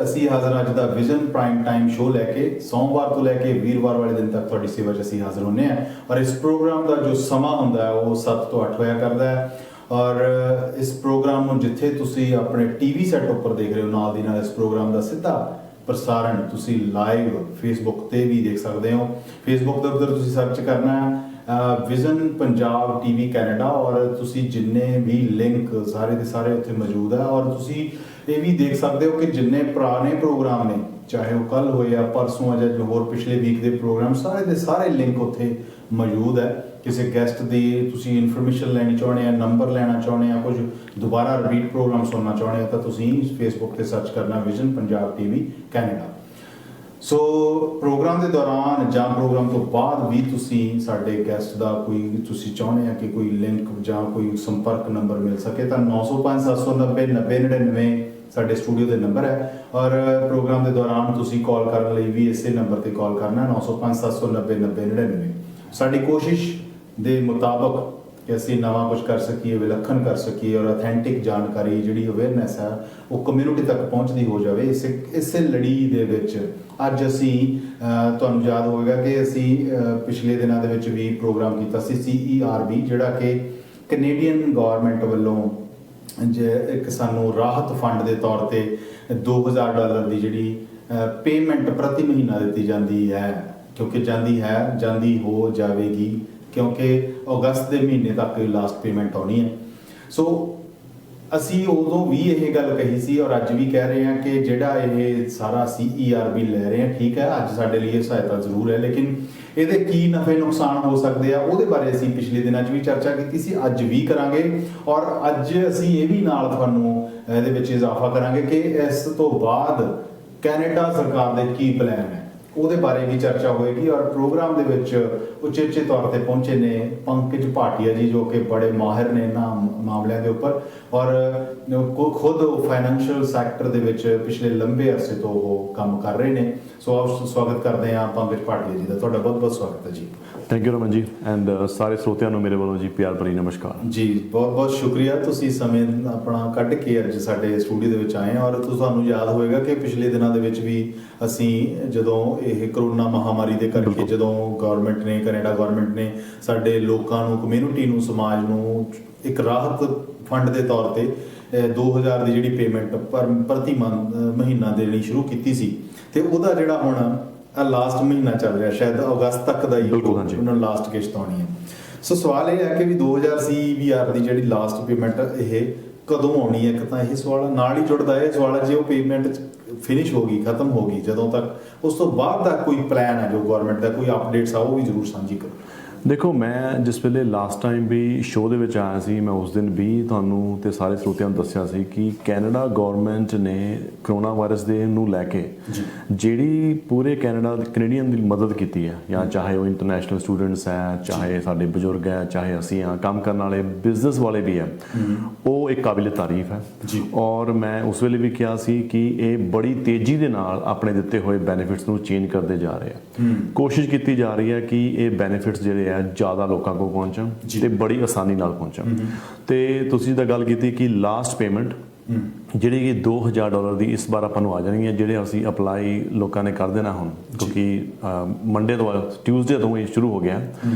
ਅਸੀਂ ਹਾਜ਼ਰ ਅੱਜ ਦਾ ਵਿਜ਼ਨ ਪ੍ਰਾਈਮ ਟਾਈਮ ਸ਼ੋਅ ਲੈ ਕੇ ਸੋਮਵਾਰ ਤੋਂ ਲੈ ਕੇ ਵੀਰਵਾਰ ਵਾਲੇ ਦਿਨ ਤੱਕ ਤੁਹਾਡੀ ਸੇਵਾ 'ਚ ਅਸੀਂ ਹਾਜ਼ਰ ਹੁੰਦੇ ਹਾਂ। ਔਰ ਇਸ ਪ੍ਰੋਗਰਾਮ ਦਾ ਜੋ ਸਮਾਂ ਹੁੰਦਾ ਹੈ ਉਹ 7 ਤੋਂ 8 ਹੋਇਆ ਕਰਦਾ ਹੈ। ਔਰ ਇਸ ਪ੍ਰੋਗਰਾਮ ਨੂੰ ਜਿੱਥੇ ਤੁਸੀਂ ਆਪਣੇ ਟੀਵੀ ਸੈੱਟ ਉੱਪਰ ਦੇਖ ਰਹੇ ਹੋ, ਨਾਲ ਦੀ ਨਾਲ ਇਸ ਪ੍ਰੋਗਰਾਮ ਦਾ ਸਿੱਧਾ ਪ੍ਰਸਾਰਣ ਤੁਸੀਂ ਲਾਈਵ ਫੇਸਬੁੱਕ ਤੇ ਵੀ ਦੇਖ ਸਕਦੇ ਹੋ। ਫੇਸਬੁੱਕ ਦੇ ਉੱਪਰ ਤੁਸੀਂ ਸਰਚ ਕਰਨਾ ਹੈ ਵਿਜ਼ਨ ਪੰਜਾਬ ਟੀਵੀ ਕੈਨੇਡਾ, ਔਰ ਤੁਸੀਂ ਜਿੰਨੇ ਵੀ ਲਿੰਕ ਸਾਰੇ ਦੇ ਸਾਰੇ ਉੱਥੇ ਮੌਜੂਦ ਹੈ। ਔਰ ਤੁਸੀਂ ਇਹ ਵੀ ਦੇਖ ਸਕਦੇ ਹੋ ਕਿ ਜਿੰਨੇ ਪੁਰਾਣੇ ਪ੍ਰੋਗਰਾਮ ਨੇ, ਚਾਹੇ ਉਹ ਕੱਲ ਹੋਏ ਆ, ਪਰਸੋਂ ਆ, ਜਾਂ ਜੋ ਹੋਰ ਪਿਛਲੇ ਵੀਕ ਦੇ ਪ੍ਰੋਗਰਾਮ, ਸਾਰੇ ਦੇ ਸਾਰੇ ਲਿੰਕ ਉੱਥੇ ਮੌਜੂਦ ਹੈ। ਕਿਸੇ ਗੈਸਟ ਦੀ ਤੁਸੀਂ ਇਨਫੋਰਮੇਸ਼ਨ ਲੈਣੀ ਚਾਹੁੰਦੇ ਆ, ਨੰਬਰ ਲੈਣਾ ਚਾਹੁੰਦੇ ਆ, ਕੁਝ ਦੁਬਾਰਾ ਰਿਪੀਟ ਪ੍ਰੋਗਰਾਮ ਸੁਣਨਾ ਚਾਹੁੰਦੇ ਆ, ਤਾਂ ਤੁਸੀਂ ਫੇਸਬੁੱਕ ਤੇ ਸਰਚ ਕਰਨਾ ਵਿਜ਼ਨ ਪੰਜਾਬ ਟੀਵੀ ਕੈਨੇਡਾ। ਸੋ ਪ੍ਰੋਗਰਾਮ ਦੇ ਦੌਰਾਨ ਜਾਂ ਪ੍ਰੋਗਰਾਮ ਤੋਂ ਬਾਅਦ ਵੀ ਤੁਸੀਂ ਸਾਡੇ ਗੈਸਟ ਦਾ ਕੋਈ ਤੁਸੀਂ ਚਾਹੁੰਦੇ ਆ ਕਿ ਕੋਈ ਲਿੰਕ ਜਾਂ ਕੋਈ ਸੰਪਰਕ ਨੰਬਰ ਮਿਲ ਸਕੇ ਤਾਂ 905 790 9099 ਸਾਡੇ ਸਟੂਡੀਓ ਦੇ ਨੰਬਰ ਹੈ। ਔਰ ਪ੍ਰੋਗਰਾਮ ਦੇ ਦੌਰਾਨ ਤੁਸੀਂ ਕਾਲ ਕਰਨ ਲਈ ਵੀ ਇਸੇ ਨੰਬਰ ਤੇ ਕਾਲ ਕਰਨਾ 905 790 9099। ਸਾਡੀ ਕੋਸ਼ਿਸ਼ ਦੇ ਮੁਤਾਬਕ ਕਿ ਅਸੀਂ ਨਵਾਂ ਕੁਝ ਕਰ ਸਕੀਏ, ਵਿਲੱਖਣ ਕਰ ਸਕੀਏ, ਔਰ ਅਥੈਂਟਿਕ ਜਾਣਕਾਰੀ ਜਿਹੜੀ ਅਵੇਅਰਨੈਸ ਹੈ ਉਹ ਕਮਿਊਨਿਟੀ ਤੱਕ ਪਹੁੰਚਦੀ ਹੋ ਜਾਵੇ। ਇਸੇ ਲੜੀ ਦੇ ਵਿੱਚ ਅੱਜ ਅਸੀਂ ਤੁਹਾਨੂੰ ਯਾਦ ਹੋਵੇਗਾ ਕਿ ਅਸੀਂ ਪਿਛਲੇ ਦਿਨਾਂ ਦੇ ਵਿੱਚ ਵੀ ਪ੍ਰੋਗਰਾਮ ਕੀਤਾ ਸੀ CERB, ਜਿਹੜਾ ਕਿ ਕੈਨੇਡੀਅਨ ਗੌਰਮੈਂਟ ਵੱਲੋਂ ਇੱਕ ਸਾਨੂੰ ਰਾਹਤ ਫੰਡ ਦੇ ਤੌਰ ਤੇ $2000 ਦੀ ਜਿਹੜੀ ਪੇਮੈਂਟ ਪ੍ਰਤੀ ਮਹੀਨਾ ਦਿੱਤੀ ਜਾਂਦੀ ਹੈ, ਕਿਉਂਕਿ ਜਾਂਦੀ ਹੋ ਜਾਵੇਗੀ, ਕਿਉਂਕਿ ਅਗਸਤ ਦੇ ਮਹੀਨੇ ਤੱਕ ਲਾਸਟ ਪੇਮੈਂਟ ਆਉਣੀ ਹੈ। ਸੋ ਅਸੀਂ ਉਦੋਂ ਵੀ ਇਹ ਗੱਲ ਕਹੀ ਸੀ ਔਰ ਅੱਜ ਵੀ ਕਹਿ ਰਹੇ ਹਾਂ ਕਿ ਜਿਹੜਾ ਇਹ ਸਾਰਾ CERB ਲੈ ਰਹੇ ਹਾਂ, ਠੀਕ ਹੈ, ਅੱਜ ਸਾਡੇ ਲਈ ਇਹ ਸਹਾਇਤਾ ਜ਼ਰੂਰ ਹੈ, ਲੇਕਿਨ ਇਹਦੇ ਕੀ ਨਫੇ ਨੁਕਸਾਨ ਹੋ ਸਕਦੇ ਆ ਉਹਦੇ ਬਾਰੇ ਅਸੀਂ ਪਿਛਲੇ ਦਿਨਾਂ 'ਚ ਵੀ ਚਰਚਾ ਕੀਤੀ ਸੀ, ਅੱਜ ਵੀ ਕਰਾਂਗੇ। ਔਰ ਅੱਜ ਅਸੀਂ ਇਹ ਵੀ ਨਾਲ ਤੁਹਾਨੂੰ ਇਹਦੇ ਵਿੱਚ ਇਜ਼ਾਫਾ ਕਰਾਂਗੇ ਕਿ ਇਸ ਤੋਂ ਬਾਅਦ ਕੈਨੇਡਾ ਸਰਕਾਰ ਦੇ ਕੀ ਪਲਾਨ ਹੈ, ਉਹਦੇ ਬਾਰੇ ਵੀ ਚਰਚਾ ਹੋਏਗੀ। ਔਰ ਪ੍ਰੋਗਰਾਮ ਦੇ ਵਿੱਚ ਉਚੇਚੇ ਤੌਰ ਤੇ ਪਹੁੰਚੇ ਨੇ ਪੰਕਜ ਭਾਟੀਆ ਜੀ, ਜੋ ਕਿ ਬੜੇ ਮਾਹਿਰ ਨੇ ਇਹਨਾਂ ਮਾਮਲਿਆਂ ਦੇ ਉੱਪਰ, ਔਰ ਖੁਦ ਫਾਈਨੈਂਸ਼ੀਅਲ ਸੈਕਟਰ ਦੇ ਵਿੱਚ ਪਿਛਲੇ ਲੰਬੇ ਅਰਸੇ ਤੋਂ ਉਹ ਕੰਮ ਕਰ ਰਹੇ ਨੇ। ਸੋ ਆਪ ਸਵਾਗਤ ਕਰਦੇ ਹਾਂ ਪੰਕਜ ਭਾਟੀਆ ਜੀ ਦਾ। ਤੁਹਾਡਾ ਬਹੁਤ ਬਹੁਤ ਸਵਾਗਤ ਹੈ ਜੀ। Thank you Raman ji, and ਸਾਰੇ ਸਰੋਤਿਆਂ ਨੂੰ ਮੇਰੇ ਵੱਲੋਂ ਜੀ ਪਿਆਰ ਭਰੀ ਨਮਸਕਾਰ ਜੀ। ਬਹੁਤ ਬਹੁਤ ਸ਼ੁਕਰੀਆ, ਤੁਸੀਂ ਸਮੇਂ ਆਪਣਾ ਕੱਢ ਕੇ ਅੱਜ ਸਾਡੇ ਸਟੂਡੀਓ ਦੇ ਵਿੱਚ ਆਏ। ਔਰ ਤੁਹਾਨੂੰ ਯਾਦ ਹੋਵੇਗਾ ਕਿ ਪਿਛਲੇ ਦਿਨਾਂ ਦੇ ਵਿੱਚ ਵੀ ਅਸੀਂ ਜਦੋਂ ਇਹ ਕਰੋਨਾ ਮਹਾਮਾਰੀ ਦੇ ਕਰਕੇ ਜਦੋਂ ਗਵਰਨਮੈਂਟ ਨੇ, ਕੈਨੇਡਾ ਗਵਰਨਮੈਂਟ ਨੇ ਸਾਡੇ ਲੋਕਾਂ ਨੂੰ, ਕਮਿਊਨਿਟੀ ਨੂੰ, ਸਮਾਜ ਨੂੰ ਇੱਕ ਰਾਹਤ ਫੰਡ ਦੇ ਤੌਰ ਤੇ 2000 ਦੀ ਜਿਹੜੀ ਪੇਮੈਂਟ ਪ੍ਰਤੀ ਮਹੀਨਾ ਦੇਣੀ ਸ਼ੁਰੂ ਕੀਤੀ ਸੀ, ਤੇ ਉਹਦਾ ਜਿਹੜਾ ਹੁਣ ਲਾਸਟ ਮਹੀਨਾ ਚੱਲ ਰਿਹਾ, ਸ਼ਾਇਦ ਅਗਸਤ ਤੱਕ ਦਾ ਹੀ ਉਹਨਾਂ ਨੂੰ ਲਾਸਟ ਕਿਸ਼ਤ ਆਉਣੀ ਹੈ। ਸੋ ਸਵਾਲ ਇਹ ਹੈ ਕਿ ਵੀ 2000 CBR ਦੀ ਜਿਹੜੀ ਲਾਸਟ ਪੇਮੈਂਟ ਇਹ ਕਦੋਂ ਆਉਣੀ ਹੈ? ਇੱਕ ਤਾਂ ਇਹ ਸਵਾਲ ਨਾਲ ਹੀ ਜੁੜਦਾ ਹੈ ਸਵਾਲ, ਜੇ ਉਹ ਪੇਮੈਂਟ ਫਿਨਿਸ਼ ਹੋ ਗਈ, ਖਤਮ ਹੋ ਗਈ, ਜਦੋਂ ਤੱਕ ਉਸ ਤੋਂ ਬਾਅਦ ਦਾ ਕੋਈ ਪਲਾਨ ਹੈ ਜੋ ਗਵਰਨਮੈਂਟ ਦਾ, ਕੋਈ ਅਪਡੇਟਸ ਆ ਉਹ ਵੀ ਜ਼ਰੂਰ ਸਾਂਝੀ ਕਰੋ। ਦੇਖੋ, ਮੈਂ ਜਿਸ ਵੇਲੇ ਲਾਸਟ ਟਾਈਮ ਵੀ ਸ਼ੋਅ ਦੇ ਵਿੱਚ ਆਇਆ ਸੀ, ਮੈਂ ਉਸ ਦਿਨ ਵੀ ਤੁਹਾਨੂੰ ਤੇ ਸਾਰੇ ਸਰੋਤਿਆਂ ਨੂੰ ਦੱਸਿਆ ਸੀ ਕਿ ਕੈਨੇਡਾ ਗਵਰਨਮੈਂਟ ਨੇ ਕਰੋਨਾ ਵਾਇਰਸ ਦੇ ਨੂੰ ਲੈ ਕੇ ਜਿਹੜੀ ਪੂਰੇ ਕੈਨੇਡੀਅਨ ਦੀ ਮਦਦ ਕੀਤੀ ਹੈ, ਜਾਂ ਚਾਹੇ ਉਹ ਇੰਟਰਨੈਸ਼ਨਲ ਸਟੂਡੈਂਟਸ ਹੈ, ਚਾਹੇ ਸਾਡੇ ਬਜ਼ੁਰਗ ਹੈ, ਚਾਹੇ ਅਸੀਂ ਹਾਂ, ਕੰਮ ਕਰਨ ਵਾਲੇ ਬਿਜ਼ਨਸ ਵਾਲੇ ਵੀ ਹੈ, ਉਹ ਇੱਕ ਕਾਬਿਲ ਤਾਰੀਫ ਹੈ। ਔਰ ਮੈਂ ਉਸ ਵੇਲੇ ਵੀ ਕਿਹਾ ਸੀ ਕਿ ਇਹ ਬੜੀ ਤੇਜ਼ੀ ਦੇ ਨਾਲ ਆਪਣੇ ਦਿੱਤੇ ਹੋਏ ਬੈਨੀਫਿਟਸ ਨੂੰ ਚੇਂਜ ਕਰਦੇ ਜਾ ਰਹੇ ਆ। ਕੋਸ਼ਿਸ਼ ਕੀਤੀ ਜਾ ਰਹੀ ਹੈ ਕਿ ਇਹ ਬੈਨੀਫਿਟਸ ਜਿਹੜੇ ਜ਼ਿਆਦਾ ਲੋਕਾਂ ਕੋਲ ਪਹੁੰਚਣ ਤੇ ਬੜੀ ਆਸਾਨੀ ਨਾਲ ਪਹੁੰਚਣ। ਤੇ ਤੁਸੀਂ ਤਾਂ ਗੱਲ ਕੀਤੀ ਕਿ ਲਾਸਟ ਪੇਮੈਂਟ ਜਿਹੜੀ ਕਿ $2000 ਦੀ ਇਸ ਵਾਰ ਆਪਾਂ ਨੂੰ ਆ ਜਾਣੀ ਹੈ, ਜਿਹੜੇ ਅਸੀਂ ਅਪਲਾਈ ਲੋਕਾਂ ਨੇ ਕਰ ਦੇਣਾ ਹੁਣ, ਕਿਉਂਕਿ ਮੰਡੇ ਤੋਂ, ਟਿਊਜ਼ਡੇ ਤੋਂ ਇਹ ਸ਼ੁਰੂ ਹੋ ਗਿਆ।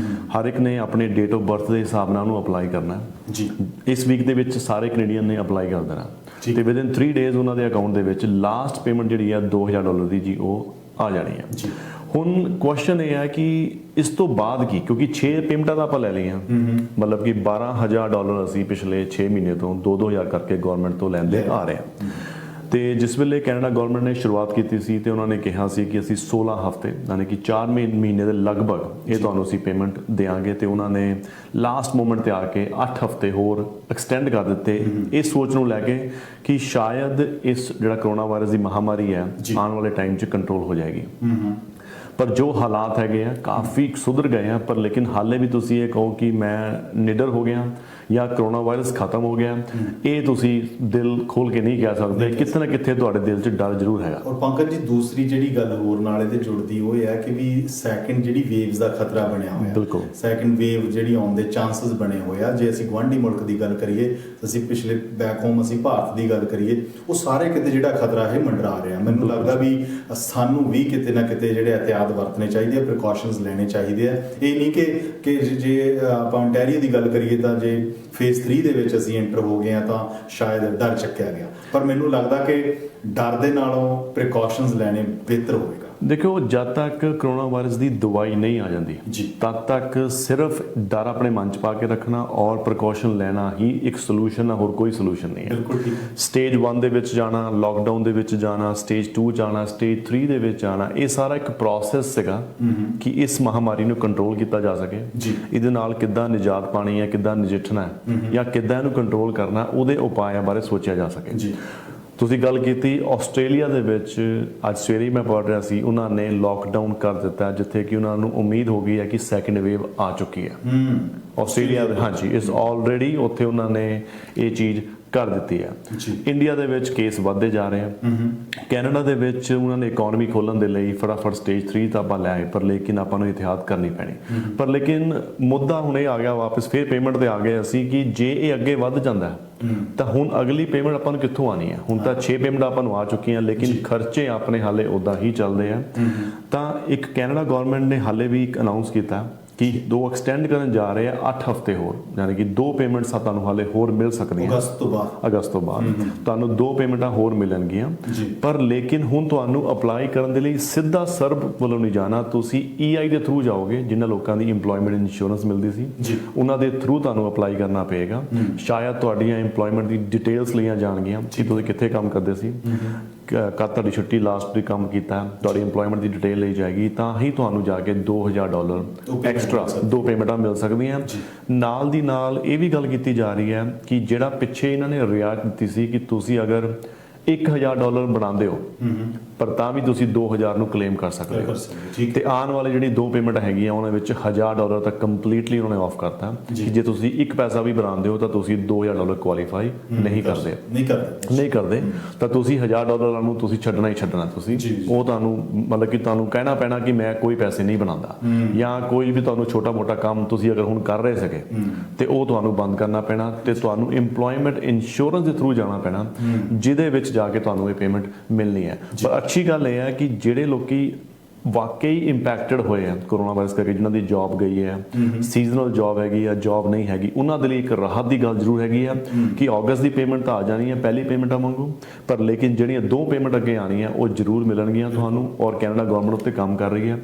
ਹਰ ਇੱਕ ਨੇ ਆਪਣੇ ਡੇਟ ਆਫ ਬਰਥ ਦੇ ਹਿਸਾਬ ਨਾਲ ਉਹਨੂੰ ਅਪਲਾਈ ਕਰਨਾ ਜੀ। ਇਸ ਵੀਕ ਦੇ ਵਿੱਚ ਸਾਰੇ ਕੈਨੇਡੀਅਨ ਨੇ ਅਪਲਾਈ ਕਰ ਦੇਣਾ ਤੇ ਵਿਦਿਨ 3 ਡੇਜ਼ ਉਹਨਾਂ ਦੇ ਅਕਾਊਂਟ ਦੇ ਵਿੱਚ ਲਾਸਟ ਪੇਮੈਂਟ ਜਿਹੜੀ ਆ $2000 ਦੀ ਜੀ ਉਹ ਆ ਜਾਣੀ ਹੈ। ਹੁਣ ਕੁਐਸਚਨ ਇਹ ਹੈ ਕਿ ਇਸ ਤੋਂ ਬਾਅਦ ਕੀ, ਕਿਉਂਕਿ 6 ਪੇਮੈਂਟਾਂ ਤਾਂ ਆਪਾਂ ਲੈ ਲਈਆਂ, ਮਤਲਬ ਕਿ $12000 ਅਸੀਂ ਪਿਛਲੇ 6 ਮਹੀਨੇ ਤੋਂ 2-2000 ਕਰਕੇ ਗਵਰਨਮੈਂਟ ਤੋਂ ਲੈਂਦੇ ਆ ਰਹੇ ਹਾਂ। ਤੇ ਜਿਸ ਵੇਲੇ ਕੈਨੇਡਾ ਗਵਰਨਮੈਂਟ ਨੇ ਸ਼ੁਰੂਆਤ ਕੀਤੀ ਸੀ ਤੇ ਉਹਨਾਂ ਨੇ ਕਿਹਾ ਸੀ ਕਿ ਅਸੀਂ 16 ਹਫ਼ਤੇ ਯਾਨੀ ਕਿ 4 ਮਹੀਨੇ ਦੇ ਲਗਭਗ ਇਹ ਤੁਹਾਨੂੰ ਅਸੀਂ ਪੇਮੈਂਟ ਦੇਵਾਂਗੇ, ਤੇ ਉਹਨਾਂ ਨੇ ਲਾਸਟ ਮੂਮੈਂਟ ਤੇ ਆ ਕੇ 8 ਹਫ਼ਤੇ ਹੋਰ ਐਕਸਟੈਂਡ ਕਰ ਦਿੱਤੇ, ਇਸ ਸੋਚ ਨੂੰ ਲੈ ਕੇ ਕਿ ਸ਼ਾਇਦ ਇਸ ਜਿਹੜਾ ਕਰੋਨਾ ਵਾਇਰਸ ਦੀ ਮਹਾਮਾਰੀ ਹੈ ਆਉਣ ਵਾਲੇ ਟਾਈਮ 'ਚ ਕੰਟਰੋਲ ਹੋ ਜਾਏਗੀ। ਪਰ ਜੋ ਹਾਲਾਤ ਹੈਗੇ ਆ ਕਾਫੀ ਸੁਧਰ ਗਏ ਆ, ਪਰ ਲੇਕਿਨ ਹਾਲੇ ਵੀ ਤੁਸੀਂ ਇਹ ਕਹੋ ਕਿ ਮੈਂ ਨਿਡਰ ਹੋ ਗਿਆ ਜਾਂ ਕਰੋਨਾ ਵਾਇਰਸ ਖਤਮ ਹੋ ਗਿਆ, ਇਹ ਤੁਸੀਂ ਦਿਲ ਖੋਲ ਕੇ ਨਹੀਂ ਕਹਿ ਸਕਦੇ, ਕਿਤੇ ਨਾ ਕਿਤੇ ਤੁਹਾਡੇ ਦਿਲ 'ਚ ਡਰ ਜ਼ਰੂਰ ਹੈਗਾ। ਔਰ ਪੰਕਜ ਜੀ ਦੂਸਰੀ ਜਿਹੜੀ ਗੱਲ ਹੋਰ ਨਾਲ ਇਹਦੇ ਜੁੜਦੀ ਉਹ ਇਹ ਹੈ ਕਿ ਵੀ ਸੈਕਿੰਡ ਜਿਹੜੀ ਵੇਵਸ ਦਾ ਖਤਰਾ ਬਣਿਆ ਹੋਇਆ, ਬਿਲਕੁਲ ਸੈਕਿੰਡ ਵੇਵ ਜਿਹੜੀ ਆਉਣ ਦੇ ਚਾਂਸਸ ਬਣੇ ਹੋਏ ਆ। ਜੇ ਅਸੀਂ ਗੁਆਂਢੀ ਮੁਲਕ ਦੀ ਗੱਲ ਕਰੀਏ, ਅਸੀਂ ਪਿਛਲੇ ਬੈਕ ਹੋਮ ਅਸੀਂ ਭਾਰਤ ਦੀ ਗੱਲ ਕਰੀਏ, ਉਹ ਸਾਰੇ ਕਿਤੇ ਜਿਹੜਾ ਖਤਰਾ ਹੈ ਮੰਡਰਾ ਰਿਹਾ। ਮੈਨੂੰ ਲੱਗਦਾ ਵੀ ਸਾਨੂੰ ਵੀ ਕਿਤੇ ਨਾ ਕਿਤੇ ਜਿਹੜੇ ਇਹਤਿਆਤ ਵਰਤਣੇ ਚਾਹੀਦੇ ਆ, ਪ੍ਰੀਕਾਸ਼ਨਸ ਲੈਣੇ ਚਾਹੀਦੇ ਆ। ਇਹ ਨਹੀਂ ਕਿ ਜੇ ਆਪਾਂ ਓਨਟਾਰੀਓ ਦੀ ਗੱਲ ਕਰੀਏ ਤਾਂ ਜੇ ਫੇਜ਼ 3 ਦੇ ਵਿੱਚ ਅਸੀਂ ਐਂਟਰ ਹੋ ਗਏ ਆ ਤਾਂ ਸ਼ਾਇਦ ਡਰ ਚੱਕਿਆ ਗਿਆ, ਪਰ ਮੈਨੂੰ ਲੱਗਦਾ ਕਿ ਡਰ ਦੇ ਨਾਲੋਂ ਪ੍ਰੀਕਾਸ਼ਨਸ ਲੈਣੇ ਬਿਹਤਰ ਹੋਵੇਗਾ। ਦੇਖੋ, ਜਦ ਤੱਕ ਕਰੋਨਾ ਵਾਇਰਸ ਦੀ ਦਵਾਈ ਨਹੀਂ ਆ ਜਾਂਦੀ ਤਦ ਤੱਕ ਸਿਰਫ ਡਰ ਆਪਣੇ ਮਨ 'ਚ ਪਾ ਕੇ ਰੱਖਣਾ ਔਰ ਪ੍ਰੀਕਾਸ਼ਨ ਲੈਣਾ ਹੀ ਇੱਕ ਸੋਲੂਸ਼ਨ ਹੈ, ਹੋਰ ਕੋਈ ਸੋਲੂਸ਼ਨ ਨਹੀਂ ਹੈ। ਬਿਲਕੁਲ ਠੀਕ। ਸਟੇਜ 1 ਦੇ ਵਿੱਚ ਜਾਣਾ, ਲੋਕਡਾਊਨ ਦੇ ਵਿੱਚ ਜਾਣਾ, ਸਟੇਜ 2 ਜਾਣਾ, ਸਟੇਜ 3 ਦੇ ਵਿੱਚ ਜਾਣਾ, ਇਹ ਸਾਰਾ ਇੱਕ ਪ੍ਰੋਸੈਸ ਸੀਗਾ ਕਿ ਇਸ ਮਹਾਮਾਰੀ ਨੂੰ ਕੰਟਰੋਲ ਕੀਤਾ ਜਾ ਸਕੇ। ਇਹਦੇ ਨਾਲ ਕਿੱਦਾਂ ਨਿਜਾਤ ਪਾਣੀ ਹੈ, ਕਿੱਦਾਂ ਨਜਿੱਠਣਾ ਹੈ ਜਾਂ ਕਿੱਦਾਂ ਇਹਨੂੰ ਕੰਟਰੋਲ ਕਰਨਾ, ਉਹਦੇ ਉਪਾਅ ਬਾਰੇ ਸੋਚਿਆ ਜਾ ਸਕੇ। ਤੁਸੀਂ ਗੱਲ ਕੀਤੀ ਆਸਟ੍ਰੇਲੀਆ ਦੇ ਵਿੱਚ, ਅੱਜ ਸਵੇਰੇ ਮੈਂ ਪੜ੍ਹ ਰਿਹਾ ਸੀ, ਉਹਨਾਂ ਨੇ ਲੋਕਡਾਊਨ ਕਰ ਦਿੱਤਾ ਜਿੱਥੇ ਕਿ ਉਹਨਾਂ ਨੂੰ ਉਮੀਦ ਹੋ ਗਈ ਹੈ ਕਿ ਸੈਕਿੰਡ ਵੇਵ ਆ ਚੁੱਕੀ ਹੈ ਆਸਟ੍ਰੇਲੀਆ ਦੇ। ਹਾਂਜੀ, ਇਸ ਆਲਰੇਡੀ ਉੱਥੇ ਉਹਨਾਂ ਨੇ ਇਹ ਚੀਜ਼ ਕਰ ਦਿੱਤੀ ਹੈ। ਇੰਡੀਆ ਦੇ ਵਿੱਚ ਕੇਸ ਵੱਧਦੇ ਜਾ ਰਹੇ ਆ। ਕੈਨੇਡਾ ਦੇ ਵਿੱਚ ਉਹਨਾਂ ਨੇ ਇਕਨੋਮੀ ਖੋਲ੍ਹਣ ਦੇ ਲਈ ਫਟਾਫਟ ਸਟੇਜ 3 ਤਾਂ ਆਪਾਂ ਲੈ ਆਏ, ਪਰ ਲੇਕਿਨ ਆਪਾਂ ਨੂੰ ਇhtiyat ਕਰਨੀ ਪੈਣੀ। ਪਰ ਲੇਕਿਨ ਮੁੱਦਾ ਹੁਣ ਇਹ ਆ ਗਿਆ ਵਾਪਸ, ਫਿਰ ਪੇਮੈਂਟ ਤੇ ਆ ਗਏ ਅਸੀਂ ਕਿ ਜੇ ਇਹ ਅੱਗੇ ਵੱਧ ਜਾਂਦਾ ਤਾਂ ਹੁਣ ਅਗਲੀ ਪੇਮੈਂਟ ਆਪਾਂ ਨੂੰ ਕਿੱਥੋਂ ਆਣੀ ਹੈ? ਹੁਣ ਤਾਂ 6 ਪੇਮੈਂਟ ਆਪਾਂ ਨੂੰ ਆ ਚੁੱਕੀਆਂ, ਲੇਕਿਨ ਖਰਚੇ ਆਪਣੇ ਹਾਲੇ ਉੱਦਾਂ ਹੀ ਚੱਲਦੇ ਆ। ਤਾਂ ਇੱਕ ਕੈਨੇਡਾ ਗਵਰਨਮੈਂਟ ਨੇ ਹਾਲੇ ਵੀ ਇੱਕ ਅਨਾਉਂਸ ਕੀਤਾ ਕਿ 2 ਐਕਸਟੈਂਡ ਕਰਨ ਜਾ ਰਹੇ ਆ 8 ਹਫ਼ਤੇ ਹੋਰ, ਯਾਨੀ ਕਿ 2 ਪੇਮੈਂਟਸ ਤੁਹਾਨੂੰ ਹਾਲੇ ਹੋਰ ਮਿਲ ਸਕਦੀਆਂ ਅਗਸਤ ਤੋਂ ਬਾਅਦ ਤੁਹਾਨੂੰ 2 ਪੇਮੈਂਟਾਂ ਹੋਰ ਮਿਲਣਗੀਆਂ। ਪਰ ਲੇਕਿਨ ਹੁਣ ਤੁਹਾਨੂੰ ਅਪਲਾਈ ਕਰਨ ਦੇ ਲਈ ਸਿੱਧਾ ਸਰਬ ਵੱਲੋਂ ਨਹੀਂ ਜਾਣਾ, ਤੁਸੀਂ EI ਦੇ ਥਰੂ ਜਾਓਗੇ। ਜਿਨ੍ਹਾਂ ਲੋਕਾਂ ਦੀ ਇੰਪਲੋਇਮੈਂਟ ਇੰਸ਼ੋਰੈਂਸ ਮਿਲਦੀ ਸੀ ਉਹਨਾਂ ਦੇ ਥਰੂ ਤੁਹਾਨੂੰ ਅਪਲਾਈ ਕਰਨਾ ਪਏਗਾ। ਸ਼ਾਇਦ ਤੁਹਾਡੀਆਂ ਇੰਪਲੋਇਮੈਂਟ ਦੀ ਡਿਟੇਲਸ ਲਈਆਂ ਜਾਣਗੀਆਂ ਕਿ ਤੁਸੀਂ ਕਿੱਥੇ ਕੰਮ ਕਰਦੇ ਸੀ, ਕਦ ਤੁਹਾਡੀ ਛੁੱਟੀ ਲਾਸਟ ਵੀ ਕੰਮ ਕੀਤਾ, ਤੁਹਾਡੀ ਇੰਪਲੋਇਮੈਂਟ ਦੀ ਡਿਟੇਲ ਲਈ ਜਾਏਗੀ, ਤਾਂ ਹੀ ਤੁਹਾਨੂੰ ਜਾ ਕੇ $2000 ਐਕਸਟਰਾ 2 ਪੇਮੈਂਟਾਂ ਮਿਲ ਸਕਦੀਆਂ। ਨਾਲ ਦੀ ਨਾਲ ਇਹ ਵੀ ਗੱਲ ਕੀਤੀ ਜਾ ਰਹੀ ਹੈ ਕਿ ਜਿਹੜਾ ਪਿੱਛੇ ਇਹਨਾਂ ਨੇ ਰਿਆਇਤ ਦਿੱਤੀ ਸੀ ਕਿ ਤੁਸੀਂ ਅਗਰ $1000 ਬਣਾਉਂਦੇ ਹੋ ਪਰ ਤਾਂ ਵੀ ਤੁਸੀਂ 2000 ਨੂੰ ਕਲੇਮ ਕਰ ਸਕਦੇ ਹੋ। ਤੇ ਆਉਣ ਵਾਲੇ ਜਿਹੜੀ 2 ਪੇਮੈਂਟ ਹੈਗੀਆਂ ਉਹਨਾਂ ਵਿੱਚ $1000 ਤੱਕ ਕੰਪਲੀਟਲੀ ਉਹਨਾਂ ਨੇ ਆਫ ਕਰਤਾ ਕਿ ਜੇ ਤੁਸੀਂ 1 ਪੈਸਾ ਵੀ ਬਣਾਉਂਦੇ ਹੋ ਤਾਂ ਤੁਸੀਂ $2000 ਕੁਆਲੀਫਾਈ ਨਹੀਂ ਕਰਦੇ ਤਾਂ ਤੁਸੀਂ $1000 ਨੂੰ ਤੁਸੀਂ ਛੱਡਣਾ ਹੀ ਛੱਡਣਾ। ਤੁਸੀਂ ਉਹ ਤੁਹਾਨੂੰ ਮਤਲਬ ਕਿ ਤੁਹਾਨੂੰ ਕਹਿਣਾ ਪੈਣਾ ਕਿ ਮੈਂ ਕੋਈ ਪੈਸੇ ਨਹੀਂ ਬਣਾਉਂਦਾ, ਜਾਂ ਕੋਈ ਵੀ ਤੁਹਾਨੂੰ ਛੋਟਾ ਮੋਟਾ ਕੰਮ ਤੁਸੀਂ ਅਗਰ ਹੁਣ ਕਰ ਰਹੇ ਸੀਗੇ ਤੇ ਉਹ ਤੁਹਾਨੂੰ ਬੰਦ ਕਰਨਾ ਪੈਣਾ ਤੇ ਤੁਹਾਨੂੰ ਇੰਪਲੋਇਮੈਂਟ ਇੰਸ਼ੋਰੈਂਸ ਦੇ ਥਰੂ ਜਾਣਾ ਪੈਣਾ, ਜਿਹਦੇ ਵਿੱਚ ਜਾ ਕੇ ਤੁਹਾਨੂੰ ਇਹ ਪੇਮੈਂਟ ਮਿਲਣੀ ਹੈ। ਪਰ ਅੱਛੀ ਗੱਲ ਇਹ ਹੈ ਕਿ ਜਿਹੜੇ ਲੋਕੀ ਵਾਕਈ ਇੰਪੈਕਟਡ ਹੋਏ ਆ ਕਰੋਨਾ ਵਾਇਰਸ ਕਰਕੇ, ਜਿਨ੍ਹਾਂ ਦੀ ਜੌਬ ਗਈ ਹੈ, ਸੀਜ਼ਨਲ ਜੌਬ ਹੈਗੀ ਆ, ਜੌਬ ਨਹੀਂ ਹੈਗੀ, ਉਹਨਾਂ ਦੇ ਲਈ ਇੱਕ ਰਾਹਤ ਦੀ ਗੱਲ ਜ਼ਰੂਰ ਹੈਗੀ ਆ ਕਿ ਅਗਸਤ ਦੀ ਪੇਮੈਂਟ ਤਾਂ ਆ ਜਾਣੀ ਹੈ, ਪਹਿਲੀ ਪੇਮੈਂਟਾਂ ਵਾਂਗੂ, ਪਰ ਲੇਕਿਨ ਜਿਹੜੀਆਂ 2 ਪੇਮੈਂਟ ਅੱਗੇ ਆਉਣੀਆਂ ਉਹ ਜ਼ਰੂਰ ਮਿਲਣਗੀਆਂ ਤੁਹਾਨੂੰ। ਔਰ ਕੈਨੇਡਾ ਗਵਰਨਮੈਂਟ ਉੱਤੇ ਕੰਮ ਕਰ ਰਹੀ ਹੈ।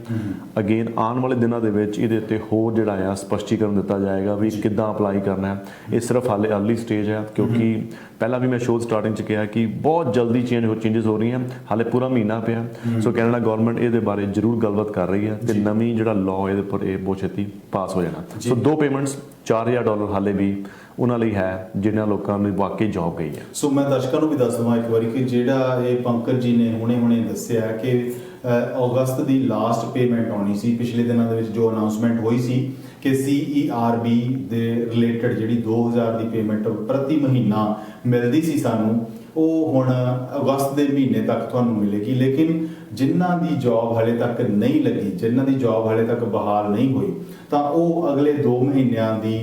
ਅਗੇਨ ਆਉਣ ਵਾਲੇ ਦਿਨਾਂ ਦੇ ਵਿੱਚ ਇਹਦੇ ਉੱਤੇ ਹੋਰ ਜਿਹੜਾ ਆ ਸਪਸ਼ਟੀਕਰਨ ਦਿੱਤਾ ਜਾਏਗਾ ਵੀ ਕਿੱਦਾਂ ਅਪਲਾਈ ਕਰਨਾ ਹੈ। ਇਹ ਸਿਰਫ ਹਾਲੇ ਅਰਲੀ ਸਟੇਜ ਹੈ, ਕਿਉਂਕਿ ਪਹਿਲਾਂ ਵੀ ਮੈਂ ਸ਼ੋਅ ਸਟਾਰਟਿੰਗ 'ਚ ਕਿਹਾ ਕਿ ਬਹੁਤ ਜਲਦੀ ਚੇਂਜਸ ਹੋ ਰਹੀਆਂ, ਹਾਲੇ ਪੂਰਾ ਮਹੀਨਾ ਪਿਆ। ਸੋ ਕੈਨੇਡਾ ਗਵਰਨਮੈਂਟ ਇਹਦੇ ਬਾਰੇ ਜ਼ਰੂਰ ਗੱਲਬਾਤ ਕਰ ਰਹੀ ਹੈ ਤੇ ਨਵੀਂ ਜਿਹੜਾ ਲਾਅ ਇਹਦੇ ਉੱਪਰ ਇਹ ਬਹੁਤ ਛੇਤੀ ਪਾਸ ਹੋ ਜਾਣਾ। ਸੋ 2 ਪੇਮੈਂਟਸ $4000 ਹਾਲੇ ਵੀ ਉਹਨਾਂ ਲਈ ਹੈ ਜਿਨ੍ਹਾਂ ਲੋਕਾਂ ਨੂੰ ਵਾਕਈ ਜੌਬ ਗਈ ਹੈ। ਸੋ ਮੈਂ ਦਰਸ਼ਕਾਂ ਨੂੰ ਵੀ ਦੱਸ ਦਵਾਂ ਇੱਕ ਵਾਰੀ ਕਿ ਜਿਹੜਾ ਇਹ ਪੰਕਜ ਜੀ ਨੇ ਹੁਣੇ ਦੱਸਿਆ ਕਿ ਅਗਸਤ ਦੀ ਲਾਸਟ ਪੇਮੈਂਟ ਆਉਣੀ ਸੀ। ਪਿਛਲੇ ਦਿਨਾਂ ਦੇ ਵਿੱਚ ਜੋ ਅਨਾਉਂਸਮੈਂਟ ਹੋਈ ਸੀ ਕਿ CERB ਦੇ ਰਿਲੇਟਡ ਜਿਹੜੀ 2000 ਦੀ ਪੇਮੈਂਟ ਪ੍ਰਤੀ ਮਹੀਨਾ ਮਿਲਦੀ ਸੀ ਸਾਨੂੰ, ਉਹ ਹੁਣ ਅਗਸਤ ਦੇ ਮਹੀਨੇ ਤੱਕ ਤੁਹਾਨੂੰ ਮਿਲੇਗੀ। ਲੇਕਿਨ ਜਿਨ੍ਹਾਂ ਦੀ ਜੌਬ ਹਾਲੇ ਤੱਕ ਨਹੀਂ ਲੱਗੀ, ਜਿਨ੍ਹਾਂ ਦੀ ਜੌਬ ਹਾਲੇ ਤੱਕ ਬਹਾਲ ਨਹੀਂ ਹੋਈ, ਤਾਂ ਉਹ ਅਗਲੇ 2 ਮਹੀਨਿਆਂ ਦੀ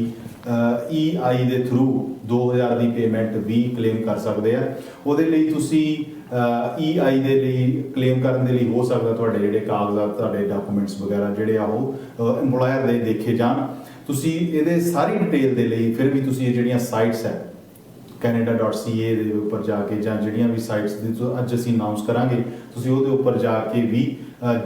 EI ਦੇ ਥਰੂ 2000 ਦੀ ਪੇਮੈਂਟ ਵੀ ਕਲੇਮ ਕਰ ਸਕਦੇ ਆ। ਉਹਦੇ ਲਈ ਤੁਸੀਂ EI ਦੇ ਲਈ ਕਲੇਮ ਕਰਨ ਦੇ ਲਈ ਹੋ ਸਕਦਾ ਤੁਹਾਡੇ ਜਿਹੜੇ ਕਾਗਜ਼ਾਤ, ਤੁਹਾਡੇ ਡਾਕੂਮੈਂਟਸ ਵਗੈਰਾ ਜਿਹੜੇ ਆ ਉਹ ਇੰਪਲੋਇਰ ਦੇ ਦੇਖੇ ਜਾਣ। ਤੁਸੀਂ ਇਹਦੇ ਸਾਰੀ ਡਿਟੇਲ ਦੇ ਲਈ ਫਿਰ ਵੀ ਤੁਸੀਂ ਇਹ ਜਿਹੜੀਆਂ ਸਾਈਟਸ ਹੈ canada.ca ਦੇ ਉੱਪਰ ਜਾ ਕੇ, ਜਾਂ ਜਿਹੜੀਆਂ ਵੀ ਸਾਈਟਸ ਦੀ ਅੱਜ ਅਸੀਂ ਅਨਾਉਂਸ ਕਰਾਂਗੇ, ਤੁਸੀਂ ਉਹਦੇ ਉੱਪਰ ਜਾ ਕੇ ਵੀ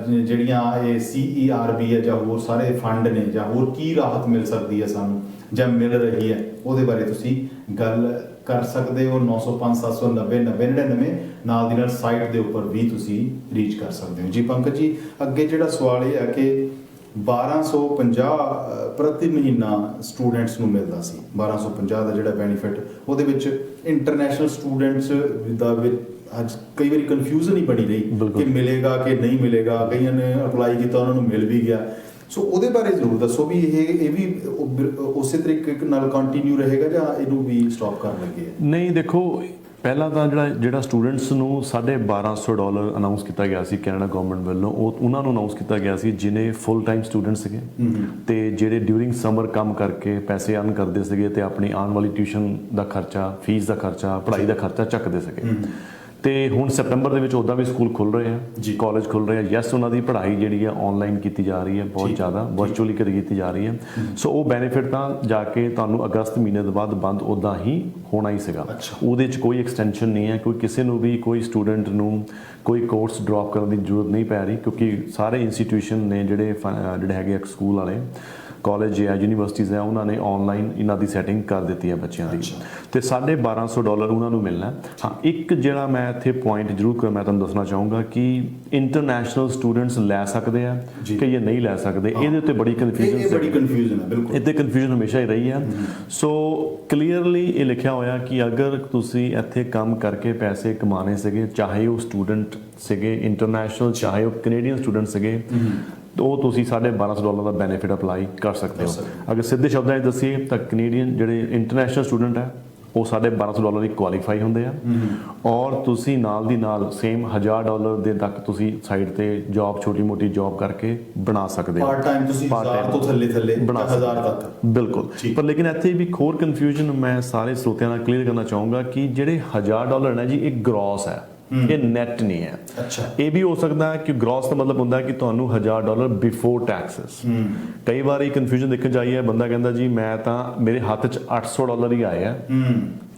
ਜਿਹੜੀਆਂ ਇਹ CERB ਹੈ ਜਾਂ ਹੋਰ ਸਾਰੇ ਫੰਡ ਨੇ ਜਾਂ ਹੋਰ ਕੀ ਰਾਹਤ ਮਿਲ ਸਕਦੀ ਹੈ ਸਾਨੂੰ ਜਾਂ ਮਿਲ ਰਹੀ ਹੈ, ਉਹਦੇ ਬਾਰੇ ਤੁਸੀਂ ਗੱਲ ਕਰ ਸਕਦੇ ਹੋ। 905 790 9099 ਨਾਲ ਦੀ ਨਾਲ ਸਾਈਟ ਦੇ ਉੱਪਰ ਵੀ ਤੁਸੀਂ ਰੀਚ ਕਰ ਸਕਦੇ ਹੋ। ਜੀ ਪੰਕਜ ਜੀ, ਅੱਗੇ ਜਿਹੜਾ ਸਵਾਲ ਇਹ ਹੈ ਕਿ 1250 ਪ੍ਰਤੀ ਮਹੀਨਾ ਸਟੂਡੈਂਟਸ ਨੂੰ ਮਿਲਦਾ ਸੀ। 1250 ਦਾ ਜਿਹੜਾ ਬੈਨੀਫਿਟ, ਉਹਦੇ ਵਿੱਚ ਇੰਟਰਨੈਸ਼ਨਲ ਸਟੂਡੈਂਟਸ ਦਾ ਅੱਜ ਕਈ ਵਾਰੀ ਕਨਫਿਊਜ਼ਨ ਹੀ ਬਣੀ ਰਹੀ ਕਿ ਮਿਲੇਗਾ ਕਿ ਨਹੀਂ ਮਿਲੇਗਾ। ਕਈਆਂ ਨੇ ਅਪਲਾਈ ਕੀਤਾ, ਉਹਨਾਂ ਨੂੰ ਮਿਲ ਵੀ ਗਿਆ। ਸੋ ਉਹਦੇ ਬਾਰੇ ਜ਼ਰੂਰ ਦੱਸੋ ਵੀ ਇਹ ਵੀ ਉਸੇ ਤਰੀਕੇ ਨਾਲ ਕੰਟੀਨਿਊ ਰਹੇਗਾ ਜਾਂ ਇਹਨੂੰ ਵੀ ਸਟਾਪ ਕਰਨ ਲੱਗੇ ਆ? ਨਹੀਂ, ਦੇਖੋ ਪਹਿਲਾਂ ਤਾਂ ਜਿਹੜਾ ਸਟੂਡੈਂਟਸ ਨੂੰ $1250 ਅਨਾਉਂਸ ਕੀਤਾ ਗਿਆ ਸੀ ਕੈਨੇਡਾ ਗਵਰਨਮੈਂਟ ਵੱਲੋਂ, ਉਹ ਉਹਨਾਂ ਨੂੰ ਅਨਾਉਂਸ ਕੀਤਾ ਗਿਆ ਸੀ ਜਿਹਨੇ ਫੁੱਲ ਟਾਈਮ ਸਟੂਡੈਂਟ ਸੀਗੇ ਤੇ ਜਿਹੜੇ ਡਿਊਰਿੰਗ ਸਮਰ ਕੰਮ ਕਰਕੇ ਪੈਸੇ ਅਰਨ ਕਰਦੇ ਸੀਗੇ ਤੇ ਆਪਣੀ ਆਉਣ ਵਾਲੀ ਟਿਊਸ਼ਨ ਦਾ ਖਰਚਾ, ਫੀਸ ਦਾ ਖਰਚਾ, ਪੜ੍ਹਾਈ ਦਾ ਖਰਚਾ ਚੱਕਦੇ ਸੀਗੇ। ਤੇ ਹੁਣ ਸੈਪਟੰਬਰ ਦੇ ਵਿੱਚ ਉੱਦਾਂ ਵੀ ਸਕੂਲ ਖੁੱਲ ਰਹੇ ਆ, ਕਾਲਜ ਖੁੱਲ ਰਹੇ ਆ। ਯੈਸ, ਉਹਨਾਂ ਦੀ ਪੜ੍ਹਾਈ ਜਿਹੜੀ ਆ ਆਨਲਾਈਨ ਕੀਤੀ ਜਾ ਰਹੀ ਹੈ, ਬਹੁਤ ਜ਼ਿਆਦਾ ਵਰਚੁਅਲੀ ਕੀਤੀ ਜਾ ਰਹੀ ਹੈ। ਸੋ ਉਹ ਬੈਨੀਫਿਟ ਤਾਂ ਜਾ ਕੇ ਤੁਹਾਨੂੰ ਅਗਸਤ ਮਹੀਨੇ ਤੋਂ ਬਾਅਦ ਬੰਦ ਉੱਦਾਂ ਹੀ ਹੋਣਾ ਹੀ ਸੀਗਾ। ਉਹਦੇ 'ਚ ਕੋਈ ਐਕਸਟੈਂਸ਼ਨ ਨਹੀਂ ਹੈ, ਕੋਈ ਕਿਸੇ ਨੂੰ ਵੀ ਕੋਈ ਸਟੂਡੈਂਟ ਨੂੰ ਕੋਈ ਕੋਰਸ ਡ੍ਰੌਪ ਕਰਨ ਦੀ ਜ਼ਰੂਰਤ ਨਹੀਂ ਪੈ ਰਹੀ, ਕਿਉਂਕਿ ਸਾਰੇ ਇੰਸਟੀਟਿਊਸ਼ਨ ਨੇ ਜਿਹੜੇ ਹੈਗੇ ਸਕੂਲ ਵਾਲੇ, ਕਾਲਜ ਹੈ, ਯੂਨੀਵਰਸਿਟੀਜ਼ ਹੈ, ਉਹਨਾਂ ਨੇ ਆਨਲਾਈਨ ਇਹਨਾਂ ਦੀ ਸੈਟਿੰਗ ਕਰ ਦਿੱਤੀ ਹੈ ਬੱਚਿਆਂ ਦੀ। ਤੇ $1250 ਉਹਨਾਂ ਨੂੰ ਮਿਲਣਾ। ਹਾਂ, ਇੱਕ ਜਿਹੜਾ ਮੈਂ ਇੱਥੇ ਪੁਆਇੰਟ ਜ਼ਰੂਰ ਮੈਂ ਤੁਹਾਨੂੰ ਦੱਸਣਾ ਚਾਹੂੰਗਾ ਕਿ ਇੰਟਰਨੈਸ਼ਨਲ ਸਟੂਡੈਂਟਸ ਲੈ ਸਕਦੇ ਆ ਕਿ ਇਹ ਨਹੀਂ ਲੈ ਸਕਦੇ, ਇਹਦੇ ਉੱਤੇ ਬੜੀ ਕਨਫਿਊਜ਼ਨ ਹੈ। ਬਿਲਕੁਲ, ਇਹਦੇ ਕਨਫਿਊਜ਼ਨ ਹਮੇਸ਼ਾ ਹੀ ਰਹੀ ਹੈ। ਸੋ ਕਲੀਅਰਲੀ ਇਹ ਲਿਖਿਆ ਹੋਇਆ ਕਿ ਅਗਰ ਤੁਸੀਂ ਇੱਥੇ ਕੰਮ ਕਰਕੇ ਪੈਸੇ ਕਮਾਣੇ ਸੀਗੇ, ਚਾਹੇ ਉਹ ਸਟੂਡੈਂਟ ਸੀਗੇ ਇੰਟਰਨੈਸ਼ਨਲ, ਚਾਹੇ ਉਹ ਕੈਨੇਡੀਅਨ ਸਟੂਡੈਂਟ ਸੀਗੇ, ਉਹ ਤੁਸੀਂ $1250 ਦਾ ਬੈਨੀਫਿਟ ਅਪਲਾਈ ਕਰ ਸਕਦੇ ਹੋ। ਅਗਰ ਸਿੱਧੇ ਸ਼ਬਦਾਂ 'ਚ ਦੱਸੀਏ ਤਾਂ ਕੈਨੇਡੀਅਨ ਜਿਹੜੇ ਇੰਟਰਨੈਸ਼ਨਲ ਸਟੂਡੈਂਟ ਹੈ ਉਹ $1250 ਲਈ ਕੁਆਲੀਫਾਈ ਹੁੰਦੇ ਆ, ਔਰ ਤੁਸੀਂ ਨਾਲ ਦੀ ਨਾਲ ਸੇਮ $1000 ਦੇ ਤੱਕ ਤੁਸੀਂ ਸਾਈਡ ਤੇ ਜੌਬ, ਛੋਟੀ ਮੋਟੀ ਜੌਬ ਕਰਕੇ ਬਣਾ ਸਕਦੇ ਹੋ। ਪਾਰਟ ਟਾਈਮ ਤੁਸੀਂ 1000 ਤੋਂ ਥੱਲੇ ਬਣਾ 1000 ਤੱਕ। ਬਿਲਕੁਲ। ਪਰ ਲੇਕਿਨ ਇੱਥੇ ਵੀ ਇੱਕ ਹੋਰ ਕਨਫਿਊਜ਼ਨ ਮੈਂ ਸਾਰੇ ਸਰੋਤਿਆਂ ਨਾਲ ਕਲੀਅਰ ਕਰਨਾ ਚਾਹੂੰਗਾ ਕਿ ਜਿਹੜੇ $1000 ਨੇ ਜੀ, ਇਹ ਗ੍ਰੋਸ ਹੈ, ਇਹ ਨੈਟ ਨਹੀਂ ਹੈ। ਅੱਛਾ, ਇਹ ਵੀ ਹੋ ਸਕਦਾ ਹੈ ਕਿ ਗ੍ਰੋਸ ਦਾ ਮਤਲਬ ਹੁੰਦਾ ਕਿ ਤੁਹਾਨੂੰ $1000 ਬਿਫੋਰ ਟੈਕਸਸ। ਕਈ ਵਾਰ ਇਹ ਕਨਫਿਊਜ਼ਨ ਦੇਖਣ ਜਾਈ ਹੈ, ਬੰਦਾ ਕਹਿੰਦਾ ਜੀ ਮੈਂ ਤਾਂ ਮੇਰੇ ਹੱਥ 'ਚ $800 ਹੀ ਆਏ ਆ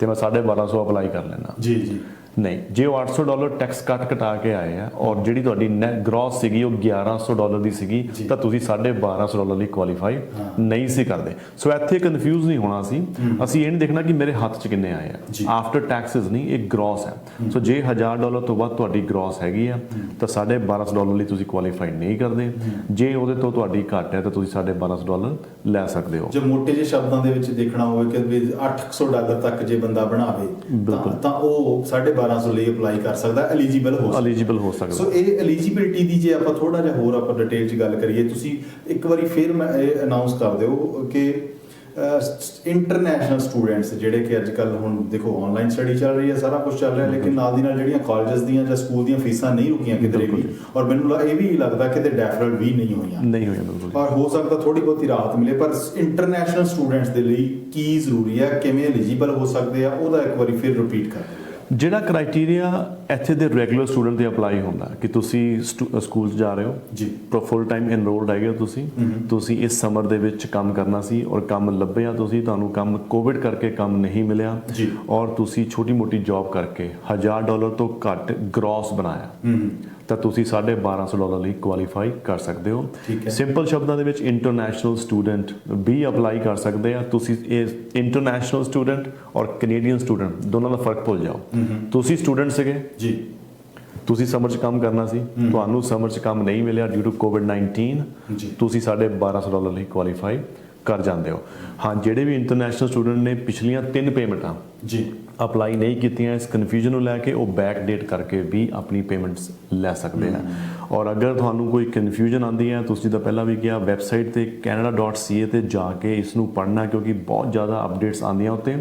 ਤੇ ਮੈਂ $1250 ਅਪਲਾਈ ਕਰ ਲੈਣਾ। ਜੀ ਜੀ, ਨਹੀਂ, ਜੇ ਉਹ $800 ਟੈਕਸ ਕਟਾ ਕੇ ਆਏ ਆ ਔਰ ਜਿਹੜੀ ਤੁਹਾਡੀ ਨੈਟ ਗ੍ਰੋਸ ਸੀਗੀ ਉਹ $1100 ਦੀ ਸੀਗੀ, ਤਾਂ ਤੁਸੀਂ $1250 ਲਈ ਕੁਆਲੀਫਾਈ ਨਹੀਂ ਸੀ ਕਰਦੇ। ਸੋ ਇੱਥੇ ਕਨਫਿਊਜ਼ ਨਹੀਂ ਹੋਣਾ ਸੀ। ਅਸੀਂ ਇਹ ਨਹੀਂ ਦੇਖਣਾ ਕਿ ਮੇਰੇ ਹੱਥ 'ਚ ਕਿੰਨੇ ਆਏ ਆ, ਆਫਟਰ ਟੈਕਸਸ ਨਹੀਂ, ਇਹ ਗ੍ਰੋਸ ਹੈ। ਸੋ ਜੇ $1000 ਤੋਂ ਵੱਧ ਤੁਹਾਡੀ ਗ੍ਰੋਸ ਹੈਗੀ ਆ ਤਾਂ $1250 ਲਈ ਤੁਸੀਂ ਕੁਆਲੀਫਾਈ ਨਹੀਂ ਕਰਦੇ। ਜੇ ਉਹਦੇ ਤੋਂ ਤੁਹਾਡੀ ਘੱਟ ਹੈ ਤਾਂ ਤੁਸੀਂ $1250 ਲੈ ਸਕਦੇ ਹੋ। ਜੇ ਮੋਟੇ ਜਿਹੇ ਸ਼ਬਦਾਂ ਦੇ ਵਿੱਚ ਦੇਖਣਾ ਹੋਵੇ ਕਿ ਵੀ $800 ਤੱਕ ਜੇ ਬੰਦਾ ਬਣਾਵੇ ਤਾਂ ਉਹ $1250 ਲਈ ਅਪਲਾਈ ਕਰ ਸਕਦਾ, ਐਲੀਜੀਬਲ ਹੋ ਸਕਦਾ। ਸੋ ਇਹ ਐਲੀਜੀਬਿਲਟੀ ਦੀ ਜੇ ਆਪਾਂ ਥੋੜਾ ਜਿਹਾ ਹੋਰ ਆਪਾਂ ਡਿਟੇਲ 'ਚ ਗੱਲ ਕਰੀਏ, ਤੁਸੀਂ ਇੱਕ ਵਾਰੀ ਫਿਰ ਮੈਂ ਇਹ ਅਨਾਉਂਸ ਕਰ ਦਿਓ ਕਿ ਇੰਟਰਨੈਸ਼ਨਲ ਸਟੂਡੈਂਟਸ ਜਿਹੜੇ ਕਿ ਅੱਜ ਕੱਲ੍ਹ ਹੁਣ ਦੇਖੋ ਆਨਲਾਈਨ ਸਟੱਡੀ ਚੱਲ ਰਹੀ ਹੈ, ਸਾਰਾ ਕੁਝ ਚੱਲ ਰਿਹਾ, ਲੇਕਿਨ ਨਾਲ ਦੀ ਨਾਲ ਜਿਹੜੀਆਂ ਕਾਲਜਸ ਦੀਆਂ ਜਾਂ ਸਕੂਲ ਦੀਆਂ ਫੀਸਾਂ ਨਹੀਂ ਰੁਕੀਆਂ ਕਿਧਰੇ ਵੀ, ਔਰ ਮੈਨੂੰ ਇਹ ਵੀ ਲੱਗਦਾ ਕਿ ਡੈਫਰਲ ਵੀ ਨਹੀਂ ਹੋਈਆਂ ਬਿਲਕੁਲ, ਔਰ ਹੋ ਸਕਦਾ ਥੋੜੀ ਬਹੁਤੀ ਰਾਹਤ ਮਿਲੇ। ਪਰ ਇੰਟਰਨੈਸ਼ਨਲ ਸਟੂਡੈਂਟਸ ਦੇ ਲਈ ਕੀ ਜ਼ਰੂਰੀ ਹੈ, ਕਿਵੇਂ ਐਲੀਜੀਬਲ ਹੋ ਸਕਦੇ ਆ, ਉਹਦਾ ਇੱਕ ਵਾਰੀ ਫਿਰ ਰਿਪੀਟ ਕਰ ਦਿਓ। ਜਿਹੜਾ ਕ੍ਰਾਈਟੇਰੀਆ ਇੱਥੇ ਦੇ ਰੈਗੂਲਰ ਸਟੂਡੈਂਟ ਤੇ ਅਪਲਾਈ ਹੁੰਦਾ ਕਿ ਤੁਸੀਂ ਸਕੂਲ 'ਚ ਜਾ ਰਹੇ ਹੋ ਜੀ, ਫੁੱਲ ਟਾਈਮ ਐਨਰੋਲਡ ਹੈਗੇ ਹੋ, ਤੁਸੀਂ ਇਸ ਸਮਰ ਦੇ ਵਿੱਚ ਕੰਮ ਕਰਨਾ ਸੀ ਔਰ ਕੰਮ ਲੱਭਿਆ, ਤੁਹਾਨੂੰ ਕੰਮ ਕੋਵਿਡ ਕਰਕੇ ਕੰਮ ਨਹੀਂ ਮਿਲਿਆ ਔਰ ਤੁਸੀਂ ਛੋਟੀ ਮੋਟੀ ਜੌਬ ਕਰਕੇ $1000 ਤੋਂ ਘੱਟ ਗ੍ਰੋਸ ਬਣਾਇਆ, ਤਾਂ ਤੁਸੀਂ $1250 ਲਈ ਕੁਆਲੀਫਾਈ ਕਰ ਸਕਦੇ ਹੋ। ਸਿੰਪਲ ਸ਼ਬਦਾਂ ਦੇ ਵਿੱਚ ਇੰਟਰਨੈਸ਼ਨਲ ਸਟੂਡੈਂਟ ਵੀ ਅਪਲਾਈ ਕਰ ਸਕਦੇ ਆ। ਤੁਸੀਂ ਇਹ ਇੰਟਰਨੈਸ਼ਨਲ ਸਟੂਡੈਂਟ ਔਰ ਕੈਨੇਡੀਅਨ ਸਟੂਡੈਂਟ ਦੋਨਾਂ ਦਾ ਫਰਕ ਭੁੱਲ ਜਾਓ। ਤੁਸੀਂ ਸਟੂਡੈਂਟ ਸੀਗੇ ਜੀ, ਤੁਸੀਂ ਸਮਰ 'ਚ ਕੰਮ ਕਰਨਾ ਸੀ, ਤੁਹਾਨੂੰ ਸਮਰ 'ਚ ਕੰਮ ਨਹੀਂ ਮਿਲਿਆ ਡਿਊ ਟੂ COVID-19, ਤੁਸੀਂ $1250 ਲਈ ਕੁਆਲੀਫਾਈ ਕਰ ਜਾਂਦੇ ਹੋ। ਹਾਂ, ਜਿਹੜੇ ਵੀ ਇੰਟਰਨੈਸ਼ਨਲ ਸਟੂਡੈਂਟ ਨੇ ਪਿਛਲੀਆਂ 3 ਪੇਮੈਂਟਾਂ ਅਪਲਾਈ ਨਹੀਂ ਕੀਤੀਆਂ, ਇਸ ਕਨਫਿਊਜ਼ਨ ਨੂੰ ਲੈ ਕੇ ਉਹ ਬੈਕ ਡੇਟ ਕਰਕੇ ਵੀ ਆਪਣੀ ਪੇਮੈਂਟਸ ਲੈ ਸਕਦੇ ਆ। ਔਰ ਅਗਰ ਤੁਹਾਨੂੰ ਕੋਈ ਕਨਫਿਊਜ਼ਨ ਆਉਂਦੀ ਹੈ, ਤੁਸੀਂ ਤਾਂ ਪਹਿਲਾਂ ਵੀ ਕਿਹਾ, ਵੈਬਸਾਈਟ ਤੇ canada.ca ਤੇ ਜਾ ਕੇ ਇਸ ਨੂੰ ਪੜ੍ਹਨਾ, ਕਿਉਂਕਿ ਬਹੁਤ ਜ਼ਿਆਦਾ ਅਪਡੇਟਸ ਆਉਂਦੀਆਂ ਉੱਤੇ।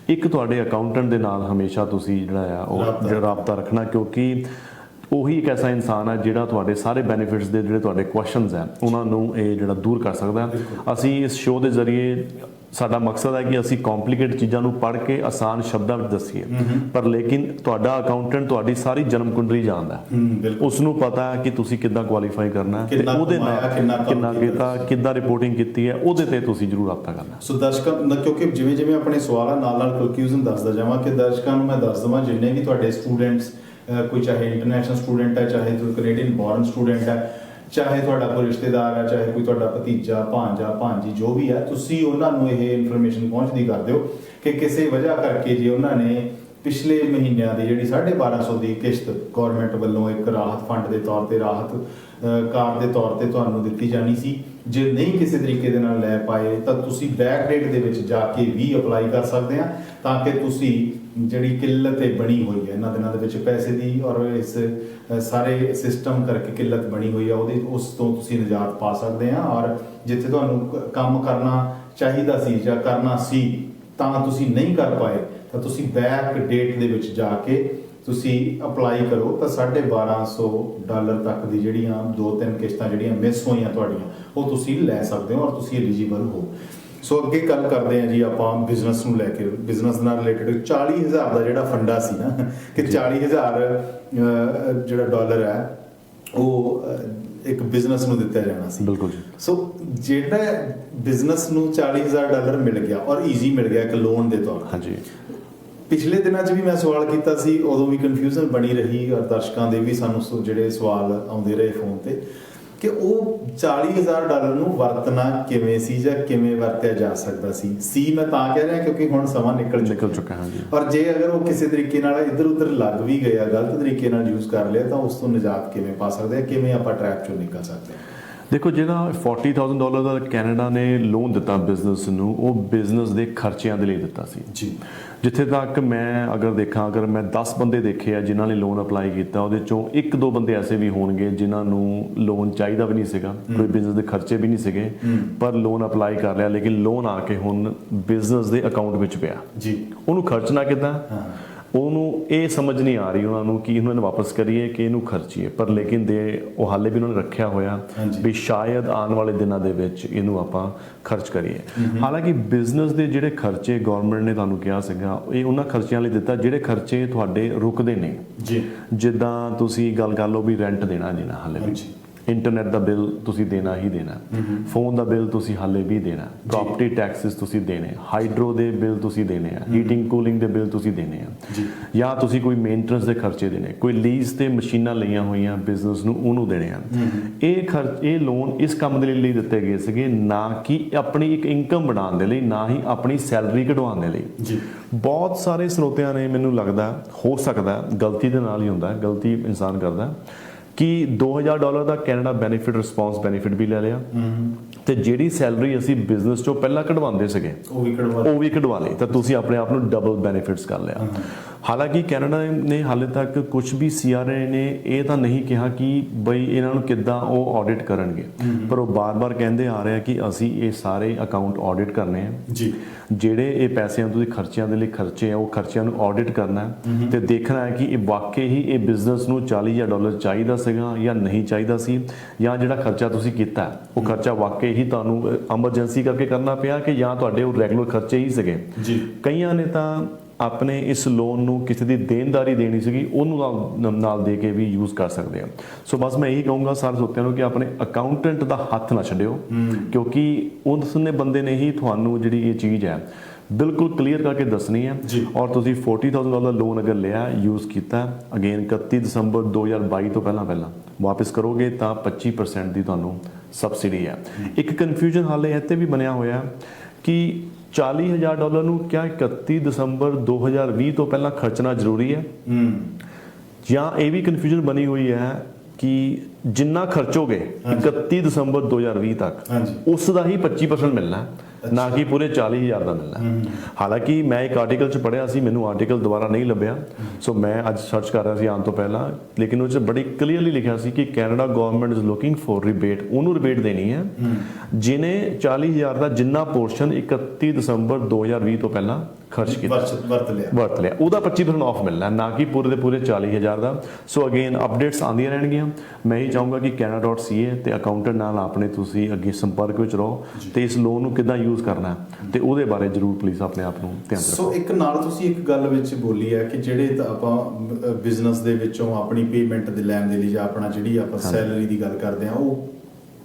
ਇੱਕ ਤੁਹਾਡੇ ਅਕਾਊਂਟੈਂਟ ਦੇ ਨਾਲ ਹਮੇਸ਼ਾ ਤੁਸੀਂ ਜਿਹੜਾ ਆ ਉਹ ਰਾਬਤਾ ਰੱਖਣਾ, ਕਿਉਂਕਿ ਉਹੀ ਇੱਕ ਐਸਾ ਇਨਸਾਨ ਹੈ ਜਿਹੜਾ ਤੁਹਾਡੇ ਸਾਰੇ ਬੈਨੀਫਿਟਸ ਦੇ ਜਿਹੜੇ ਤੁਹਾਡੇ ਕੁਐਸਚਨਸ ਹੈ ਉਹਨਾਂ ਨੂੰ ਇਹ ਜਿਹੜਾ ਦੂਰ ਕਰ ਸਕਦਾ। ਅਸੀਂ ਇਸ ਸ਼ੋਅ ਦੇ ਜ਼ਰੀਏ, ਸਾਡਾ ਮਕਸਦ ਹੈ ਕਿ ਅਸੀਂ ਕੰਪਲਿਕੇਟਡ ਚੀਜ਼ਾਂ ਨੂੰ ਪੜ੍ਹ ਕੇ ਆਸਾਨ ਸ਼ਬਦਾਂ ਵਿੱਚ ਦੱਸੀਏ, ਪਰ ਲੇਕਿਨ ਤੁਹਾਡਾ ਅਕਾਊਂਟੈਂਟ ਤੁਹਾਡੀ ਸਾਰੀ ਜਨਮ ਕੁੰਡਲੀ ਜਾਣਦਾ, ਉਸ ਨੂੰ ਪਤਾ ਹੈ ਕਿ ਤੁਸੀਂ ਕਿੱਦਾਂ ਕੁਆਲੀਫਾਈ ਕਰਨਾ ਹੈ, ਤੇ ਉਹਦੇ ਨਾਲ ਕਿੰਨਾ ਕੀਤਾ, ਕਿੱਦਾਂ ਰਿਪੋਰਟਿੰਗ ਕੀਤੀ ਹੈ, ਉਹਦੇ ਤੇ ਤੁਸੀਂ ਜ਼ਰੂਰ ਰਾਬਤਾ ਕਰਨਾ। ਸੋ ਦਰਸ਼ਕਾਂ, ਕਿਉਂਕਿ ਜਿਵੇਂ ਆਪਣੇ ਸਵਾਲਾਂ ਨਾਲ ਕਨਫਿਊਜ਼ਨ ਦੱਸਦਾ ਜਾਵਾਂ ਕਿ ਦਰਸ਼ਕਾਂ ਨੂੰ ਮੈਂ ਦੱਸ ਦੇਵਾਂ, ਜਿੰਨੇ ਵੀ ਤੁਹਾਡੇ ਸਟੂਡੈਂਟਸ, ਕੋਈ ਚਾਹੇ ਇੰਟਰਨੈਸ਼ਨਲ ਸਟੂਡੈਂਟ ਹੈ, ਚਾਹੇ ਕੋਈ ਕੈਨੇਡੀਅਨ ਬੋਰਨ ਸਟੂਡੈਂਟ ਹੈ, ਚਾਹੇ ਤੁਹਾਡਾ ਕੋਈ ਰਿਸ਼ਤੇਦਾਰ ਹੈ, ਚਾਹੇ ਕੋਈ ਤੁਹਾਡਾ ਭਤੀਜਾ, ਭਾਂਜਾ, ਭਾਂਜੀ, ਜੋ ਵੀ ਹੈ, ਤੁਸੀਂ ਉਹਨਾਂ ਨੂੰ ਇਹ ਇਨਫੋਰਮੇਸ਼ਨ ਪਹੁੰਚਦੀ ਕਰ ਦਿਓ ਕਿ ਕਿਸੇ ਵਜ੍ਹਾ ਕਰਕੇ ਜੇ ਉਹਨਾਂ ਨੇ ਪਿਛਲੇ ਮਹੀਨਿਆਂ ਦੀ ਜਿਹੜੀ 1250 ਦੀ ਕਿਸ਼ਤ ਗਵਰਨਮੈਂਟ ਵੱਲੋਂ ਇੱਕ ਰਾਹਤ ਫੰਡ ਦੇ ਤੌਰ ਤੇ, ਰਾਹਤ ਕਾਰਡ ਦੇ ਤੌਰ ਤੇ ਤੁਹਾਨੂੰ ਦਿੱਤੀ ਜਾਣੀ ਸੀ, ਜੇ ਨਹੀਂ ਕਿਸੇ ਤਰੀਕੇ ਦੇ ਨਾਲ ਲੈ ਪਾਏ ਤਾਂ ਤੁਸੀਂ ਬੈਕ ਡੇਟ ਦੇ ਵਿੱਚ ਜਾ ਕੇ ਵੀ ਅਪਲਾਈ ਕਰ ਸਕਦੇ ਆ। ਤਾਂ ਕਿ ਤੁਸੀਂ ਜਿਹੜੀ ਕਿੱਲਤ ਇਹ ਬਣੀ ਹੋਈ ਹੈ ਇਹਨਾਂ ਦਿਨਾਂ ਦੇ ਵਿੱਚ ਪੈਸੇ ਦੀ ਔਰ ਇਸ ਸਾਰੇ ਸਿਸਟਮ ਕਰਕੇ ਕਿੱਲਤ ਬਣੀ ਹੋਈ ਆ ਉਸ ਤੋਂ ਤੁਸੀਂ ਨਿਜਾਤ ਪਾ ਸਕਦੇ ਆ। ਔਰ ਜਿੱਥੇ ਤੁਹਾਨੂੰ ਕੰਮ ਕਰਨਾ ਚਾਹੀਦਾ ਸੀ ਜਾਂ ਕਰਨਾ ਸੀ ਤਾਂ ਤੁਸੀਂ ਨਹੀਂ ਕਰ ਪਾਏ ਤਾਂ ਤੁਸੀਂ ਬੈਕ ਡੇਟ ਦੇ ਵਿੱਚ ਜਾ ਕੇ ਤੁਸੀਂ ਅਪਲਾਈ ਕਰੋ ਤਾਂ $1250 ਤੱਕ ਦੀ ਜਿਹੜੀਆਂ 2-3 ਕਿਸ਼ਤਾਂ ਜਿਹੜੀਆਂ ਮਿਸ ਹੋਈਆਂ ਤੁਹਾਡੀਆਂ ਉਹ ਤੁਸੀਂ ਲੈ ਸਕਦੇ ਹੋ ਔਰ ਤੁਸੀਂ ਐਲੀਜੀਬਲ ਹੋ। ਸੋ ਅੱਗੇ ਗੱਲ ਕਰਦੇ ਹਾਂ ਜੀ ਆਪਾਂ ਬਿਜ਼ਨਸ ਨੂੰ ਲੈ ਕੇ। ਬਿਜ਼ਨਸ ਨਾਲ ਰਿਲੇਟਡ 40,000 ਦਾ ਜਿਹੜਾ ਫੰਡਾ ਸੀ ਨਾ ਕਿ 40,000 ਜਿਹੜਾ ਡਾਲਰ ਹੈ ਉਹ ਇੱਕ ਬਿਜ਼ਨਸ ਨੂੰ ਦਿੱਤਾ ਜਾਣਾ ਸੀ। ਬਿਲਕੁਲ ਜੀ। ਸੋ ਜਿਹੜਾ ਬਿਜ਼ਨਸ ਨੂੰ $40,000 ਮਿਲ ਗਿਆ ਔਰ ਈਜ਼ੀ ਮਿਲ ਗਿਆ ਇੱਕ ਲੋਨ ਦੇ ਤੌਰ ਤੇ। ਹਾਂਜੀ। ਪਿਛਲੇ ਦਿਨਾਂ 'ਚ ਵੀ ਮੈਂ ਸਵਾਲ ਕੀਤਾ ਸੀ, ਉਦੋਂ ਵੀ ਕਨਫਿਊਜ਼ਨ ਬਣੀ ਰਹੀ ਔਰ ਦਰਸ਼ਕਾਂ ਦੇ ਵੀ ਸਾਨੂੰ ਜਿਹੜੇ ਸਵਾਲ ਆਉਂਦੇ ਰਹੇ ਫੋਨ ਤੇ ਕਿ ਉਹ $40,000 ਨੂੰ ਵਰਤਣਾ ਕਿਵੇਂ ਸੀ ਜਾਂ ਕਿਵੇਂ ਵਰਤਿਆ ਜਾ ਸਕਦਾ ਸੀ। ਮੈਂ ਤਾਂ ਕਹਿ ਰਿਹਾ ਕਿਉਂਕਿ ਹੁਣ ਸਮਾਂ ਨਿਕਲ ਚੁੱਕਾ ਹੈ ਜੀ। ਔਰ ਜੇ ਅਗਰ ਉਹ ਕਿਸੇ ਤਰੀਕੇ ਨਾਲ ਇੱਧਰ ਉੱਧਰ ਲੱਗ ਵੀ ਗਿਆ, ਗਲਤ ਤਰੀਕੇ ਨਾਲ ਯੂਜ਼ ਕਰ ਲਿਆ ਤਾਂ ਉਸ ਤੋਂ ਨਿਜਾਤ ਕਿਵੇਂ ਪਾ ਸਕਦੇ ਆ, ਕਿਵੇਂ ਆਪਾਂ ਟਰੈਪ ਚੋਂ ਨਿਕਲ ਸਕਦੇ ਆ? ਦੇਖੋ, ਜਿਹੜਾ $40,000 ਦਾ ਕੈਨੇਡਾ ਨੇ ਲੋਨ ਦਿੱਤਾ ਬਿਜ਼ਨਸ ਨੂੰ, ਉਹ ਬਿਜ਼ਨਸ ਦੇ ਖਰਚਿਆਂ ਦੇ ਲਈ ਦਿੱਤਾ ਸੀ ਜੀ। ਜਿੱਥੇ ਤੱਕ ਮੈਂ ਅਗਰ ਮੈਂ 10 ਬੰਦੇ ਦੇਖੇ ਆ ਜਿਨ੍ਹਾਂ ਨੇ ਲੋਨ ਅਪਲਾਈ ਕੀਤਾ, ਉਹਦੇ ਚੋਂ 1-2 ਬੰਦੇ ਐਸੇ ਵੀ ਹੋਣਗੇ ਜਿਨ੍ਹਾਂ ਨੂੰ ਲੋਨ ਚਾਹੀਦਾ ਵੀ ਨਹੀਂ ਸੀਗਾ, ਕੋਈ ਬਿਜ਼ਨਸ ਦੇ ਖਰਚੇ ਵੀ ਨਹੀਂ ਸੀਗੇ, ਪਰ ਲੋਨ ਅਪਲਾਈ ਕਰ ਲਿਆ। ਲੇਕਿਨ ਲੋਨ ਆ ਕੇ ਹੁਣ ਬਿਜ਼ਨਸ ਦੇ ਅਕਾਊਂਟ ਵਿੱਚ ਪਿਆ ਜੀ। ਉਹਨੂੰ ਖਰਚਣਾ ਕਿੱਦਾਂ, ਉਹਨੂੰ ਇਹ ਸਮਝ ਨਹੀਂ ਆ ਰਹੀ ਉਹਨਾਂ ਨੂੰ ਕਿ ਇਹਨਾਂ ਨੇ ਵਾਪਸ ਕਰੀਏ ਕਿ ਇਹਨੂੰ ਖਰਚੀਏ। ਪਰ ਲੇਕਿਨ ਉਹ ਹਾਲੇ ਵੀ ਉਹਨਾਂ ਨੇ ਰੱਖਿਆ ਹੋਇਆ ਵੀ ਸ਼ਾਇਦ ਆਉਣ ਵਾਲੇ ਦਿਨਾਂ ਦੇ ਵਿੱਚ ਇਹਨੂੰ ਆਪਾਂ ਖਰਚ ਕਰੀਏ। ਹਾਲਾਂਕਿ ਬਿਜ਼ਨਸ ਦੇ ਜਿਹੜੇ ਖਰਚੇ ਗਵਰਨਮੈਂਟ ਨੇ ਤੁਹਾਨੂੰ ਕਿਹਾ ਸੀਗਾ, ਇਹ ਉਹਨਾਂ ਖਰਚਿਆਂ ਲਈ ਦਿੱਤਾ ਜਿਹੜੇ ਖਰਚੇ ਤੁਹਾਡੇ ਰੁਕਦੇ ਨਹੀਂ ਜੀ। ਜਿੱਦਾਂ ਤੁਸੀਂ ਗੱਲ ਕਰ ਲਓ ਵੀ ਰੈਂਟ ਦੇਣਾ ਹਾਲੇ ਵੀ, ਇੰਟਰਨੈਟ ਦਾ ਬਿੱਲ ਤੁਸੀਂ ਦੇਣਾ ਹੀ ਦੇਣਾ, ਫੋਨ ਦਾ ਬਿੱਲ ਤੁਸੀਂ ਹਾਲੇ ਵੀ ਦੇਣਾ, ਪ੍ਰੋਪਰਟੀ ਟੈਕਸਿਸ ਤੁਸੀਂ ਦੇਣੇ, ਹਾਈਡਰੋ ਦੇ ਬਿੱਲ ਤੁਸੀਂ ਦੇਣੇ ਆ, ਹੀਟਿੰਗ ਕੂਲਿੰਗ ਦੇ ਬਿੱਲ ਤੁਸੀਂ ਦੇਣੇ ਆ, ਜਾਂ ਤੁਸੀਂ ਕੋਈ ਮੇਨਟੇਨੈਂਸ ਦੇ ਖਰਚੇ ਦੇਣੇ, ਕੋਈ ਲੀਜ਼ ਤੇ ਮਸ਼ੀਨਾਂ ਲਈਆਂ ਹੋਈਆਂ ਬਿਜ਼ਨਸ ਨੂੰ ਉਹਨੂੰ ਦੇਣੇ ਆ। ਇਹ ਲੋਨ ਇਸ ਕੰਮ ਦੇ ਲਈ ਦਿੱਤੇ ਗਏ ਸੀਗੇ, ਨਾ ਕਿ ਆਪਣੀ ਇੱਕ ਇਨਕਮ ਬਣਾਉਣ ਦੇ ਲਈ, ਨਾ ਹੀ ਆਪਣੀ ਸੈਲਰੀ ਕਢਵਾਉਣ ਦੇ ਲਈ। ਬਹੁਤ ਸਾਰੇ ਸਰੋਤਿਆਂ ਨੇ, ਮੈਨੂੰ ਲੱਗਦਾ ਹੋ ਸਕਦਾ ਗਲਤੀ ਦੇ ਨਾਲ ਹੀ ਹੁੰਦਾ, ਗਲਤੀ ਇਨਸਾਨ ਕਰਦਾ, ਕਿ $2,000 ਦਾ ਕੈਨੇਡਾ ਬੈਨੀਫਿਟ ਰਿਸਪੌਂਸ ਬੈਨੀਫਿਟ ਵੀ ਲੈ ਲਿਆ ਤੇ ਜਿਹੜੀ ਸੈਲਰੀ ਅਸੀਂ ਬਿਜ਼ਨਸ ਚੋਂ ਪਹਿਲਾਂ ਕਢਵਾਉਂਦੇ ਸੀਗੇ ਉਹ ਵੀ ਕਢਵਾ ਲਈ, ਤਾਂ ਤੁਸੀਂ ਆਪਣੇ ਆਪ ਨੂੰ ਡਬਲ ਬੈਨੀਫਿਟਸ ਕਰ ਲਿਆ। ਹਾਲਾਂਕਿ ਕੈਨੇਡਾ ਨੇ ਹਾਲੇ ਤੱਕ ਕੁਝ ਵੀ CRA ਨੇ ਇਹ ਤਾਂ ਨਹੀਂ ਕਿਹਾ ਕਿ ਬਈ ਇਹਨਾਂ ਨੂੰ ਕਿੱਦਾਂ ਉਹ ਆਡਿਟ ਕਰਨਗੇ, ਪਰ ਉਹ ਬਾਰ-ਬਾਰ ਕਹਿੰਦੇ ਆ ਰਹੇ ਕਿ ਅਸੀਂ ਇਹ ਸਾਰੇ ਅਕਾਊਂਟ ਆਡਿਟ ਕਰਨੇ ਆ ਜੀ। ਜਿਹੜੇ ਇਹ ਪੈਸਿਆਂ ਤੁਸੀਂ ਖਰਚਿਆਂ ਦੇ ਲਈ ਖਰਚੇ ਆ, ਉਹ ਖਰਚਿਆਂ ਨੂੰ ਆਡਿਟ ਕਰਨਾ ਤੇ ਦੇਖਣਾ ਹੈ ਕਿ ਇਹ ਵਾਕਈ ਹੀ ਇਹ ਬਿਜ਼ਨਸ ਨੂੰ $40,000 ਚਾਹੀਦਾ ਸੀਗਾ ਜਾਂ ਨਹੀਂ ਚਾਹੀਦਾ ਸੀ, ਜਾਂ ਜਿਹੜਾ ਖਰਚਾ ਤੁਸੀਂ ਕੀਤਾ ਉਹ ਖਰਚਾ ਵਾਕਈ ਹੀ ਤੁਹਾਨੂੰ ਐਮਰਜੈਂਸੀ ਕਰਕੇ ਕਰਨਾ ਪਿਆ ਕਿ ਜਾਂ ਤੁਹਾਡੇ ਉਹ ਰੈਗੂਲਰ ਖਰਚੇ ਹੀ ਸੀਗੇ ਜੀ। ਕਈਆਂ ਨੇ ਤਾਂ ਆਪਣੇ ਇਸ ਲੋਨ ਨੂੰ ਕਿਸੇ ਦੀ ਦੇਣਦਾਰੀ ਦੇਣੀ ਸੀਗੀ, ਉਹਨੂੰ ਨਾਲ ਦੇ ਕੇ ਵੀ ਯੂਜ਼ ਕਰ ਸਕਦੇ ਆ। ਸੋ ਬਸ ਮੈਂ ਇਹੀ ਕਹੂੰਗਾ ਸਾਰੇ ਸਰੋਤਿਆਂ ਨੂੰ ਕਿ ਆਪਣੇ ਅਕਾਊਂਟੈਂਟ ਦਾ ਹੱਥ ਨਾ ਛੱਡਿਓ, ਕਿਉਂਕਿ ਉਸਨੇ ਬੰਦੇ ਨੇ ਹੀ ਤੁਹਾਨੂੰ ਜਿਹੜੀ ਇਹ ਚੀਜ਼ ਹੈ ਬਿਲਕੁਲ ਕਲੀਅਰ ਕਰਕੇ ਦੱਸਣੀ ਹੈ। ਔਰ ਤੁਸੀਂ $40,000 ਲੋਨ ਅਗਰ ਲਿਆ, ਯੂਜ਼ ਕੀਤਾ, ਅਗੇਨ 31 ਦਸੰਬਰ 2022 ਤੋਂ ਪਹਿਲਾਂ ਵਾਪਸ ਕਰੋਗੇ ਤਾਂ 25% ਦੀ ਤੁਹਾਨੂੰ ਸਬਸਿਡੀ ਹੈ। ਇੱਕ ਕਨਫਿਊਜ਼ਨ ਹਾਲੇ ਇੱਥੇ ਵੀ ਬਣਿਆ ਹੋਇਆ ਕਿ $40,000 ਨੂੰ ਕਿਆ 31 ਦਸੰਬਰ 2020 ਤੋਂ ਪਹਿਲਾਂ ਖਰਚਣਾ ਜ਼ਰੂਰੀ ਹੈ, ਜਾਂ ਇਹ ਵੀ ਕਨਫਿਊਜ਼ਨ ਬਣੀ ਹੋਈ ਹੈ ਕਿ ਜਿੰਨਾ ਖਰਚੋਗੇ 31 ਦਸੰਬਰ 2020 ਤੱਕ ਉਸ ਦਾ ਹੀ 25% ਮਿਲਣਾ, ਨਾ ਕਿ ਪੂਰੇ $40,000 ਦਾ ਮਿਲਣਾ। ਹਾਲਾਂਕਿ ਮੈਂ ਇੱਕ ਆਰਟੀਕਲ 'ਚ ਪੜ੍ਹਿਆ ਸੀ, ਮੈਨੂੰ ਆਰਟੀਕਲ ਦੁਬਾਰਾ ਨਹੀਂ ਲੱਭਿਆ, ਸੋ ਮੈਂ ਅੱਜ ਸਰਚ ਕਰ ਰਿਹਾ ਸੀ ਆਉਣ ਤੋਂ ਪਹਿਲਾਂ, ਲੇਕਿਨ ਉਹ 'ਚ ਬੜੀ ਕਲੀਅਰਲੀ ਲਿਖਿਆ ਸੀ ਕਿ Canada government is looking for rebate, ਉਹਨੂੰ ਰਿਬੇਟ ਦੇਣੀ ਹੈ ਜਿਹਨੇ $40,000 ਦਾ ਜਿੰਨਾ ਪੋਰਸ਼ਨ 31 ਦਸੰਬਰ 2020 ਤੋਂ ਪਹਿਲਾਂ ਖਰਚ ਕੀਤਾ, ਵਰਤ ਲਿਆ, ਉਹਦਾ 25% ਆਫ ਮਿਲਣਾ, ਨਾ ਕਿ ਪੂਰੇ ਦੇ ਪੂਰੇ $40,000 ਦਾ। ਸੋ ਅਗੇਨ ਅਪਡੇਟਸ ਆਉਂਦੀਆਂ ਰਹਿਣਗੀਆਂ। ਮੈਂ ਹੀ ਚਾਹੂੰਗਾ ਕਿ canada.ca ਤੇ ਅਕਾਊਂਟੈਂਟ ਨਾਲ ਆਪਣੇ ਤੁਸੀਂ ਅੱਗੇ ਸੰਪਰਕ ਵਿੱਚ ਰਹੋ ਤੇ ਇਸ ਲੋਨ ਨੂੰ ਕਿੱਦਾਂ ਯੂਜ਼ ਕਰਨਾ ਤੇ ਉਹਦੇ ਬਾਰੇ ਜ਼ਰੂਰ ਪਲੀਜ਼ ਆਪਣੇ ਆਪ ਨੂੰ ਧਿਆਨ ਰੱਖੋ। ਸੋ ਇੱਕ ਨਾਲ ਤੁਸੀਂ ਇੱਕ ਗੱਲ ਵਿੱਚ ਬੋਲੀ ਹੈ ਕਿ ਜਿਹੜੇ ਆਪਾਂ ਬਿਜ਼ਨਸ ਦੇ ਵਿੱਚੋਂ ਆਪਣੀ ਪੇਮੈਂਟ ਦੇ ਲੈਣ ਦੇ ਲਈ ਜਾਂ ਆਪਣਾ ਜਿਹੜੀ ਆਪਾਂ ਸੈਲਰੀ ਦੀ ਗੱਲ ਕਰਦੇ ਹਾਂ ਉਹ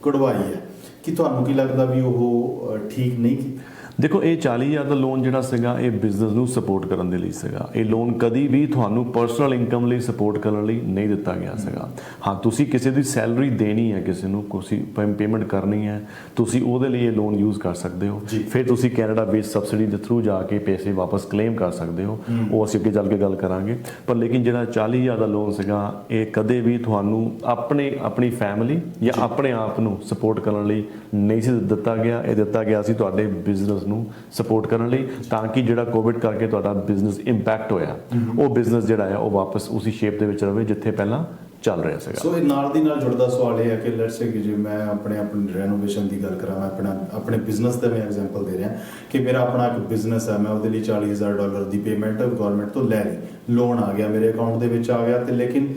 ਕਢਵਾਈ ਹੈ, ਕਿ ਤੁਹਾਨੂੰ ਕੀ ਲੱਗਦਾ ਵੀ ਉਹ ਠੀਕ ਨਹੀਂ ਕੀਤੀ? ਦੇਖੋ, ਇਹ $40,000 ਦਾ ਲੋਨ ਜਿਹੜਾ ਸੀਗਾ ਇਹ ਬਿਜ਼ਨਸ ਨੂੰ ਸਪੋਰਟ ਕਰਨ ਦੇ ਲਈ ਸੀਗਾ। ਇਹ ਲੋਨ ਕਦੀ ਵੀ ਤੁਹਾਨੂੰ ਪਰਸਨਲ ਇਨਕਮ ਲਈ ਸਪੋਰਟ ਕਰਨ ਲਈ ਨਹੀਂ ਦਿੱਤਾ ਗਿਆ ਸੀਗਾ। ਹਾਂ, ਤੁਸੀਂ ਕਿਸੇ ਦੀ ਸੈਲਰੀ ਦੇਣੀ ਹੈ, ਕਿਸੇ ਨੂੰ ਤੁਸੀਂ ਪੇਮੈਂਟ ਕਰਨੀ ਹੈ, ਤੁਸੀਂ ਉਹਦੇ ਲਈ ਇਹ ਲੋਨ ਯੂਜ਼ ਕਰ ਸਕਦੇ ਹੋ। ਫਿਰ ਤੁਸੀਂ ਕੈਨੇਡਾ ਬੇਸ ਸਬਸਿਡੀ ਦੇ ਥਰੂ ਜਾ ਕੇ ਪੈਸੇ ਵਾਪਸ ਕਲੇਮ ਕਰ ਸਕਦੇ ਹੋ, ਉਹ ਅਸੀਂ ਅੱਗੇ ਚੱਲ ਕੇ ਗੱਲ ਕਰਾਂਗੇ। ਪਰ ਲੇਕਿਨ ਜਿਹੜਾ $40,000 ਦਾ ਲੋਨ ਸੀਗਾ ਇਹ ਕਦੇ ਵੀ ਤੁਹਾਨੂੰ ਆਪਣੀ ਫੈਮਿਲੀ ਜਾਂ ਆਪਣੇ ਆਪ ਨੂੰ ਸਪੋਰਟ ਕਰਨ ਲਈ ਨਹੀਂ ਸੀ ਦਿੱਤਾ ਗਿਆ। ਇਹ ਦਿੱਤਾ ਗਿਆ ਸੀ ਤੁਹਾਡੇ ਬਿਜ਼ਨਸ ਬਿਜ਼ਨਸ ਨੂੰ ਸਪੋਰਟ ਕਰਨ ਲਈ, ਤਾਂ ਕਿ ਜਿਹੜਾ ਕੋਵਿਡ ਕਰਕੇ ਤੁਹਾਡਾ ਬਿਜ਼ਨਸ ਇੰਪੈਕਟ ਹੋਇਆ ਉਹ ਬਿਜ਼ਨਸ ਜਿਹੜਾ ਹੈ ਉਹ ਵਾਪਸ ਉਸੇ ਸ਼ੇਪ ਦੇ ਵਿੱਚ ਰਵੇ ਜਿੱਥੇ ਪਹਿਲਾਂ ਚੱਲ ਰਿਹਾ ਸੀਗਾ। ਸੋ ਇਹ ਨਾਲ ਦੀ ਨਾਲ ਜੁੜਦਾ ਸਵਾਲ ਇਹ ਹੈ ਕਿ ਲੈਟਸ ਸੇ ਕਿ ਜੇ ਮੈਂ ਆਪਣੀ ਰੈਨੋਵੇਸ਼ਨ ਦੀ ਗੱਲ ਕਰਾਂ, ਮੈਂ ਆਪਣੇ ਬਿਜ਼ਨਸ ਦਾ ਮੈਂ ਐਗਜ਼ਾਮਪਲ ਦੇ ਰਿਹਾ ਕਿ ਮੇਰਾ ਆਪਣਾ ਇੱਕ ਬਿਜ਼ਨਸ ਹੈ, ਮੈਂ ਉਹਦੇ ਲਈ $40,000 ਦੀ ਪੇਮੈਂਟ ਗਵਰਨਮੈਂਟ ਤੋਂ ਲੈ ਲਈ, ਲੋਨ ਆ ਗਿਆ ਮੇਰੇ ਅਕਾਊਂਟ ਦੇ ਵਿੱਚ ਆ ਗਿਆ, ਤੇ ਲੇਕਿਨ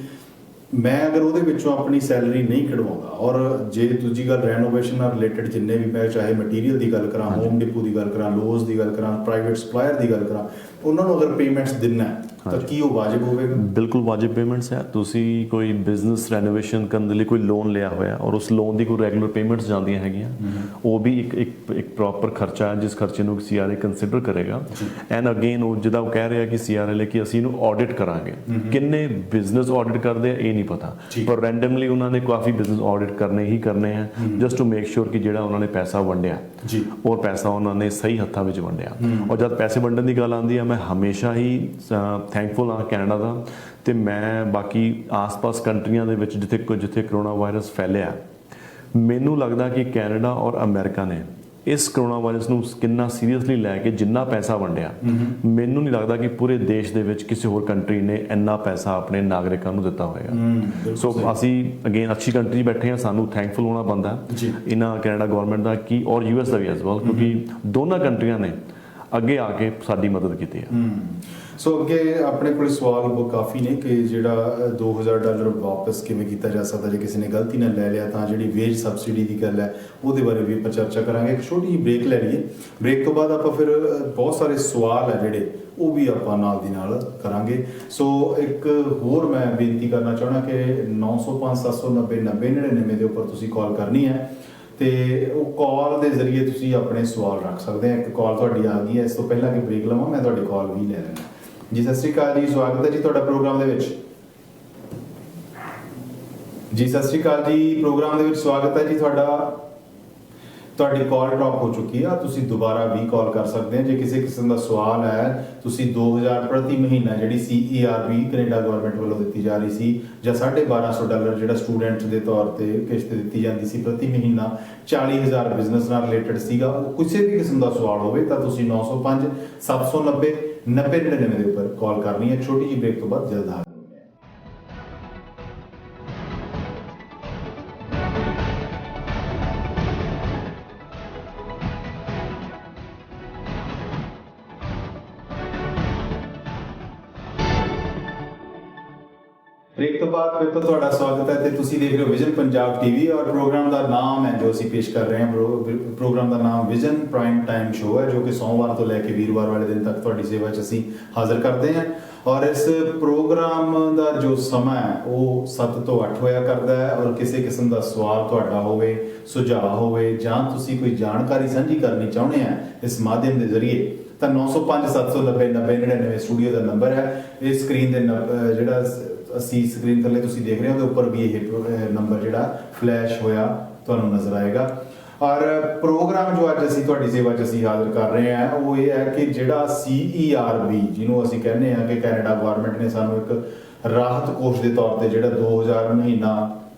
ਮੈਂ ਅਗਰ ਉਹਦੇ ਵਿੱਚੋਂ ਆਪਣੀ ਸੈਲਰੀ ਨਹੀਂ ਕਢਵਾਉਂਦਾ, ਔਰ ਜੇ ਦੂਜੀ ਗੱਲ ਰੈਨੋਵੇਸ਼ਨ ਨਾਲ ਰਿਲੇਟਡ ਜਿੰਨੇ ਵੀ ਮੈਂ ਚਾਹੇ ਮਟੀਰੀਅਲ ਦੀ ਗੱਲ ਕਰਾਂ, ਹੋਮ ਡਿਪੂ ਦੀ ਗੱਲ ਕਰਾਂ, ਲੋਜ਼ ਦੀ ਗੱਲ ਕਰਾਂ, ਪ੍ਰਾਈਵੇਟ ਸਪਲਾਇਰ ਦੀ ਗੱਲ ਕਰਾਂ, ਉਹਨਾਂ ਨੂੰ ਅਗਰ ਪੇਮੈਂਟਸ ਦਿੰਨਾ ਤਾਂ ਕੀ ਉਹ ਵਾਜਿਬ ਹੋਵੇਗਾ? ਬਿਲਕੁਲ ਵਾਜਿਬ ਪੇਮੈਂਟਸ ਹੈ। ਤੁਸੀਂ ਕੋਈ ਬਿਜ਼ਨਸ ਰੈਨੋਵੇਸ਼ਨ ਕਰਨ ਦੇ ਲਈ ਕੋਈ ਲੋਨ ਲਿਆ ਹੋਇਆ ਔਰ ਉਸ ਲੋਨ ਦੀ ਕੋਈ ਰੈਗੂਲਰ ਪੇਮੈਂਟਸ ਜਾਂਦੀਆਂ ਹੈਗੀਆਂ, ਉਹ ਵੀ ਇੱਕ ਪ੍ਰੋਪਰ ਖਰਚਾ ਹੈ ਜਿਸ ਖਰਚੇ ਨੂੰ CRA ਕੰਸੀਡਰ ਕਰੇਗਾ। ਐਂਡ ਅਗੇਨ ਉਹ ਜਿੱਦਾਂ ਉਹ ਕਹਿ ਰਿਹਾ ਕਿ CRA ਲੈ ਕੇ ਅਸੀਂ ਇਹਨੂੰ ਆਡਿਟ ਕਰਾਂਗੇ, ਕਿੰਨੇ ਬਿਜ਼ਨਸ ਆਡਿਟ ਕਰਦੇ ਆ ਇਹ ਨਹੀਂ ਪਤਾ, ਪਰ ਰੈਂਡਮਲੀ ਉਹਨਾਂ ਨੇ ਕਾਫੀ ਬਿਜ਼ਨਸ ਆਡਿਟ ਕਰਨੇ ਹੀ ਕਰਨੇ ਆ ਜਸਟ ਟੂ ਮੇਕ ਸ਼ੋਰ ਕਿ ਜਿਹੜਾ ਉਹਨਾਂ ਨੇ ਪੈਸਾ ਵੰਡਿਆ ਔਰ ਪੈਸਾ ਉਹਨਾਂ ਨੇ ਸਹੀ ਹੱਥਾਂ ਵਿੱਚ ਵੰਡਿਆ। ਔਰ ਜਦ ਪੈਸੇ ਵੰਡਣ ਦੀ ਗੱਲ ਆਉਂਦੀ ਆ, ਮੈਂ ਹਮੇਸ਼ਾ ਹੀ ਥੈਂਕਫੁਲ ਹਾਂ ਕੈਨੇਡਾ ਦਾ, ਤੇ ਮੈਂ ਬਾਕੀ ਆਸ-ਪਾਸ ਕੰਟਰੀਆਂ ਦੇ ਵਿੱਚ ਜਿੱਥੇ ਕਰੋਨਾ ਵਾਇਰਸ ਫੈਲਿਆ, ਮੈਨੂੰ ਲੱਗਦਾ ਕਿ ਕੈਨੇਡਾ ਔਰ ਅਮਰੀਕਾ ਨੇ ਇਸ ਕਰੋਨਾ ਵਾਇਰਸ ਨੂੰ ਕਿੰਨਾ ਸੀਰੀਅਸਲੀ ਲੈ ਕੇ ਜਿੰਨਾ ਪੈਸਾ ਵੰਡਿਆ, ਮੈਨੂੰ ਨਹੀਂ ਲੱਗਦਾ ਕਿ ਪੂਰੇ ਦੇਸ਼ ਦੇ ਵਿੱਚ ਕਿਸੇ ਹੋਰ ਕੰਟਰੀ ਨੇ ਇੰਨਾ ਪੈਸਾ ਆਪਣੇ ਨਾਗਰਿਕਾਂ ਨੂੰ ਦਿੱਤਾ ਹੋਵੇਗਾ। ਸੋ ਅਸੀਂ ਅਗੇਨ ਅੱਛੀ ਕੰਟਰੀ ਬੈਠੇ ਹਾਂ, ਸਾਨੂੰ ਥੈਂਕਫੁਲ ਹੋਣਾ ਬਣਦਾ ਇਹਨਾਂ ਕੈਨੇਡਾ ਗਵਰਨਮੈਂਟ ਦਾ ਕਿ ਔਰ US ਦਾ ਵੀ ਐਜ਼ ਵੈਲ, ਕਿਉਂਕਿ ਦੋਨਾਂ ਕੰਟਰੀਆਂ ਨੇ ਅੱਗੇ ਆ ਕੇ ਸਾਡੀ ਮਦਦ ਕੀਤੀ ਹੈ। ਸੋ ਅੱਗੇ ਆਪਣੇ ਕੋਲ ਸਵਾਲ ਕਾਫੀ ਨੇ ਕਿ ਜਿਹੜਾ $2,000 ਵਾਪਸ ਕਿਵੇਂ ਕੀਤਾ ਜਾ ਸਕਦਾ ਜੇ ਕਿਸੇ ਨੇ ਗਲਤੀ ਨਾਲ ਲੈ ਲਿਆ, ਤਾਂ ਜਿਹੜੀ ਵੇਜ ਸਬਸਿਡੀ ਦੀ ਗੱਲ ਹੈ ਉਹਦੇ ਬਾਰੇ ਵੀ ਆਪਾਂ ਚਰਚਾ ਕਰਾਂਗੇ। ਇੱਕ ਛੋਟੀ ਜਿਹੀ ਬ੍ਰੇਕ ਲੈ ਲਈਏ, ਬ੍ਰੇਕ ਤੋਂ ਬਾਅਦ ਆਪਾਂ ਫਿਰ ਬਹੁਤ ਸਾਰੇ ਸਵਾਲ ਹੈ ਜਿਹੜੇ ਉਹ ਵੀ ਆਪਾਂ ਨਾਲ ਦੀ ਨਾਲ ਕਰਾਂਗੇ। ਸੋ ਇੱਕ ਹੋਰ ਮੈਂ ਬੇਨਤੀ ਕਰਨਾ ਚਾਹੁੰਦਾ ਕਿ 905 790 9099 ਦੇ ਉੱਪਰ ਤੁਸੀਂ ਕਾਲ ਕਰਨੀ ਹੈ, ਤੇ ਉਹ ਕਾਲ ਦੇ ਜ਼ਰੀਏ ਤੁਸੀਂ ਆਪਣੇ ਸਵਾਲ ਰੱਖ ਸਕਦੇ ਆ। ਇੱਕ ਕਾਲ ਤੁਹਾਡੀ ਆ ਗਈ ਹੈ, ਇਸ ਤੋਂ ਪਹਿਲਾਂ ਕਿ ਬ੍ਰੇਕ ਲਵਾਂ ਮੈਂ ਤੁਹਾਡੀ ਕਾਲ ਵੀ ਲੈ ਲੈਣਾ ਜੀ। ਸਤਿ ਸ਼੍ਰੀ ਅਕਾਲ ਜੀ, ਸਵਾਗਤ ਹੈ ਜੀ ਤੁਹਾਡਾ ਪ੍ਰੋਗਰਾਮ ਦੇ ਵਿੱਚ। ਜੀ ਸਤਿ ਸ਼੍ਰੀ ਅਕਾਲ ਜੀ, ਪ੍ਰੋਗਰਾਮ ਦੇ ਵਿੱਚ ਸਵਾਗਤ ਹੈ ਜੀ ਤੁਹਾਡਾ। ਤੁਹਾਡੀ ਕਾਲ ਡ੍ਰੌਪ ਹੋ ਚੁੱਕੀ ਆ, ਤੁਸੀਂ ਦੁਬਾਰਾ ਵੀ ਕਾਲ ਕਰ ਸਕਦੇ ਆ। ਜੇ ਕਿਸੇ ਕਿਸਮ ਦਾ ਸਵਾਲ ਹੈ, ਤੁਸੀਂ 2,000 ਪ੍ਰਤੀ ਮਹੀਨਾ ਜਿਹੜੀ CERB ਕੈਨੇਡਾ ਗਵਰਨਮੈਂਟ ਵੱਲੋਂ ਦਿੱਤੀ ਜਾ ਰਹੀ ਸੀ, ਜਾਂ $1,200 ਜਿਹੜਾ ਸਟੂਡੈਂਟ ਦੇ ਤੌਰ ਤੇ ਕਿਸ਼ਤ ਦਿੱਤੀ ਜਾਂਦੀ ਸੀ ਪ੍ਰਤੀ ਮਹੀਨਾ, 40,000 ਬਿਜ਼ਨਸ ਨਾਲ ਰਿਲੇਟਡ ਸੀਗਾ, ਉਹ ਕਿਸੇ ਵੀ ਕਿਸਮ ਦਾ ਸਵਾਲ ਹੋਵੇ ਤਾਂ ਤੁਸੀਂ 905 790 9099 ਦੇ ਉੱਪਰ ਕਾਲ ਕਰਨੀ ਹੈ। ਛੋਟੀ ਜਿਹੀ ਬ੍ਰੇਕ ਤੋਂ ਬਾਅਦ ਜਲਦ ਆ ਬ੍ਰੇਕ ਤੋਂ ਬਾਅਦ ਫਿਰ ਤੋਂ ਤੁਹਾਡਾ ਸਵਾਗਤ ਹੈ ਤੇ ਤੁਸੀਂ ਦੇਖ ਰਹੇ ਹੋ ਵਿਜ਼ਨ ਪੰਜਾਬ TV, ਔਰ ਪ੍ਰੋਗਰਾਮ ਦਾ ਨਾਮ ਹੈ ਜੋ ਅਸੀਂ ਪੇਸ਼ ਕਰ ਰਹੇ ਹਾਂ, ਪ੍ਰੋਗਰਾਮ ਦਾ ਨਾਮ ਵਿਜ਼ਨ ਪ੍ਰਾਈਮ ਟਾਈਮ ਸ਼ੋਅ ਹੈ, ਜੋ ਕਿ ਸੋਮਵਾਰ ਤੋਂ ਲੈ ਕੇ ਵੀਰਵਾਰ ਵਾਲੇ ਦਿਨ ਤੱਕ ਤੁਹਾਡੀ ਸੇਵਾ 'ਚ ਅਸੀਂ ਹਾਜ਼ਰ ਕਰਦੇ ਹਾਂ। ਔਰ ਇਸ ਪ੍ਰੋਗਰਾਮ ਦਾ ਜੋ ਸਮਾਂ ਹੈ ਉਹ 7 ਤੋਂ 8 ਹੋਇਆ ਕਰਦਾ ਹੈ, ਔਰ ਕਿਸੇ ਕਿਸਮ ਦਾ ਸਵਾਲ ਤੁਹਾਡਾ ਹੋਵੇ, ਸੁਝਾਅ ਹੋਵੇ, ਜਾਂ ਤੁਸੀਂ ਕੋਈ ਜਾਣਕਾਰੀ ਸਾਂਝੀ ਕਰਨੀ ਚਾਹੁੰਦੇ ਆ ਇਸ ਮਾਧਿਅਮ ਦੇ ਜ਼ਰੀਏ, ਤਾਂ 905 790 9099 ਸਟੂਡੀਓ ਦਾ ਨੰਬਰ ਹੈ। ਇਹ ਸਕਰੀਨ ਦੇ ਜਿਹੜਾ ਅਸੀਂ ਸਕਰੀਨ ਥੱਲੇ ਤੁਸੀਂ ਦੇਖ ਰਹੇ ਹੋ, ਉਹਦੇ ਉੱਪਰ ਵੀ ਇਹ ਨੰਬਰ ਜਿਹੜਾ ਫਲੈਸ਼ ਹੋਇਆ ਤੁਹਾਨੂੰ ਨਜ਼ਰ ਆਏਗਾ। ਔਰ ਪ੍ਰੋਗਰਾਮ ਜੋ ਅੱਜ ਅਸੀਂ ਤੁਹਾਡੀ ਸੇਵਾ 'ਚ ਅਸੀਂ ਹਾਜ਼ਰ ਕਰ ਰਹੇ ਹਾਂ ਉਹ ਇਹ ਹੈ ਕਿ ਜਿਹੜਾ CERB ਜਿਹਨੂੰ ਅਸੀਂ ਕਹਿੰਦੇ ਹਾਂ ਕਿ ਕੈਨੇਡਾ ਗਵਰਨਮੈਂਟ ਨੇ ਸਾਨੂੰ ਇੱਕ ਰਾਹਤ ਕੋਸ਼ ਦੇ ਤੌਰ ਤੇ ਜਿਹੜਾ 2,000 ਮਹੀਨਾ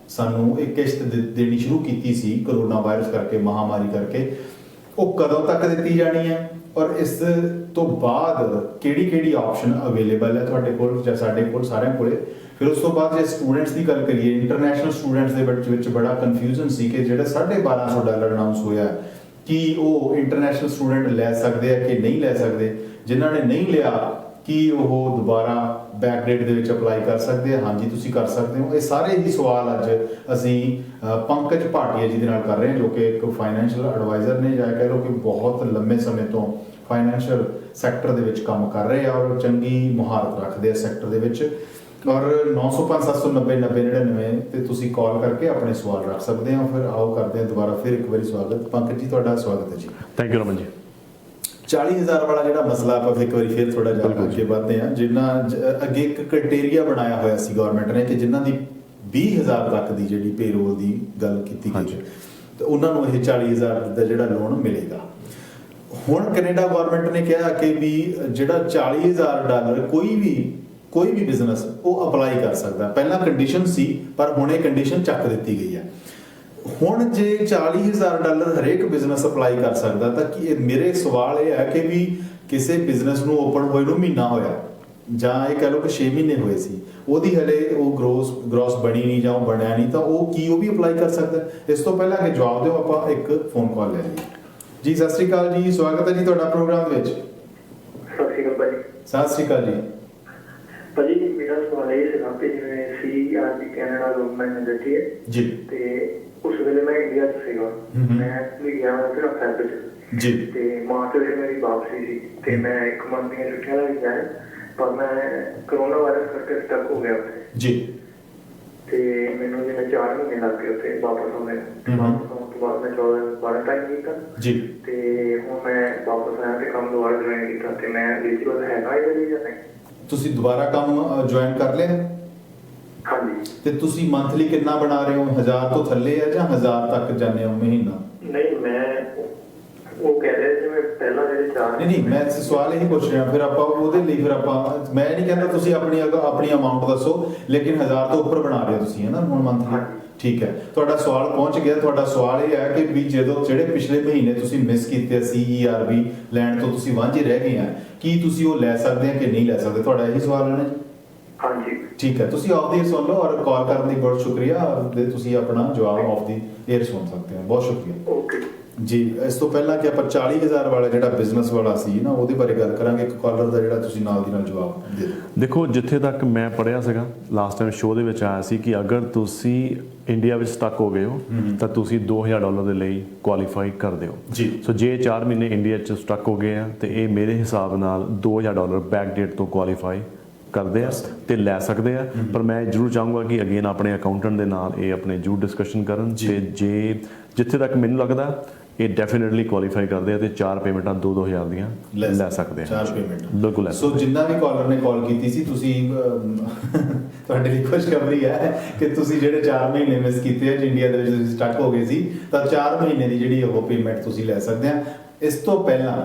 ਸਾਨੂੰ ਇੱਕ ਕਿਸ਼ਤ ਦੇਣੀ ਸ਼ੁਰੂ ਕੀਤੀ ਸੀ ਕਰੋਨਾ ਵਾਇਰਸ ਕਰਕੇ, ਮਹਾਮਾਰੀ ਕਰਕੇ, ਉਹ ਕਦੋਂ ਤੱਕ ਦਿੱਤੀ ਜਾਣੀ ਹੈ, ਔਰ ਇਸ ਤੋਂ ਬਾਅਦ ਕਿਹੜੀ ਆਪਸ਼ਨ ਅਵੇਲੇਬਲ ਹੈ ਤੁਹਾਡੇ ਕੋਲ ਜਾਂ ਸਾਡੇ ਕੋਲ ਸਾਰਿਆਂ ਕੋਲੇ। ਫਿਰ ਉਸ ਤੋਂ ਬਾਅਦ ਜੇ ਸਟੂਡੈਂਟਸ ਦੀ ਗੱਲ ਕਰੀਏ, ਇੰਟਰਨੈਸ਼ਨਲ ਸਟੂਡੈਂਟਸ ਦੇ ਵਿੱਚ ਬੜਾ ਕਨਫਿਊਜ਼ਨ ਸੀ ਕਿ ਜਿਹੜਾ $1,250 ਅਨਾਉਂਸ ਹੋਇਆ ਕਿ ਉਹ ਇੰਟਰਨੈਸ਼ਨਲ ਸਟੂਡੈਂਟ ਲੈ ਸਕਦੇ ਆ ਕਿ ਨਹੀਂ ਲੈ ਸਕਦੇ। ਜਿਨ੍ਹਾਂ ਨੇ ਨਹੀਂ ਲਿਆ ਕੀ ਉਹ ਦੁਬਾਰਾ ਬੈਕਡੇਟ ਦੇ ਵਿੱਚ ਅਪਲਾਈ ਕਰ ਸਕਦੇ ਆ? ਹਾਂਜੀ, ਤੁਸੀਂ ਕਰ ਸਕਦੇ ਹੋ। ਇਹ ਸਾਰੇ ਹੀ ਸਵਾਲ ਅੱਜ ਅਸੀਂ ਪੰਕਜ ਭਾਟੀਆ ਜੀ ਦੇ ਨਾਲ ਕਰ ਰਹੇ ਹਾਂ, ਜੋ ਕਿ ਇੱਕ ਫਾਈਨੈਂਸ਼ੀਅਲ ਐਡਵਾਈਜ਼ਰ ਨੇ, ਜਾਂ ਕਹਿ ਲਓ ਕਿ ਬਹੁਤ ਲੰਮੇ ਸਮੇਂ ਤੋਂ ਫਾਈਨੈਂਸ਼ੀਅਲ ਸੈਕਟਰ ਦੇ ਵਿੱਚ ਕੰਮ ਕਰ ਰਹੇ ਆ ਔਰ ਚੰਗੀ ਮੁਹਾਰਤ ਰੱਖਦੇ ਆ ਸੈਕਟਰ ਦੇ ਵਿੱਚ। ਔਰ 905 790 9099 ਤੇ ਤੁਸੀਂ ਕਾਲ ਕਰਕੇ ਆਪਣੇ ਸਵਾਲ ਰੱਖ ਸਕਦੇ ਹੋ। ਫਿਰ ਆਓ ਕਰਦੇ ਹਾਂ ਦੁਬਾਰਾ ਫਿਰ ਇੱਕ ਵਾਰੀ ਸਵਾਗਤ। ਪੰਕਜ ਜੀ, ਤੁਹਾਡਾ ਸਵਾਗਤ ਹੈ ਜੀ। Thank you Raman ji. 40,000 ਵਾਲਾ ਜਿਹੜਾ ਮਸਲਾ ਆਪਾਂ ਇੱਕ ਵਾਰੀ ਫਿਰ ਥੋੜਾ ਜਿਹਾ ਅੱਗੇ ਵਧਦੇ ਹਾਂ। ਜਿਨ੍ਹਾਂ ਅੱਗੇ ਇੱਕ ਕ੍ਰਾਈਟੇਰੀਆ ਬਣਾਇਆ ਹੋਇਆ ਸੀ ਗਵਰਨਮੈਂਟ ਨੇ ਕਿ ਜਿਨ੍ਹਾਂ ਦੀ 20,000 ਤੱਕ ਦੀ ਜਿਹੜੀ ਪੇਰੋਲ ਦੀ ਗੱਲ ਕੀਤੀ ਗਈ ਤੇ ਉਹਨਾਂ ਨੂੰ ਇਹ 40,000 ਦਾ ਜਿਹੜਾ ਲੋਨ ਮਿਲੇਗਾ। ਹੁਣ ਕੈਨੇਡਾ ਗਵਰਨਮੈਂਟ ਨੇ ਕਿਹਾ ਕਿ ਵੀ ਜਿਹੜਾ $40,000 ਕੋਈ ਵੀ ਬਿਜ਼ਨਸ ਉਹ ਅਪਲਾਈ ਕਰ ਸਕਦਾ। ਪਹਿਲਾਂ ਕੰਡੀਸ਼ਨ ਸੀ, ਪਰ ਹੁਣ ਇਹ ਕੰਡੀਸ਼ਨ ਚੱਕ ਦਿੱਤੀ ਗਈ ਹੈ। ਹੁਣ ਜੇ $40,000 ਹਰੇਕ ਬਿਜ਼ਨਸ ਅਪਲਾਈ ਕਰ ਸਕਦਾ ਤਾਂ ਮੇਰੇ ਸਵਾਲ ਇਹ ਹੈ ਕਿ ਵੀ ਕਿਸੇ ਬਿਜ਼ਨਸ ਨੂੰ ਓਪਨ ਹੋਏ ਨੂੰ ਮਹੀਨਾ ਹੋਇਆ ਜਾਂ ਇਹ ਕਹਿ ਲਓ ਕਿ 6 ਮਹੀਨੇ ਹੋਏ ਸੀ, ਉਹਦੀ ਹਲੇ ਉਹ ਗ੍ਰੋਸ ਬਣੀ ਨਹੀਂ ਜਾਂ ਉਹ ਬਣਿਆ ਨਹੀਂ, ਤਾਂ ਉਹ ਵੀ ਅਪਲਾਈ ਕਰ ਸਕਦਾ? ਇਸ ਤੋਂ ਪਹਿਲਾਂ ਕਿ ਜਵਾਬ ਦਿਓ ਆਪਾਂ ਇੱਕ ਫੋਨ ਕਾਲ ਲੈ ਲਈਏ। ਜੀ ਸਤਿ ਸ਼੍ਰੀ ਅਕਾਲ ਜੀ, ਸਵਾਗਤ ਹੈ ਜੀ ਤੁਹਾਡਾ ਪ੍ਰੋਗਰਾਮ ਵਿੱਚ। ਸਤਿ ਸ਼੍ਰੀ ਅਕਾਲ ਭਾਜੀ। ਸਤਿ ਸ਼੍ਰੀ ਅਕਾਲ ਜੀ। ਭਾਜੀ ਮੇਰਾ ਸਵਾਲ ਇਹ ਸੀਗਾ ਕਿ ਜਿਵੇਂ CERB ਕੈਨੇਡਾ ਗਵਰਨਮੈਂਟ ਨੇ ਦਿੱਤੀ ਹੈ ਜੀ, ਤੇ ਉਸ ਵੇਲੇ ਮੈਂ ਇੰਡੀਆ 'ਚ ਸੀਗਾ, ਮੈਂ ਵੀ ਗਿਆ ਫਿਰ ਫੈਬ 'ਚ ਜੀ, ਤੇ ਮਾਰਚ ਵਿੱਚ ਮੇਰੀ ਵਾਪਸੀ ਸੀ ਤੇ ਮੈਂ 1 ਮੰਥ ਦੀਆਂ ਛੁੱਟੀਆਂ ਲੈ ਕੇ ਆਇਆ, ਪਰ ਮੈਂ ਕਰੋਨਾ ਵਾਇਰਸ ਕਰਕੇ ਸਟਕ ਹੋ ਗਿਆ ਉੱਥੇ ਜੀ, ਤੇ ਮੈਨੂੰ ਜਿਵੇਂ 4 ਮਹੀਨੇ ਲੱਗ ਗਏ ਉੱਥੇ ਵਾਪਸ ਆਉਂਦੇ। ਵਾਪਸ ਆਉਣ ਤੋਂ ਬਾਅਦ ਮੈਂ 14 ਕੁਆਰੰਟਾਈਨ ਕੀਤਾ ਜੀ, ਤੇ ਹੁਣ ਮੈਂ ਵਾਪਸ ਆਇਆ ਤੇ ਕੰਮ ਦੁਬਾਰਾ ਜੁਆਇਨ ਕੀਤਾ ਤੇ ਮੈਂ ਐਲੀਜੀਬਲ ਹੈਗਾ ਇਹਦੇ ਲਈ ਜਾਂ ਨਹੀਂ? ਤੁਸੀਂ ਦੁਬਾਰਾ ਕੰਮ ਜੁਆਇਨ ਕਰ ਲਿਆ? ਹਾਂਜੀ। ਤੇ ਤੁਸੀਂ ਮੰਥਲੀ ਕਿੰਨਾ ਬਣਾ ਰਹੇ ਹੋ? 1000 ਤੋਂ ਥੱਲੇ ਹੈ ਜਾਂ 1000 ਤੱਕ ਜਾਂਦੇ ਹੋ ਮਹੀਨਾ? ਨਹੀਂ, ਮੈਂ ਉਹ ਕਹਿ ਰਿਹਾ ਜਿਵੇਂ ਪਹਿਲਾਂ ਜਿਹੜੇ 4 ਨਹੀਂ, ਮੈਂ ਸਵਾਲ ਇਹੀ ਪੁੱਛ ਰਿਹਾ, ਫਿਰ ਆਪਾਂ ਉਹਦੇ ਲਈ ਮੈਂ ਨਹੀਂ ਕਹਿੰਦਾ ਤੁਸੀਂ ਆਪਣੀ ਅਮਾਉਂਟ ਦੱਸੋ, ਲੇਕਿਨ 1000 ਤੋਂ ਉੱਪਰ ਬਣਾ ਰਹੇ ਹੋ ਤੁਸੀਂ, ਹੈ ਨਾ, ਹੁਣ ਮੰਥਲੀ? ਠੀਕ ਹੈ, ਤੁਹਾਡਾ ਸਵਾਲ ਪਹੁੰਚ ਗਿਆ। ਤੁਹਾਡਾ ਸਵਾਲ ਇਹ ਹੈ ਕਿ ਵੀ ਜਿਹੜੇ ਪਿਛਲੇ ਮਹੀਨੇ ਤੁਸੀਂ ਮਿਸ ਕੀਤੇ CERB ਲੈਣ ਤੋਂ ਤੁਸੀਂ ਵਾਂਝੇ ਰਹਿ ਗਏ ਆ, ਕੀ ਤੁਸੀਂ ਉਹ ਲੈ ਸਕਦੇ ਆ ਕਿ ਨਹੀਂ ਲੈ ਸਕਦੇ? ਤੁਹਾਡਾ ਇਹੀ ਸਵਾਲ ਹੈ ਨਾ? ਹਾਂਜੀ। ਠੀਕ ਹੈ, ਤੁਸੀਂ ਆਫ ਦੀ ਏਅਰ ਸੁਣ ਲਓ ਔਰ ਕਾਲ ਕਰਨ ਦੀ ਬਹੁਤ ਸ਼ੁਕਰੀਆ, ਔਰ ਤੁਸੀਂ ਆਪਣਾ ਜਵਾਬ ਆਫ ਦੀ ਏਅਰ ਸੁਣ ਸਕਦੇ ਹੋ। ਬਹੁਤ ਸ਼ੁਕਰੀਆ। ਓਕੇ ਜੀ। ਇਸ ਤੋਂ ਪਹਿਲਾਂ ਕਿ ਆਪਾਂ 40,000 ਵਾਲਾ ਜਿਹੜਾ ਬਿਜ਼ਨਸ ਵਾਲਾ ਸੀ ਨਾ, ਉਹਦੇ ਬਾਰੇ ਗੱਲ ਕਰਾਂਗੇ। ਇੱਕ ਕਾਲਰ ਦਾ ਜਿਹੜਾ ਤੁਸੀਂ ਨਾਲ ਦੀ ਨਾਲ ਜਵਾਬ ਦੇ ਦਿਓ। ਦੇਖੋ, ਜਿੱਥੇ ਤੱਕ ਮੈਂ ਪੜ੍ਹਿਆ ਸੀਗਾ ਲਾਸਟ ਟਾਈਮ ਸ਼ੋਅ ਦੇ ਵਿੱਚ ਆਇਆ ਸੀ ਕਿ ਅਗਰ ਤੁਸੀਂ ਇੰਡੀਆ ਵਿੱਚ ਸਟਕ ਹੋ ਗਏ ਹੋ ਤਾਂ ਤੁਸੀਂ $2,000 ਦੇ ਲਈ ਕੁਆਲੀਫਾਈ ਕਰਦੇ ਹੋ ਜੀ। ਸੋ ਜੇ 4 ਮਹੀਨੇ ਇੰਡੀਆ 'ਚ ਸਟਕ ਹੋ ਗਏ ਆ ਤੇ ਇਹ ਮੇਰੇ ਹਿਸਾਬ ਨਾਲ $2,000 ਬੈਕ ਡੇਟ ਤੋਂ ਕੁਆਲੀਫਾਈ ਕਰਦੇ ਆ ਤੇ ਲੈ ਸਕਦੇ ਆ। ਪਰ ਮੈਂ ਜ਼ਰੂਰ ਚਾਹੂੰਗਾ ਕਿ ਅਗੇਨ ਆਪਣੇ ਅਕਾਊਂਟੈਂਟ ਦੇ ਨਾਲ ਇਹ ਆਪਣੇ ਜ਼ਰੂਰ ਡਿਸਕਸ਼ਨ ਕਰਨ ਤੇ ਜਿੱਥੇ ਤੱਕ ਮੈਨੂੰ ਲੱਗਦਾ ਇਹ ਡੈਫੀਨਿਟਲੀ ਕੁਆਲੀਫਾਈ ਕਰਦੇ ਆ ਤੇ 4 ਪੇਮੈਂਟਾਂ 2-2000 ਦੀਆਂ ਲੈ ਸਕਦੇ ਆ। 4 ਪੇਮੈਂਟ ਬਿਲਕੁਲ ਲੈ। ਸੋ ਜਿੰਨਾ ਵੀ ਕਾਲਰ ਨੇ ਕਾਲ ਕੀਤੀ ਸੀ, ਤੁਸੀਂ ਤੁਹਾਡੇ ਲਈ ਖੁਸ਼ਖਬਰੀ ਹੈ ਕਿ ਤੁਸੀਂ ਜਿਹੜੇ 4 ਮਹੀਨੇ ਮਿਸ ਕੀਤੇ ਆ ਇੰਡੀਆ ਦੇ ਵਿੱਚ, ਤੁਸੀਂ ਸਟਕ ਹੋ ਗਏ ਸੀ, ਤਾਂ 4 ਮਹੀਨੇ ਦੀ ਜਿਹੜੀ ਉਹ ਪੇਮੈਂਟ ਤੁਸੀਂ ਲੈ ਸਕਦੇ ਆ। ਇਸ ਤੋਂ ਪਹਿਲਾਂ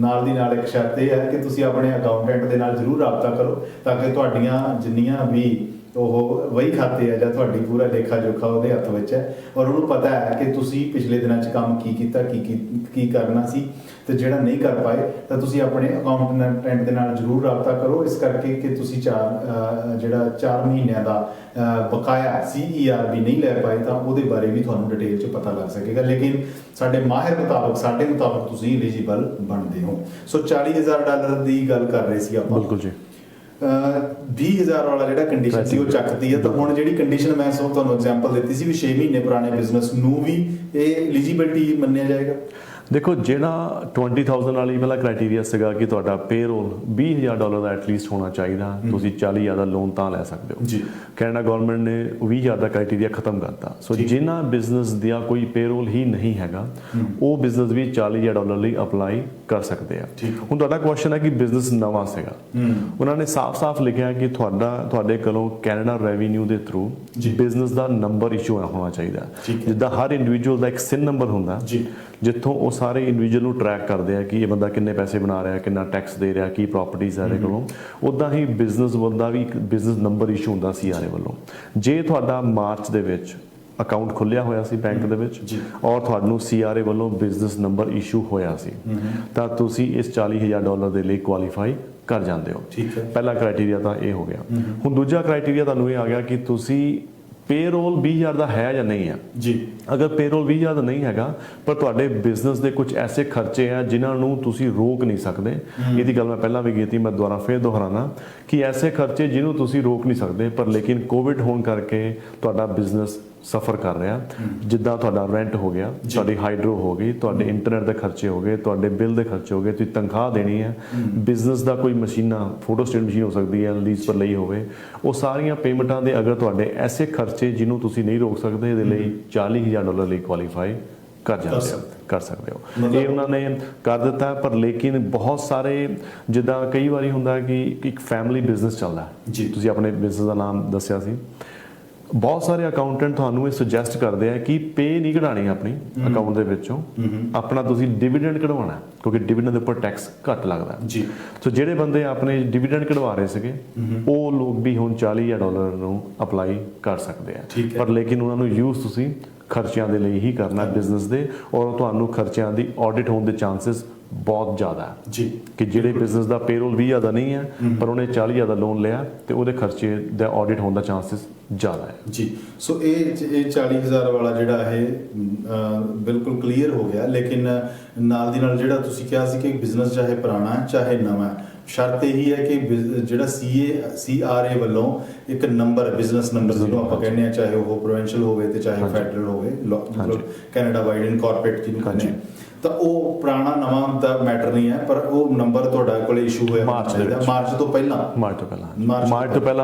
ਨਾਲ ਦੀ ਨਾਲ ਇੱਕ ਸ਼ਰਤ ਇਹ ਹੈ ਕਿ ਤੁਸੀਂ ਆਪਣੇ ਅਕਾਊਂਟੈਂਟ ਦੇ ਨਾਲ ਜ਼ਰੂਰ ਰਾਬਤਾ ਕਰੋ ਤਾਂ ਕਿ ਤੁਹਾਡੀਆਂ ਜਿੰਨੀਆਂ ਵੀ ਉਹ ਵਹੀ ਖਾਤੇ ਆ ਜਾਂ ਤੁਹਾਡੀ ਪੂਰਾ ਲੇਖਾ ਜੋਖਾ ਉਹਦੇ ਹੱਥ ਵਿੱਚ ਹੈ ਔਰ ਉਹਨੂੰ ਪਤਾ ਹੈ ਕਿ ਤੁਸੀਂ ਪਿਛਲੇ ਦਿਨਾਂ 'ਚ ਕੰਮ ਕੀ ਕੀਤਾ, ਕੀ ਕਰਨਾ ਸੀ, ਤੇ ਜਿਹੜਾ ਨਹੀਂ ਕਰ ਪਾਏ ਤਾਂ ਤੁਸੀਂ ਆਪਣੇ ਅਕਾਊਂਟੈਂਟ ਦੇ ਨਾਲ ਜ਼ਰੂਰ ਰਾਬਤਾ ਕਰੋ। ਇਸ ਕਰਕੇ ਕਿ ਤੁਸੀਂ 4 ਮਹੀਨਿਆਂ ਦਾ ਬਕਾਇਆ CERB ਨਹੀਂ ਲੈ ਪਾਏ ਤਾਂ ਉਹਦੇ ਬਾਰੇ ਵੀ ਤੁਹਾਨੂੰ ਡਿਟੇਲ 'ਚ ਪਤਾ ਲੱਗ ਸਕੇਗਾ। ਲੇਕਿਨ ਸਾਡੇ ਮੁਤਾਬਕ ਤੁਸੀਂ ਐਲੀਜੀਬਲ ਬਣਦੇ ਹੋ। ਸੋ $40,000 ਦੀ ਗੱਲ ਕਰ ਰਹੇ ਸੀ ਆਪਾਂ। ਬਿਲਕੁਲ ਜੀ। 20,000 ਵਾਲਾ ਜਿਹੜਾ ਕੰਡੀਸ਼ਨ ਸੀ ਉਹ ਚੱਕਦੀ ਹੈ, ਤਾਂ ਹੁਣ ਜਿਹੜੀ ਕੰਡੀਸ਼ਨ ਮੈਂ ਤੁਹਾਨੂੰ ਐਗਜ਼ਾਮਪਲ ਦਿੱਤੀ ਸੀ ਵੀ 6 ਮਹੀਨੇ ਪੁਰਾਣੇ ਬਿਜ਼ਨਸ ਨੂੰ ਵੀ ਇਹ ਐਲੀਜੀਬਿਲਟੀ ਮੰਨਿਆ ਜਾਏਗਾ। ਦੇਖੋ, ਜਿਹੜਾ 20,000 ਵਾਲੀ ਵਾਲਾ ਕ੍ਰਾਈਟੇਰੀਆ ਸੀਗਾ ਕਿ ਤੁਹਾਡਾ ਪੇਰੋਲ $20,000 ਦਾ ਐਟਲੀਸਟ ਹੋਣਾ ਚਾਹੀਦਾ, ਤੁਸੀਂ 40,000 ਦਾ ਲੋਨ ਤਾਂ ਲੈ ਸਕਦੇ ਹੋ ਜੀ। ਕੈਨੇਡਾ ਗਵਰਨਮੈਂਟ ਨੇ 20,000 ਦਾ ਕ੍ਰਾਈਟੇਰੀਆ ਖਤਮ ਕਰਤਾ। ਸੋ ਜਿਨ੍ਹਾਂ ਬਿਜ਼ਨਸ ਦਾ ਕੋਈ ਪੇਰੋਲ ਹੀ ਨਹੀਂ ਹੈਗਾ ਉਹ ਬਿਜ਼ਨਸ ਵੀ $40,000 ਲਈ ਅਪਲਾਈ ਕਰ ਸਕਦੇ ਆ। ਹੁਣ ਤੁਹਾਡਾ ਕੁਐਸਚਨ ਹੈ ਕਿ ਬਿਜ਼ਨਸ ਨਵਾਂ ਸੀਗਾ, ਉਹਨਾਂ ਨੇ ਸਾਫ਼-ਸਾਫ਼ ਲਿਖਿਆ ਕਿ ਤੁਹਾਡੇ ਕੋਲੋਂ ਕੈਨੇਡਾ ਰੈਵਨਿਊ ਦੇ ਥਰੂ ਬਿਜ਼ਨਸ ਦਾ ਨੰਬਰ ਇਸ਼ੂ ਹੋਣਾ ਚਾਹੀਦਾ। ਜਿੱਦਾਂ ਹਰ ਇੰਡੀਵਿਜੂਅਲ ਦਾ ਇੱਕ SIN ਨੰਬਰ ਹੁੰਦਾ ਜਿੱਥੋਂ ਉਹ ਸਾਰੇ ਇੰਡੀਵਿਜੂਅਲ ਨੂੰ ਟਰੈਕ ਕਰਦੇ ਆ ਕਿ ਇਹ ਬੰਦਾ ਕਿੰਨੇ ਪੈਸੇ ਬਣਾ ਰਿਹਾ, ਕਿੰਨਾ ਟੈਕਸ ਦੇ ਰਿਹਾ, ਕੀ ਪ੍ਰਾਪਰਟੀਜ਼ ਆ ਇਹਦੇ ਕੋਲੋਂ। ਉੱਦਾਂ ਹੀ ਬਿਜ਼ਨਸ ਬੰਦਾ ਵੀ ਇੱਕ ਬਿਜ਼ਨਸ ਨੰਬਰ ਇਸ਼ੂ ਹੁੰਦਾ CRA ਵੱਲੋਂ। ਜੇ ਤੁਹਾਡਾ ਮਾਰਚ ਦੇ ਵਿੱਚ ਅਕਾਊਂਟ ਖੁੱਲਿਆ ਹੋਇਆ ਸੀ ਬੈਂਕ ਦੇ ਵਿੱਚ ਔਰ ਤੁਹਾਨੂੰ CRA ਵੱਲੋਂ ਬਿਜ਼ਨਸ ਨੰਬਰ ਇਸ਼ੂ ਹੋਇਆ ਸੀ ਤਾਂ ਤੁਸੀਂ ਇਸ $40,000 ਦੇ ਲਈ ਕੁਆਲੀਫਾਈ ਕਰ ਜਾਂਦੇ ਹੋ। ਪਹਿਲਾ ਕ੍ਰਾਈਟੇਰੀਆ ਤਾਂ ਇਹ ਹੋ ਗਿਆ। ਹੁਣ ਦੂਜਾ ਕ੍ਰਾਈਟੇਰੀਆ ਤੁਹਾਨੂੰ ਇਹ ਆ ਗਿਆ ਕਿ ਤੁਸੀਂ ਪੇਰੋਲ 20,000 ਦਾ ਹੈ ਜਾਂ ਨਹੀਂ ਹੈ ਜੀ। ਅਗਰ ਪੇਰੋਲ 20,000 ਦਾ ਨਹੀਂ ਹੈਗਾ ਪਰ ਤੁਹਾਡੇ ਬਿਜ਼ਨਸ ਦੇ ਕੁਝ ਐਸੇ ਖਰਚੇ ਆ ਜਿਨ੍ਹਾਂ ਨੂੰ ਤੁਸੀਂ ਰੋਕ ਨਹੀਂ ਸਕਦੇ, ਇਹਦੀ ਗੱਲ ਮੈਂ ਪਹਿਲਾਂ ਵੀ ਕੀਤੀ, ਮੈਂ ਦੁਬਾਰਾ ਫੇਰ ਦੁਹਰਾਉਣਾ ਕਿ ਐਸੇ ਖਰਚੇ ਜਿਹਨੂੰ ਤੁਸੀਂ ਰੋਕ ਨਹੀਂ ਸਕਦੇ ਪਰ ਲੇਕਿਨ ਕੋਵਿਡ ਹੋਣ ਕਰਕੇ ਤੁਹਾਡਾ ਬਿਜ਼ਨਸ ਸਫਰ ਕਰ ਰਿਹਾ, ਜਿੱਦਾਂ ਤੁਹਾਡਾ ਰੈਂਟ ਹੋ ਗਿਆ, ਤੁਹਾਡੀ ਹਾਈਡਰੋ ਹੋ ਗਈ, ਤੁਹਾਡੇ ਇੰਟਰਨੈਟ ਦੇ ਖਰਚੇ ਹੋ ਗਏ, ਤੁਹਾਡੇ ਬਿੱਲ ਦੇ ਖਰਚੇ ਹੋ ਗਏ, ਤੁਸੀਂ ਤਨਖਾਹ ਦੇਣੀ ਹੈ, ਬਿਜ਼ਨਸ ਦਾ ਕੋਈ ਮਸ਼ੀਨਾਂ, ਫੋਟੋ ਸਟੇਟ ਮਸ਼ੀਨ ਹੋ ਸਕਦੀ ਹੈ ਲੀਜ਼ ਪਰ ਲਈ ਹੋਵੇ, ਉਹ ਸਾਰੀਆਂ ਪੇਮੈਂਟਾਂ ਦੇ ਅਗਰ ਤੁਹਾਡੇ ਐਸੇ ਖਰਚੇ ਜਿਹਨੂੰ ਤੁਸੀਂ ਨਹੀਂ ਰੋਕ ਸਕਦੇ, ਇਹਦੇ ਲਈ $40,000 ਲਈ ਕੁਆਲੀਫਾਈ ਕਰ ਸਕਦੇ ਹੋ। ਇਹ ਉਹਨਾਂ ਨੇ ਕਰ ਦਿੱਤਾ। ਪਰ ਲੇਕਿਨ ਬਹੁਤ ਸਾਰੇ ਜਿੱਦਾਂ ਕਈ ਵਾਰੀ ਹੁੰਦਾ ਕਿ ਇੱਕ ਫੈਮਿਲੀ ਬਿਜ਼ਨਸ ਚੱਲਦਾ, ਤੁਸੀਂ ਆਪਣੇ ਬਿਜ਼ਨਸ ਦਾ ਨਾਮ ਦੱਸਿਆ ਸੀ, ਬਹੁਤ ਸਾਰੇ ਅਕਾਊਂਟੈਂਟ ਤੁਹਾਨੂੰ ਇਹ ਸੁਜੈਸਟ ਕਰਦੇ ਆ ਕਿ ਪੇ ਨਹੀਂ ਕਢਾਣੀ ਆਪਣੀ ਅਕਾਊਂਟ ਦੇ ਵਿੱਚੋਂ, ਆਪਣਾ ਤੁਸੀਂ ਡਿਵੀਡੈਂਡ ਕਢਵਾਉਣਾ ਕਿਉਂਕਿ ਡਿਵੀਡੈਂਡ ਦੇ ਉੱਪਰ ਟੈਕਸ ਘੱਟ ਲੱਗਦਾ ਜੀ। ਸੋ ਜਿਹੜੇ ਬੰਦੇ ਆਪਣੇ ਡਿਵੀਡੈਂਡ ਕਢਵਾ ਰਹੇ ਸੀਗੇ ਉਹ ਲੋਕ ਵੀ ਹੁਣ $40,000 ਨੂੰ ਅਪਲਾਈ ਕਰ ਸਕਦੇ ਆ, ਪਰ ਲੇਕਿਨ ਉਹਨਾਂ ਨੂੰ ਯੂਜ਼ ਤੁਸੀਂ ਖਰਚਿਆਂ ਦੇ ਲਈ ਹੀ ਕਰਨਾ ਬਿਜ਼ਨਸ ਦੇ, ਔਰ ਤੁਹਾਨੂੰ ਖਰਚਿਆਂ ਦੀ ਆਡਿਟ ਹੋਣ ਦੇ ਚਾਂਸਸ ਬਹੁਤ ਜ਼ਿਆਦਾ ਹੈ ਜੀ ਕਿ ਜਿਹੜੇ ਬਿਜ਼ਨਸ ਦਾ ਪੇਰੋਲ 20,000 ਦਾ ਨਹੀਂ ਹੈ ਪਰ ਉਹਨੇ 40,000 ਦਾ ਲੋਨ ਲਿਆ ਤੇ ਉਹਦੇ ਖਰਚੇ ਦਾ ਆਡਿਟ ਹੋਣ ਦਾ ਚਾਂਸਸ ਜ਼ਿਆਦਾ ਹੈ ਜੀ। ਸੋ ਇਹ 40,000 ਵਾਲਾ ਜਿਹੜਾ ਇਹ ਬਿਲਕੁਲ ਕਲੀਅਰ ਹੋ ਗਿਆ, ਲੇਕਿਨ ਨਾਲ ਦੀ ਨਾਲ ਜਿਹੜਾ ਤੁਸੀਂ ਕਿਹਾ ਸੀ ਕਿ ਬਿਜ਼ਨਸ ਚਾਹੇ ਪੁਰਾਣਾ ਹੈ ਚਾਹੇ ਨਵਾਂ ਹੈ, ਸ਼ਰਤ ਇਹੀ ਹੈ ਕਿ ਜਿਹੜਾ CRA ਵੱਲੋਂ ਇੱਕ ਨੰਬਰ ਬਿਜ਼ਨਸ ਨੰਬਰ ਜਿਹਨੂੰ ਆਪਾਂ ਕਹਿੰਦੇ ਆ, ਚਾਹੇ ਉਹ ਪ੍ਰੋਵਿੰਸ਼ੀਅਲ ਹੋਵੇ ਤੇ ਚਾਹੇ ਫੈਡਰਲ ਹੋਵੇ, ਮਤਲਬ ਕੈਨੇਡਾ ਵਾਈਡ ਇਨਕਾਰਪੋਰੇਟ ਜਿਹਨੂੰ ਕਹਿੰਦੇ ਆ, ਤਾਂ ਉਹ ਪੁਰਾਣਾ ਨਵਾਂ ਦਾ ਮੈਟਰ ਨਹੀਂ ਹੈ, ਪਰ ਉਹ ਨੰਬਰ ਤੁਹਾਡਾ ਕੋਲ ਇਸ਼ੂ ਹੋਇਆ ਮਾਰਚ ਤੋਂ ਪਹਿਲਾਂ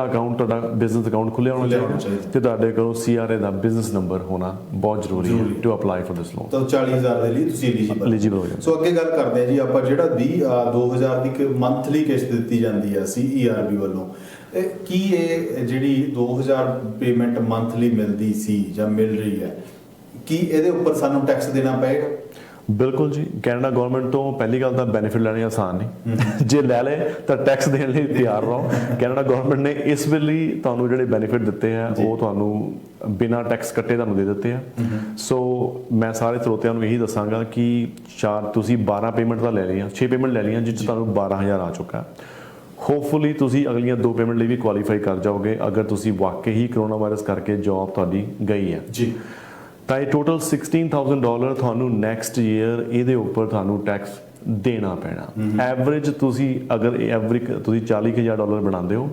ਅਕਾਊਂਟ ਤੁਹਾਡਾ ਬਿਜ਼ਨਸ ਅਕਾਊਂਟ ਖੁੱਲਿਆ ਹੋਣਾ ਚਾਹੀਦਾ ਤੇ ਤੁਹਾਡੇ ਕੋਲ CRA ਦਾ ਬਿਜ਼ਨਸ ਨੰਬਰ ਹੋਣਾ ਬਹੁਤ ਜ਼ਰੂਰੀ ਹੈ to apply for this loan. ਤਾਂ 40,000 ਦੇ ਲਈ ਤੁਸੀਂ ਐਲੀਜੀਬਲ ਹੋ ਜਾਂਦੇ। ਸੋ ਅੱਗੇ ਗੱਲ ਕਰਦੇ ਹਾਂ ਜੀ ਆਪਾਂ, ਜਿਹੜਾ 20,000 ਦੀ ਇੱਕ ਮੰਥਲੀ ਕਿਸ਼ਤ ਦਿੱਤੀ ਜਾਂਦੀ ਹੈ CERB ਵੱਲੋਂ, ਕੀ ਇਹ ਜਿਹੜੀ 2,000 ਪੇਮੈਂਟ ਮੰਥਲੀ ਮਿਲਦੀ ਸੀ ਜਾਂ ਮਿਲ ਰਹੀ ਹੈ, ਕੀ ਇਹਦੇ ਉੱਪਰ ਸਾਨੂੰ ਟੈਕਸ ਦੇਣਾ ਪਏਗਾ? ਬਿਲਕੁਲ ਜੀ, ਕੈਨੇਡਾ ਗਵਰਨਮੈਂਟ ਤੋਂ ਪਹਿਲੀ ਗੱਲ ਤਾਂ ਬੈਨੀਫਿਟ ਲੈਣੇ ਆਸਾਨ ਨਹੀਂ, ਜੇ ਲੈ ਲਏ ਤਾਂ ਟੈਕਸ ਦੇਣ ਲਈ ਤਿਆਰ ਰਹੋ। ਕੈਨੇਡਾ ਗਵਰਨਮੈਂਟ ਨੇ ਇਸ ਵੇਲੇ ਤੁਹਾਨੂੰ ਜਿਹੜੇ ਬੈਨੀਫਿਟ ਦਿੱਤੇ ਆ ਉਹ ਤੁਹਾਨੂੰ ਬਿਨਾਂ ਟੈਕਸ ਕੱਟੇ ਤੁਹਾਨੂੰ ਦੇ ਦਿੱਤੇ ਆ। ਸੋ ਮੈਂ ਸਾਰੇ ਸਰੋਤਿਆਂ ਨੂੰ ਇਹੀ ਦੱਸਾਂਗਾ ਕਿ ਤੁਸੀਂ 12 ਪੇਮੈਂਟ ਤਾਂ ਲੈ ਲਈਆਂ, 6 ਪੇਮੈਂਟ ਲੈ ਲਈਆਂ ਜਿਸ 'ਚ ਤੁਹਾਨੂੰ 12,000 ਆ ਚੁੱਕਾ। ਹੋਪਫੁਲੀ ਤੁਸੀਂ ਅਗਲੀਆਂ 2 ਪੇਮੈਂਟ ਲਈ ਵੀ ਕੁਆਲੀਫਾਈ ਕਰ ਜਾਓਗੇ ਅਗਰ ਤੁਸੀਂ ਵਾਕਈ ਹੀ ਕਰੋਨਾ ਵਾਇਰਸ ਕਰਕੇ ਜੌਬ ਤੁਹਾਡੀ ਗਈ ਹੈ ਜੀ। ਤਾਂ ਇਹ ਟੋਟਲ $16,000 ਤੁਹਾਨੂੰ ਨੈਕਸਟ ਈਅਰ ਇਹਦੇ ਉੱਪਰ ਤੁਹਾਨੂੰ ਟੈਕਸ ਦੇਣਾ ਪੈਣਾ। ਐਵਰੇਜ ਤੁਸੀਂ ਅਗਰ ਤੁਸੀਂ $40,000 ਬਣਾਉਂਦੇ ਹੋ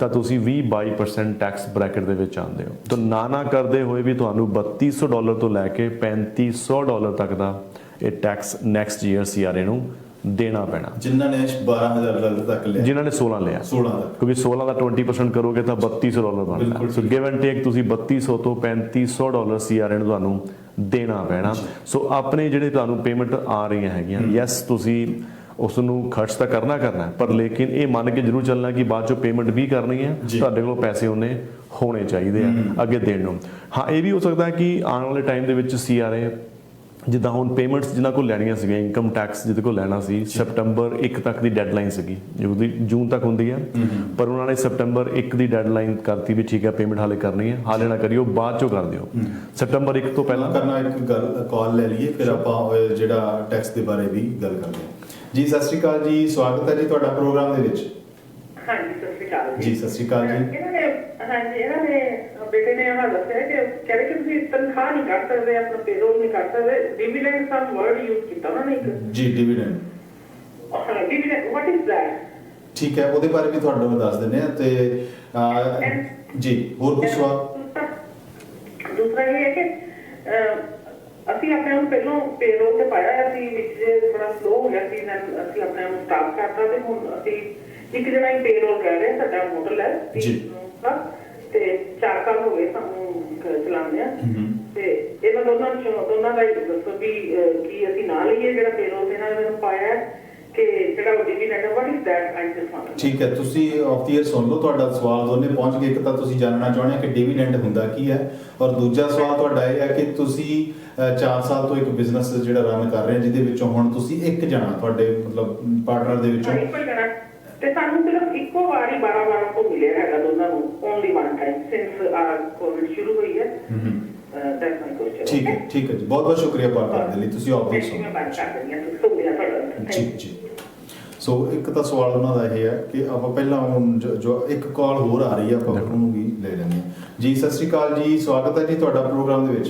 ਤਾਂ ਤੁਸੀਂ 20-22% ਟੈਕਸ ਬ੍ਰੈਕਟ ਦੇ ਵਿੱਚ ਆਉਂਦੇ ਹੋ। ਤਾਂ ਨਾ ਕਰਦੇ ਹੋਏ ਵੀ ਤੁਹਾਨੂੰ $3,200 ਤੋਂ ਲੈ ਕੇ $3,500 ਤੱਕ ਦਾ ਇਹ ਟੈਕਸ ਨੈਕਸਟ ਈਅਰ CRA ਨੂੰ ਦੇਣਾ ਪੈਣਾ। ਜਿਨ੍ਹਾਂ ਨੇ $12,000 ਤੱਕ ਲਿਆ, ਜਿਨ੍ਹਾਂ ਨੇ 16 ਲਿਆ, 16 ਦਾ, ਕਿਉਂਕਿ 16 ਦਾ 20% ਕਰੋਗੇ ਤਾਂ $3,200 ਬਣਦਾ। ਸੋ ਗਿਵ ਐਂਡ ਟੇਕ ਤੁਸੀਂ $3,200 ਤੋਂ $3,500 CRA ਨੂੰ ਤੁਹਾਨੂੰ ਦੇਣਾ ਪੈਣਾ। ਸੋ ਆਪਣੇ ਜਿਹੜੇ ਤੁਹਾਨੂੰ ਪੇਮੈਂਟ ਆ ਰਹੀਆਂ ਹੈਗੀਆਂ, ਯੈਸ ਤੁਸੀਂ ਉਸ ਨੂੰ ਖਰਚ ਤਾਂ ਕਰਨਾ ਹੈ, ਪਰ ਲੇਕਿਨ ਇਹ ਮੰਨ ਕੇ ਜ਼ਰੂਰ ਚੱਲਣਾ ਕਿ ਬਾਅਦ ਚੋਂ ਪੇਮੈਂਟ ਵੀ ਕਰਨੀ ਹੈ, ਤੁਹਾਡੇ ਕੋਲ ਪੈਸੇ ਉਹਨੇ ਹੋਣੇ ਚਾਹੀਦੇ ਆ ਅੱਗੇ ਦੇਣ ਨੂੰ। ਹਾਂ, ਇਹ ਵੀ ਹੋ ਸਕਦਾ ਕਿ ਆਉਣ ਵਾਲੇ ਟਾਈਮ ਦੇ ਵਿੱਚ CRA ਜਿੱਦਾਂ ਹੁਣ ਪੇਮੈਂਟਸ ਜਿਨ੍ਹਾਂ ਕੋਲ ਲੈਣੀਆਂ ਸੀਗੀਆਂ, ਇਨਕਮ ਟੈਕਸ ਜਿਹਦੇ ਕੋਲ ਲੈਣਾ ਸੀ, ਸੈਪਟੰਬਰ 1 ਤੱਕ ਦੀ ਡੈਡਲਾਈਨ ਸੀਗੀ, ਜਿਹਦੀ ਜੂਨ ਤੱਕ ਹੁੰਦੀ ਹੈ, ਪਰ ਉਹਨਾਂ ਨੇ ਸੈਪਟੰਬਰ 1 ਦੀ ਡੈਡਲਾਈਨ ਕਰਤੀ ਵੀ ਠੀਕ ਹੈ ਪੇਮੈਂਟ ਹਾਲੇ ਕਰਨੀ ਹੈ, ਹਾਲੇ ਨਾ ਕਰਿਓ, ਬਾਅਦ ਚੋਂ ਕਰ ਦਿਓ, ਸੈਪਟੰਬਰ 1 ਤੋਂ ਪਹਿਲਾਂ ਕਰਨਾ। ਇੱਕ ਗੱਲ ਕਾਲ ਲੈ ਲਈਏ, ਫਿਰ ਆਪਾਂ ਜਿਹੜਾ ਟੈਕਸ ਦੇ ਬਾਰੇ ਵੀ ਗੱਲ ਕਰਦੇ ਹਾਂ। ਜੀ ਸਤਿ ਸ਼੍ਰੀ ਅਕਾਲ ਜੀ, ਸਵਾਗਤ ਹੈ ਜੀ ਤੁਹਾਡਾ ਪ੍ਰੋਗਰਾਮ ਦੇ ਵਿੱਚ। ਹਾਂਜੀ ਸਤਿ ਸ਼੍ਰੀ ਅਕਾਲ ਜੀ। ਸਤਿ ਸ਼੍ਰੀ ਅਕਾਲ ਜੀ। ਇਹਨਾਂ ਨੇ ਬੇਟੇ ਨੇ ਇਹ ਦੱਸਿਆ ਕਿ ਕਹਿੰਦੇ ਕਿ ਤੁਸੀਂ ਤਨਖਾਹ ਨਹੀਂ ਕਰ ਸਕਦੇ, ਆਪਣਾ ਪੇਰੋਲ ਨਹੀਂ ਕਰ ਸਕਦੇ, ਡਿਵੀਡੈਂਡ ਸਮ ਵਰਡ ਯੂਜ਼ ਕੀਤਾ ਉਹਨਾਂ ਨੇ ਜੀ। Dividend, dividend what is that? ਠੀਕ ਹੈ, ਉਹਦੇ ਬਾਰੇ ਵੀ ਤੁਹਾਨੂੰ ਦੱਸ ਦਿੰਦੇ ਆ। ਤੇ ਜੀ ਹੋਰ ਕੁਝ ਸਵਾਲ? ਦੂਸਰਾ ਇਹ ਹੈ ਕਿ ਅਸੀਂ ਆਪਣੇ ਨੂੰ ਪਹਿਲਾਂ ਪੇਰੋਲ ਤੇ ਪਾਇਆ ਸੀ, ਵਿੱਚ ਥੋੜਾ ਸਲੋ ਹੋ ਗਿਆ ਸੀ, ਅਸੀਂ ਆਪਣੇ ਨੂੰ ਸਟਾਪ ਕਰਤਾ ਤੇ ਹੁਣ ਅਸੀਂ ਇੱਕ ਜਣਾ ਹੀ ਪੇਰੋਲ ਕਰ ਰਹੇ, ਸਾਡਾ ਹੋਟਲ ਹੈ ਜੀ, ਤੇ 4 ਸਾਲ ਹੋ ਗਏ ਸਾਨੂੰ ਚਲਾਉਂਦੇ ਆ। ਤੇ ਇਹਨਾਂ ਦੋਨਾਂ ਦਾ ਹੀ ਦੱਸੋ ਵੀ ਕੀ ਅਸੀਂ ਨਾਲ ਲਈਏ ਜਿਹੜਾ ਪੇਰੋਲ ਦੇ ਨਾਲ ਮੈਨੂੰ ਪਾਇਆ ਕਿ ਜਿਹੜਾ dividend what is that? I just want. ਠੀਕ ਹੈ, ਤੁਸੀਂ ਆਫ ਦੀ ਈਅਰ ਸੁਣ ਲਓ, ਤੁਹਾਡਾ ਸਵਾਲ ਦੋਨੇ ਪਹੁੰਚ ਗਏ। ਇੱਕ ਤਾਂ ਤੁਸੀਂ ਜਾਣਨਾ ਚਾਹੁੰਦੇ ਹੋ ਕਿ ਡਿਵੀਡੈਂਡ ਹੁੰਦਾ ਕੀ ਹੈ, ਔਰ ਦੂਜਾ ਸਵਾਲ ਤੁਹਾਡਾ ਇਹ ਹੈ ਕਿ ਤੁਸੀਂ 4 ਸਾਲ ਤੋਂ ਇੱਕ ਬਿਜ਼ਨਸ ਜਿਹੜਾ ਰਨ ਕਰ ਰਹੇ ਜਿਹਦੇ ਵਿੱਚੋਂ ਹੁਣ ਤੁਸੀਂ ਇੱਕ ਜਣਾ ਤੁਹਾਡੇ ਮਤਲਬ ਪਾਰਟਨਰ ਦੇ ਵਿੱਚੋਂ ਤੇ ਸਾਨੂੰ ਸਿਰਫ ਇੱਕੋ ਵਾਰੀ 12 ਵਾਰ ਕੋ ਮਿਲਿਆ ਹੈਗਾ ਦੋਨਾਂ ਨੂੰ, only one time since Covid ਸ਼ੁਰੂ ਹੋਈ ਹੈ। That's my question. ਠੀਕ ਹੈ, ਠੀਕ ਹੈ ਜੀ, ਬਹੁਤ ਬਹੁਤ ਸ਼ੁਕਰੀਆ ਬਾਤ ਕਰਨ ਦੇ ਲਈ। ਤੁਸੀਂ ਆਫਿਸ ਜੀ ਜੀ। ਸੋ ਇੱਕ ਤਾਂ ਸਵਾਲ ਉਹਨਾਂ ਦਾ ਇਹ ਹੈ ਕਿ ਆਪਾਂ ਪਹਿਲਾਂ ਜੋ ਇੱਕ ਕਾਲ ਹੋਰ ਆ ਰਹੀ ਹੈ ਆਪਾਂ ਉਹਨੂੰ ਵੀ ਲੈ ਲੈਂਦੇ ਹਾਂ। ਜੀ ਸਤਿ ਸ਼੍ਰੀ ਅਕਾਲ ਜੀ, ਸਵਾਗਤ ਹੈ ਜੀ ਤੁਹਾਡਾ ਪ੍ਰੋਗਰਾਮ ਦੇ ਵਿੱਚ।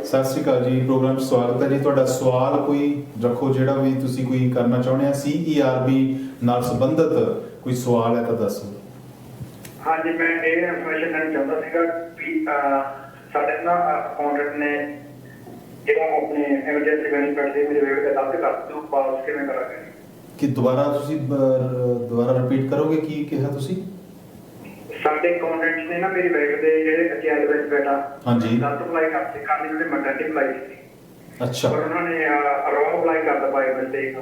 ਸਤਿ ਸ਼੍ਰੀ ਅਕਾਲ ਜੀ, ਪ੍ਰੋਗਰਾਮ 'ਚ ਸਵਾਗਤ ਹੈ ਜੀ ਤੁਹਾਡਾ। ਸਵਾਲ ਕੋਈ ਰੱਖੋ ਜਿਹੜਾ ਵੀ ਤੁਸੀਂ ਕੋਈ ਕਰਨਾ ਚਾਹੁੰਦੇ ਆ, CERB ਨਾਲ ਸੰਬੰਧਿਤ ਕੋਈ ਸਵਾਲ ਹੈ ਤਾਂ ਦੱਸੋ। ਹਾਂਜੀ, ਮੈਂ ਇਹ ਇਨਫੋਰਮੇਸ਼ਨ ਲੈਣਾ ਚਾਹੁੰਦਾ ਸੀਗਾ ਵੀ ਸਾਡੇ ਨਾ ਅਕਾਊਂਟੈਂਟ ਨੇ ਜਿਹੜਾ ਆਪਣੇ ਐਮਰਜੈਂਸੀ ਬੈਨੀਫਿਟ ਦੇ ਮੇਰੇ ਵੇਲੇ ਦਾ ਦਾਅਵੇ ਕਰ ਦਿਓ, ਪਾਸ ਕਿਵੇਂ ਕਰਾਂਗੇ? ਕਿ ਤੁਸੀਂ ਦੁਬਾਰਾ ਰਿਪੀਟ ਕਰੋਗੇ, ਕੀ ਕਿਹਾ ਤੁਸੀਂ? ਸਾਡੇ ਅਕਾਊਂਟੈਂਟ ਨੇ ਨਾ ਮੇਰੀ ਵਾਈਫ ਦੇ ਜਿਹੜੇ ਬੱਚਿਆਂ ਦੇ ਬੈਨੀਫਿਟ ਆ, ਹਾਂਜੀ, ਗਲਤ ਅਪਲਾਈ ਕਰਤੇ, ਕੱਲ ਜਿਹੜੇ ਮੈਟਰਨਿਟੀ ਅਪਲਾਈ ਕੀਤੀ, अच्छा। पर उन्होंने रॉन्ग अप्लाई कर दिया बाय मिस्टेक,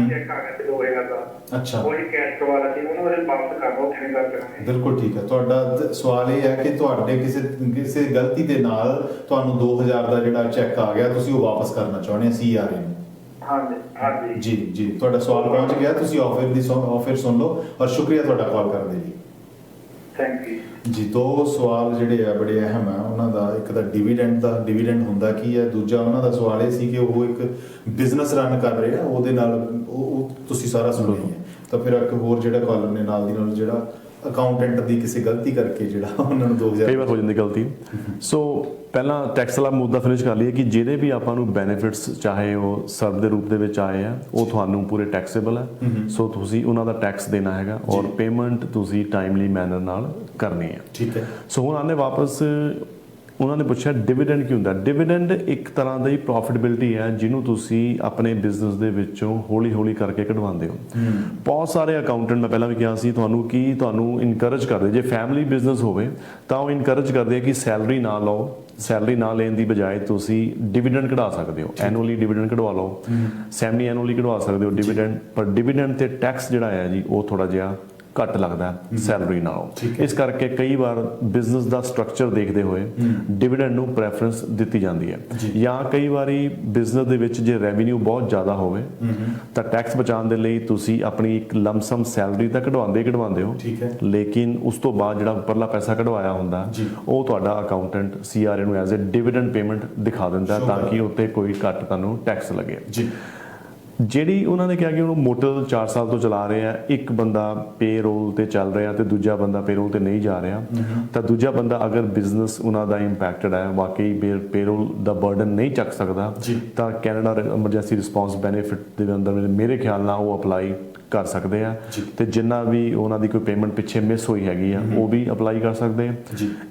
चेक आ गया 2000 ਦਾ। अच्छा, ਉਹ ਹੀ ਕੈਸ਼ ਵਾਲਾ ਸੀ, ਉਹਨੂੰ ਉਹਦੇ ਵਾਪਸ ਕਰ ਲਓ, ਕਿਵੇਂ ਕਰ ਸਕਦੇ? ਬਿਲਕੁਲ ਠੀਕ ਹੈ। ਤੁਹਾਡਾ ਸਵਾਲ ਇਹ ਹੈ ਕਿ ਤੁਹਾਡੇ ਕਿਸੇ ਗਲਤੀ ਦੇ ਨਾਲ ਤੁਹਾਨੂੰ 2000 ਦਾ ਜਿਹੜਾ ਚੈੱਕ ਆ ਗਿਆ, ਤੁਸੀਂ ਉਹ ਵਾਪਸ ਕਰਨਾ ਚਾਹੁੰਦੇ ਆ CRA ਨੂੰ। ਹਾਂਜੀ ਹਾਂਜੀ ਜੀ ਜੀ, ਤੁਹਾਡਾ ਸਵਾਲ ਪਹੁੰਚ ਗਿਆ। ਤੁਸੀਂ ਆਫਰ ਸੁਣ ਲਓ ਔਰ ਸ਼ੁਕਰੀਆ ਤੁਹਾਡਾ ਕਾਲ ਕਰਨ ਦੇ ਲਈ। ਥੈਂਕ ਯੂ ਜੀ, ਦੋ ਸਵਾਲ ਜਿਹੜੇ ਆ ਬੜੇ ਅਹਿਮ ਆ ਉਹਨਾਂ ਦਾ। ਇੱਕ ਤਾਂ ਡਿਵੀਡੈਂਡ ਹੁੰਦਾ ਕੀ ਹੈ, ਦੂਜਾ ਉਹਨਾਂ ਦਾ ਸਵਾਲ ਇਹ ਸੀ ਕਿ ਉਹ ਇੱਕ ਬਿਜ਼ਨਸ ਰਨ ਕਰ ਰਹੇ ਆ, ਉਹਦੇ ਨਾਲ ਉਹ ਤੁਸੀਂ ਸਾਰਾ ਸੁਣਿਆ ਹੀ ਹੈ। ਤਾਂ ਫਿਰ ਇੱਕ ਹੋਰ ਜਿਹੜਾ ਕਾਲਰ ਨੇ ਨਾਲ ਦੀ ਨਾਲ ਜਿਹੜਾ ਅਕਾਊਂਟੈਂਟ ਦੀ ਕਿਸੇ ਗਲਤੀ ਕਰਕੇ ਜਿਹੜਾ ਉਹਨਾਂ ਨੂੰ 2000 ਕਈ ਵਾਰ ਹੋ ਜਾਂਦੀ ਗਲਤੀ। ਸੋ ਪਹਿਲਾਂ ਟੈਕਸ ਵਾਲਾ ਮੁੱਦਾ ਫਿਨਿਸ਼ ਕਰ ਲਈਏ ਕਿ ਜਿਹਦੇ ਵੀ ਆਪਾਂ ਨੂੰ ਬੈਨੀਫਿਟਸ ਚਾਹੇ ਉਹ ਸਰਵ ਦੇ ਰੂਪ ਦੇ ਵਿੱਚ ਆਏ ਆ, ਉਹ ਤੁਹਾਨੂੰ ਪੂਰੇ ਟੈਕਸੇਬਲ ਹੈ। ਸੋ ਤੁਸੀਂ ਉਹਨਾਂ ਦਾ ਟੈਕਸ ਦੇਣਾ ਹੈਗਾ ਔਰ ਪੇਮੈਂਟ ਤੁਸੀਂ ਟਾਈਮਲੀ ਮੈਨਰ ਨਾਲ ਕਰਨੀ ਹੈ। ਠੀਕ ਹੈ। ਸੋ ਹੁਣ ਆਨੇ ਵਾਪਸ ਉਹਨਾਂ ਨੇ ਪੁੱਛਿਆ ਡਿਵੀਡੈਂਡ ਕੀ ਹੁੰਦਾ। ਡਿਵੀਡੈਂਡ ਇੱਕ ਤਰ੍ਹਾਂ ਦੀ ਪ੍ਰੋਫਿਟੇਬਿਲਿਟੀ ਹੈ ਜਿਹਨੂੰ ਤੁਸੀਂ ਆਪਣੇ ਬਿਜ਼ਨਸ ਦੇ ਵਿੱਚੋਂ ਹੌਲੀ ਹੌਲੀ ਕਰਕੇ ਕਢਵਾਉਂਦੇ ਹੋ। ਬਹੁਤ ਸਾਰੇ ਅਕਾਊਂਟੈਂਟ, ਮੈਂ ਪਹਿਲਾਂ ਵੀ ਕਿਹਾ ਸੀ ਤੁਹਾਨੂੰ ਇਨਕਰੇਜ ਕਰਦੇ, ਜੇ ਫੈਮਿਲੀ ਬਿਜ਼ਨਸ ਹੋਵੇ ਤਾਂ ਉਹ ਇਨਕਰੇਜ ਕਰਦੇ ਆ ਕਿ ਸੈਲਰੀ ਨਾ ਲਓ, ਸੈਲਰੀ ਨਾ ਲੈਣ ਦੀ ਬਜਾਏ ਤੁਸੀਂ ਡਿਵੀਡੈਂਡ ਕਢਾ ਸਕਦੇ ਹੋ। ਐਨੂਅਲੀ ਡਿਵੀਡੈਂਡ ਕਢਵਾ ਲਓ, ਸੈਮੀ ਐਨੂਅਲੀ ਕਢਵਾ ਸਕਦੇ ਹੋ ਡਿਵੀਡੈਂਡ। ਪਰ ਡਿਵੀਡੈਂਡ ਤੇ ਟੈਕਸ ਜਿਹੜਾ ਹੈ ਜੀ ਉਹ ਥੋੜਾ ਜਿਹਾ ਘੱਟ ਲੱਗਦਾ ਸੈਲਰੀ ਨਾਲੋਂ। ਇਸ ਕਰਕੇ ਕਈ ਵਾਰ ਬਿਜ਼ਨਸ ਦਾ ਸਟਰਕਚਰ ਦੇਖਦੇ ਹੋਏ ਡਿਵੀਡੈਂਡ ਨੂੰ ਪ੍ਰੈਫਰੈਂਸ ਦਿੱਤੀ ਜਾਂਦੀ ਹੈ। ਜਾਂ ਕਈ ਵਾਰੀ ਬਿਜ਼ਨਸ ਦੇ ਵਿੱਚ ਜੇ ਰੈਵਨਿਊ ਬਹੁਤ ਜ਼ਿਆਦਾ ਹੋਵੇ ਤਾਂ ਟੈਕਸ ਬਚਾਉਣ ਦੇ ਲਈ ਤੁਸੀਂ ਆਪਣੀ ਇੱਕ ਲੰਮਸਮ ਸੈਲਰੀ ਤਾਂ ਕਢਵਾਉਂਦੇ ਹੋ, ਲੇਕਿਨ ਉਸ ਤੋਂ ਬਾਅਦ ਜਿਹੜਾ ਉੱਪਰਲਾ ਪੈਸਾ ਕਢਵਾਇਆ ਹੁੰਦਾ ਉਹ ਤੁਹਾਡਾ ਅਕਾਊਂਟੈਂਟ CRA ਨੂੰ ਐਜ਼ ਅ ਡਿਵੀਡੈਂਡ ਪੇਮੈਂਟ ਦਿਖਾ ਦਿੰਦਾ ਤਾਂ ਕਿ ਉੱਤੇ ਕੋਈ ਘੱਟ ਤੁਹਾਨੂੰ ਟੈਕਸ ਲੱਗੇ। ਜਿਹੜੀ ਉਹਨਾਂ ਨੇ ਕਿਹਾ ਕਿ ਉਹਨੂੰ ਮੋਟਰ 4 ਸਾਲ ਤੋਂ ਚਲਾ ਰਹੇ ਆ, ਇੱਕ ਬੰਦਾ ਪੇਰੋਲ ਤੇ ਚੱਲ ਰਿਹਾ ਤੇ ਦੂਜਾ ਬੰਦਾ ਪੇਰੋਲ ਤੇ ਨਹੀਂ ਜਾ ਰਿਹਾ, ਤਾਂ ਦੂਜਾ ਬੰਦਾ ਅਗਰ ਬਿਜ਼ਨਸ ਉਹਨਾਂ ਦਾ ਇੰਪੈਕਟਡ ਹੈ, ਵਾਕਈ ਪੇਰੋਲ ਦਾ ਬਰਡਨ ਨਹੀਂ ਚੱਕ ਸਕਦਾ, ਤਾਂ ਕੈਨੇਡਾ ਐਮਰਜੈਂਸੀ ਰਿਸਪੌਂਸ ਬੈਨੀਫਿਟ ਦੇ ਅੰਦਰ ਮੇਰੇ ਖਿਆਲ ਨਾਲ ਉਹ ਅਪਲਾਈ ਕਰ ਸਕਦੇ ਆ। ਤੇ ਜਿੰਨਾ ਵੀ ਉਹਨਾਂ ਦੀ ਕੋਈ ਪੇਮੈਂਟ ਪਿੱਛੇ ਮਿਸ ਹੋਈ ਹੈਗੀ ਆ ਉਹ ਵੀ ਅਪਲਾਈ ਕਰ ਸਕਦੇ ਆ।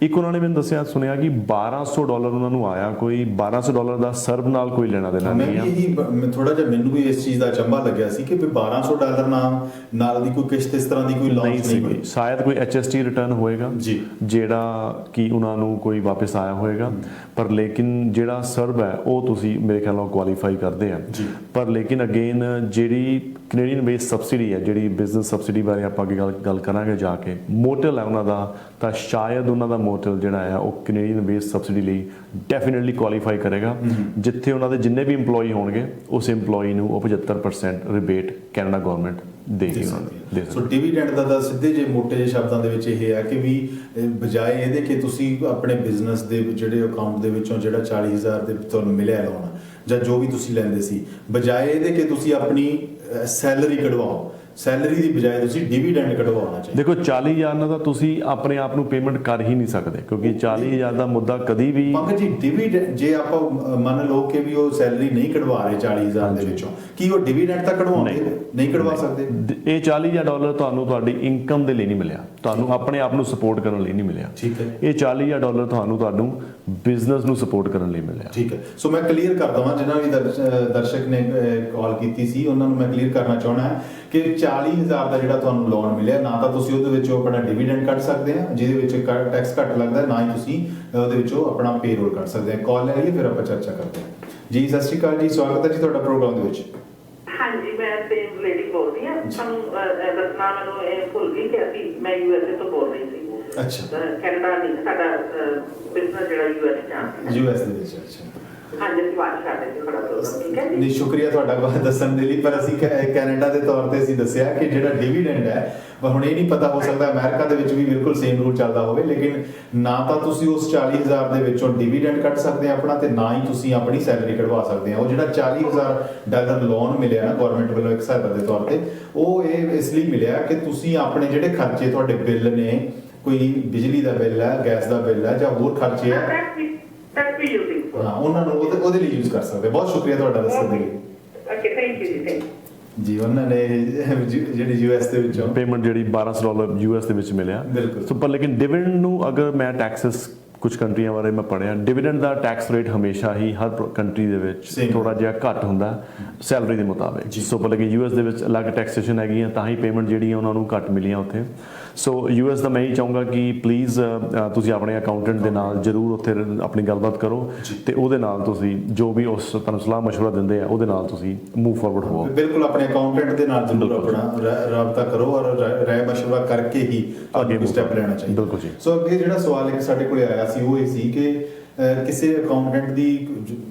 ਇੱਕ ਉਹਨਾਂ ਨੇ ਮੈਨੂੰ ਸੁਣਿਆ ਕਿ $1200 ਉਹਨਾਂ ਨੂੰ ਆਇਆ, ਕੋਈ $1200 ਦਾ ਸਰਬ ਨਾਲ ਕੋਈ ਲੈਣਾ ਦੇਣਾ ਨਹੀਂ ਆ। ਥੋੜਾ ਜਿਹਾ ਮੈਨੂੰ ਵੀ ਇਸ ਚੀਜ਼ ਦਾ ਅਚੰਭਾ ਲੱਗਿਆ ਸੀ ਕਿ $1200 ਨਾਲ ਦੀ ਕੋਈ ਕਿਸ਼ਤ ਇਸ ਤਰ੍ਹਾਂ ਦੀ ਕੋਈ ਲਾਂਚ ਨਹੀਂ ਹੋਈ। ਸ਼ਾਇਦ ਕੋਈ HST ਰਿਟਰਨ ਹੋਏਗਾ ਜਿਹੜਾ ਕਿ ਉਹਨਾਂ ਨੂੰ ਕੋਈ ਵਾਪਸ ਆਇਆ ਹੋਏਗਾ, ਪਰ ਲੇਕਿਨ ਜਿਹੜਾ ਸਰਬ ਹੈ ਉਹ ਤੁਸੀਂ ਮੇਰੇ ਖਿਆਲ ਨਾਲ ਕੁਆਲੀਫਾਈ ਕਰਦੇ ਆ। ਪਰ ਲੇਕਿਨ ਅਗੇਨ ਜਿਹੜੀ ਕੈਨੇਡੀਅਨ ਬੇਸ ਸਬਸਿਡੀ ਹੈ, ਜਿਹੜੀ ਬਿਜ਼ਨਸ ਸਬਸਿਡੀ ਬਾਰੇ ਆਪਾਂ ਅੱਗੇ ਗੱਲ ਕਰਾਂਗੇ ਜਾ ਕੇ, ਮੋਟਲ ਹੈ ਉਹਨਾਂ ਦਾ, ਤਾਂ ਸ਼ਾਇਦ ਉਹਨਾਂ ਦਾ ਮੋਟਲ ਜਿਹੜਾ ਹੈ ਉਹ ਕੈਨੇਡੀਅਨ ਬੇਸ ਸਬਸਿਡੀ ਲਈ ਡੈਫੀਨਿਟਲੀ ਕੁਆਲੀਫਾਈ ਕਰੇਗਾ, ਜਿੱਥੇ ਉਹਨਾਂ ਦੇ ਜਿੰਨੇ ਵੀ EMPLOYE ਹੋਣਗੇ ਉਸ EMPLOYE ਨੂੰ ਉਹ 75% ਰਿਬੇਟ ਕੈਨੇਡਾ ਗਵਰਨਮੈਂਟ ਦੇਗੀ ਉਹਨਾਂ ਨੂੰ। ਸੋ ਡਿਵੀਡੈਂਡ ਦਾ ਸਿੱਧੇ ਜੇ ਮੋਟੇ ਜਿਹੇ ਸ਼ਬਦਾਂ ਦੇ ਵਿੱਚ ਇਹ ਹੈ ਕਿ ਵੀ ਬਜਾਏ ਇਹਦੇ ਕਿ ਤੁਸੀਂ ਆਪਣੇ ਬਿਜ਼ਨਸ ਦੇ ਜਿਹੜੇ ਅਕਾਊਂਟ ਦੇ ਵਿੱਚੋਂ ਜਿਹੜਾ 40,000 ਦੇ ਤੁਹਾਨੂੰ ਮਿਲਿਆ ਲੋਨ ਜਾਂ ਜੋ ਵੀ ਤੁਸੀਂ ਲੈਂਦੇ ਸੀ, ਬਜਾਏ ਇਹਦੇ ਕਿ ਤੁਸੀਂ ਆਪਣੀ ਸੈਲਰੀ ਕਢਵਾਓ, ਸੈਲਰੀ ਦੀ ਬਜਾਏ ਤੁਸੀਂ ਡਿਵੀਡੈਂਡ ਕਢਵਾਉਣਾ ਚਾਹੀਦਾ। ਦੇਖੋ 40,000 ਨਾਲ ਤਾਂ ਤੁਸੀਂ ਆਪਣੇ ਆਪ ਨੂੰ ਪੇਮੈਂਟ ਕਰ ਹੀ ਨਹੀਂ ਸਕਦੇ, ਕਿਉਂਕਿ 40,000 ਦਾ ਮੁੱਦਾ ਕਦੀ ਵੀ ਪੰਕਜ ਜੀ ਡਿਵੀਡੈਂਡ ਜੇ ਆਪਾਂ ਮੰਨ ਲਓ ਕਿ ਵੀ ਉਹ ਸੈਲਰੀ ਨਹੀਂ ਕਢਵਾ ਰਹੇ 40,000 ਦੇ ਵਿੱਚੋਂ, ਕੀ ਉਹ ਡਿਵੀਡੈਂਡ ਤਾਂ ਕਢਵਾਉਂਦੇ ਨਹੀਂ ਕਢਵਾ ਸਕਦੇ? ਇਹ $40,000 ਤੁਹਾਨੂੰ ਤੁਹਾਡੀ ਇਨਕਮ ਦੇ ਲਈ ਨਹੀਂ ਮਿਲਿਆ, ਤੁਹਾਨੂੰ ਆਪਣੇ ਆਪ ਨੂੰ ਸਪੋਰਟ ਕਰਨ ਲਈ ਨਹੀਂ ਮਿਲਿਆ। ਠੀਕ ਹੈ। ਇਹ $40,000 ਤੁਹਾਨੂੰ ਬਿਜ਼ਨਸ ਨੂੰ ਸਪੋਰਟ ਕਰਨ ਲਈ ਮਿਲਿਆ। ਠੀਕ ਹੈ। ਸੋ ਮੈਂ ਕਲੀਅਰ ਕਰ ਦਵਾਂ, ਜਿਨ੍ਹਾਂ ਵੀ ਦਰਸ਼ਕ ਨੇ ਕਾਲ ਕੀਤੀ ਸੀ ਉਹਨਾਂ ਨੂੰ ਮੈਂ ਕਲੀਅਰ ਕਰਨਾ ਚਾਹੁੰਦਾ ਕਿ 40,000 ਦਾ ਜਿਹੜਾ ਤੁਹਾਨੂੰ ਲੋਨ ਮਿਲਿਆ, ਨਾ ਤਾਂ ਤੁਸੀਂ ਉਹਦੇ ਵਿੱਚੋਂ ਆਪਣਾ ਡਿਵੀਡੈਂਡ ਕੱਢ ਸਕਦੇ ਆ ਜਿਹਦੇ ਵਿੱਚ ਟੈਕਸ ਘੱਟ ਲੱਗਦਾ, ਨਾ ਹੀ ਤੁਸੀਂ ਉਹਦੇ ਵਿੱਚੋਂ ਆਪਣਾ ਪੇਰੋਲ ਕੱਢ ਸਕਦੇ ਆ। ਕਾਲ ਲੈ ਲਈਏ ਫਿਰ ਆਪਾਂ ਚਰਚਾ ਕਰਦੇ ਹਾਂ। ਜੀ ਸਤਿ ਸ਼੍ਰੀ ਅਕਾਲ ਜੀ, ਸਵਾਗਤ ਹੈ ਜੀ ਤੁਹਾਡਾ ਪ੍ਰੋਗਰਾਮ ਦੇ ਵਿੱਚ। ਹਾਂਜੀ, ਮੈਂ ਸੇਮ ਲੇਡੀ ਬੋਲ ਰਹੀ ਹਾਂ। ਤੁਹਾਨੂੰ ਦੱਸਣਾ ਮੈਨੂੰ ਇਹ ਭੁੱਲ ਗਈ ਕਿ ਅਸੀਂ ਮੈਂ USA ਤੋਂ ਬੋਲ ਰਹੀ ਸੀ। ਅੱਛਾ। ਕੈਨੇਡਾ ਨਹੀਂ, ਸਾਡਾ ਬਿਜ਼ਨਸ ਜਿਹੜਾ US ਦੇ ਵਿੱਚ। ਅੱਛਾ। ਹਾਂਜੀ, ਅਸੀਂ ਬਾਤ ਕਰਦੇ ਸੀ ਥੋੜਾ ਪ੍ਰੋਗਰਾਮ। ਠੀਕ ਹੈ ਜੀ। ਨਹੀਂ, ਸ਼ੁਕਰੀਆ ਤੁਹਾਡਾ ਬਹੁਤ ਦੱਸਣ ਦੇ ਲਈ, ਪਰ ਅਸੀਂ ਕੈਨੇਡਾ ਦੇ ਤੌਰ ਤੇ ਅਸੀਂ ਦੱਸਿਆ ਕਿ ਜਿਹੜਾ ਡਿਵੀਡੈਂਡ ਹੈ, ਪਰ ਹੁਣ ਇਹ ਨਹੀਂ ਪਤਾ, ਹੋ ਸਕਦਾ ਅਮਰੀਕਾ ਦੇ ਵਿੱਚ ਵੀ ਬਿਲਕੁਲ ਸੇਮ ਰੂਲ ਚੱਲਦਾ ਹੋਵੇ, ਲੇਕਿਨ ਨਾ ਤਾਂ ਤੁਸੀਂ ਉਸ 40,000 ਦੇ ਵਿੱਚੋਂ ਡਿਵੀਡੈਂਡ ਕੱਢ ਸਕਦੇ ਆ ਆਪਣਾ, ਤੇ ਨਾ ਹੀ ਤੁਸੀਂ ਆਪਣੀ ਸੈਲਰੀ ਕਢਵਾ ਸਕਦੇ ਆ। ਉਹ ਜਿਹੜਾ $40,000 ਲੋਨ ਮਿਲਿਆ ਨਾ ਗਵਰਨਮੈਂਟ ਵੱਲੋਂ ਇੱਕ ਸਹਾਇਤਾ ਦੇ ਤੌਰ ਤੇ, ਉਹ ਇਹ ਇਸ ਲਈ ਮਿਲਿਆ ਕਿ ਤੁਸੀਂ ਆਪਣੇ ਜਿਹੜੇ ਖਰਚੇ, ਤੁਹਾਡੇ ਬਿੱਲ ਨੇ, ਕੋਈ ਬਿਜਲੀ ਦਾ ਬਿੱਲ ਹੈ, ਗੈਸ ਦਾ ਬਿੱਲ ਹੈ ਜਾਂ ਹੋਰ ਖਰਚੇ ਹੈ, ਉਹਨਾਂ ਨੂੰ ਉਹਦੇ ਲਈ ਯੂਜ਼ ਕਰ ਸਕਦੇ। ਬਹੁਤ ਸ਼ੁਕਰੀਆ ਤੁਹਾਡਾ ਦੱਸਣ ਦੇ ਲਈ। ਓਕੇ, ਥੈਂਕ ਯੂ ਜੀ। ਜੀ, ਉਹਨਾਂ ਨੇ ਜਿਹੜੀ US ਦੇ ਵਿੱਚੋਂ ਪੇਮੈਂਟ ਜਿਹੜੀ $1200 US ਦੇ ਵਿੱਚ ਮਿਲਿਆ। ਬਿਲਕੁਲ। ਸੋ ਪਰ ਲੇਕਿਨ ਡਿਵੀਡੈਂਡ ਨੂੰ ਅਗਰ ਮੈਂ ਟੈਕਸਸ ਕੁਝ ਕੰਟਰੀਆਂ ਬਾਰੇ ਮੈਂ ਪੜ੍ਹਿਆ, ਡਿਵੀਡੈਂਡ ਦਾ ਟੈਕਸ ਰੇਟ ਹਮੇਸ਼ਾ ਹੀ ਹਰ ਕੰਟਰੀ ਦੇ ਵਿੱਚ ਥੋੜਾ ਜਿਹਾ ਘੱਟ ਹੁੰਦਾ ਸੈਲਰੀ ਦੇ ਮੁਤਾਬਿਕ। ਸੋ ਪਰ ਲੇਕਿਨ US ਦੇ ਵਿੱਚ ਅਲੱਗ ਟੈਕਸੇਸ਼ਨ ਹੈਗੀ ਆ, ਤਾਂ ਹੀ ਪੇਮੈਂਟ ਜਿਹੜੀਆਂ ਉਹਨਾਂ ਨੂੰ ਘੱਟ ਮਿਲੀਆਂ ਉੱਥੇ। ਸੋ US ਦਾ ਮੈਂ ਹੀ ਚਾਹੂੰਗਾ ਕਿ ਪਲੀਜ਼ ਤੁਸੀਂ ਆਪਣੇ ਅਕਾਊਂਟੈਂਟ ਦੇ ਨਾਲ ਜ਼ਰੂਰ ਉੱਥੇ ਆਪਣੀ ਗੱਲਬਾਤ ਕਰੋ ਤੇ ਉਹਦੇ ਨਾਲ ਤੁਸੀਂ ਜੋ ਵੀ ਉਸ ਤੁਹਾਨੂੰ ਸਲਾਹ ਮਸ਼ਵਰਾ ਦਿੰਦੇ ਆ ਉਹਦੇ ਨਾਲ ਤੁਸੀਂ ਮੂਵ ਫਾਰਵਰਡ ਹੋਵੋ। ਬਿਲਕੁਲ ਆਪਣੇ ਅਕਾਊਂਟੈਂਟ ਦੇ ਨਾਲ ਜ਼ਰੂਰ ਆਪਣਾ ਰਾਬਤਾ ਕਰੋ ਔਰ ਰਾਏ ਮਸ਼ਵਰਾ ਕਰਕੇ ਹੀ ਅੱਗੇ ਸਟੈਪ ਲੈਣਾ ਚਾਹੀਦਾ। ਬਿਲਕੁਲ ਜੀ। ਸੋ ਅੱਗੇ ਜਿਹੜਾ ਸਵਾਲ ਇੱਕ ਸਾਡੇ ਕੋਲੇ ਆਇਆ ਸੀ ਉਹ ਇਹ ਸੀ ਕਿ ਕਿਸੇ ਅਕਾਊਂਟੈਂਟ ਦੀ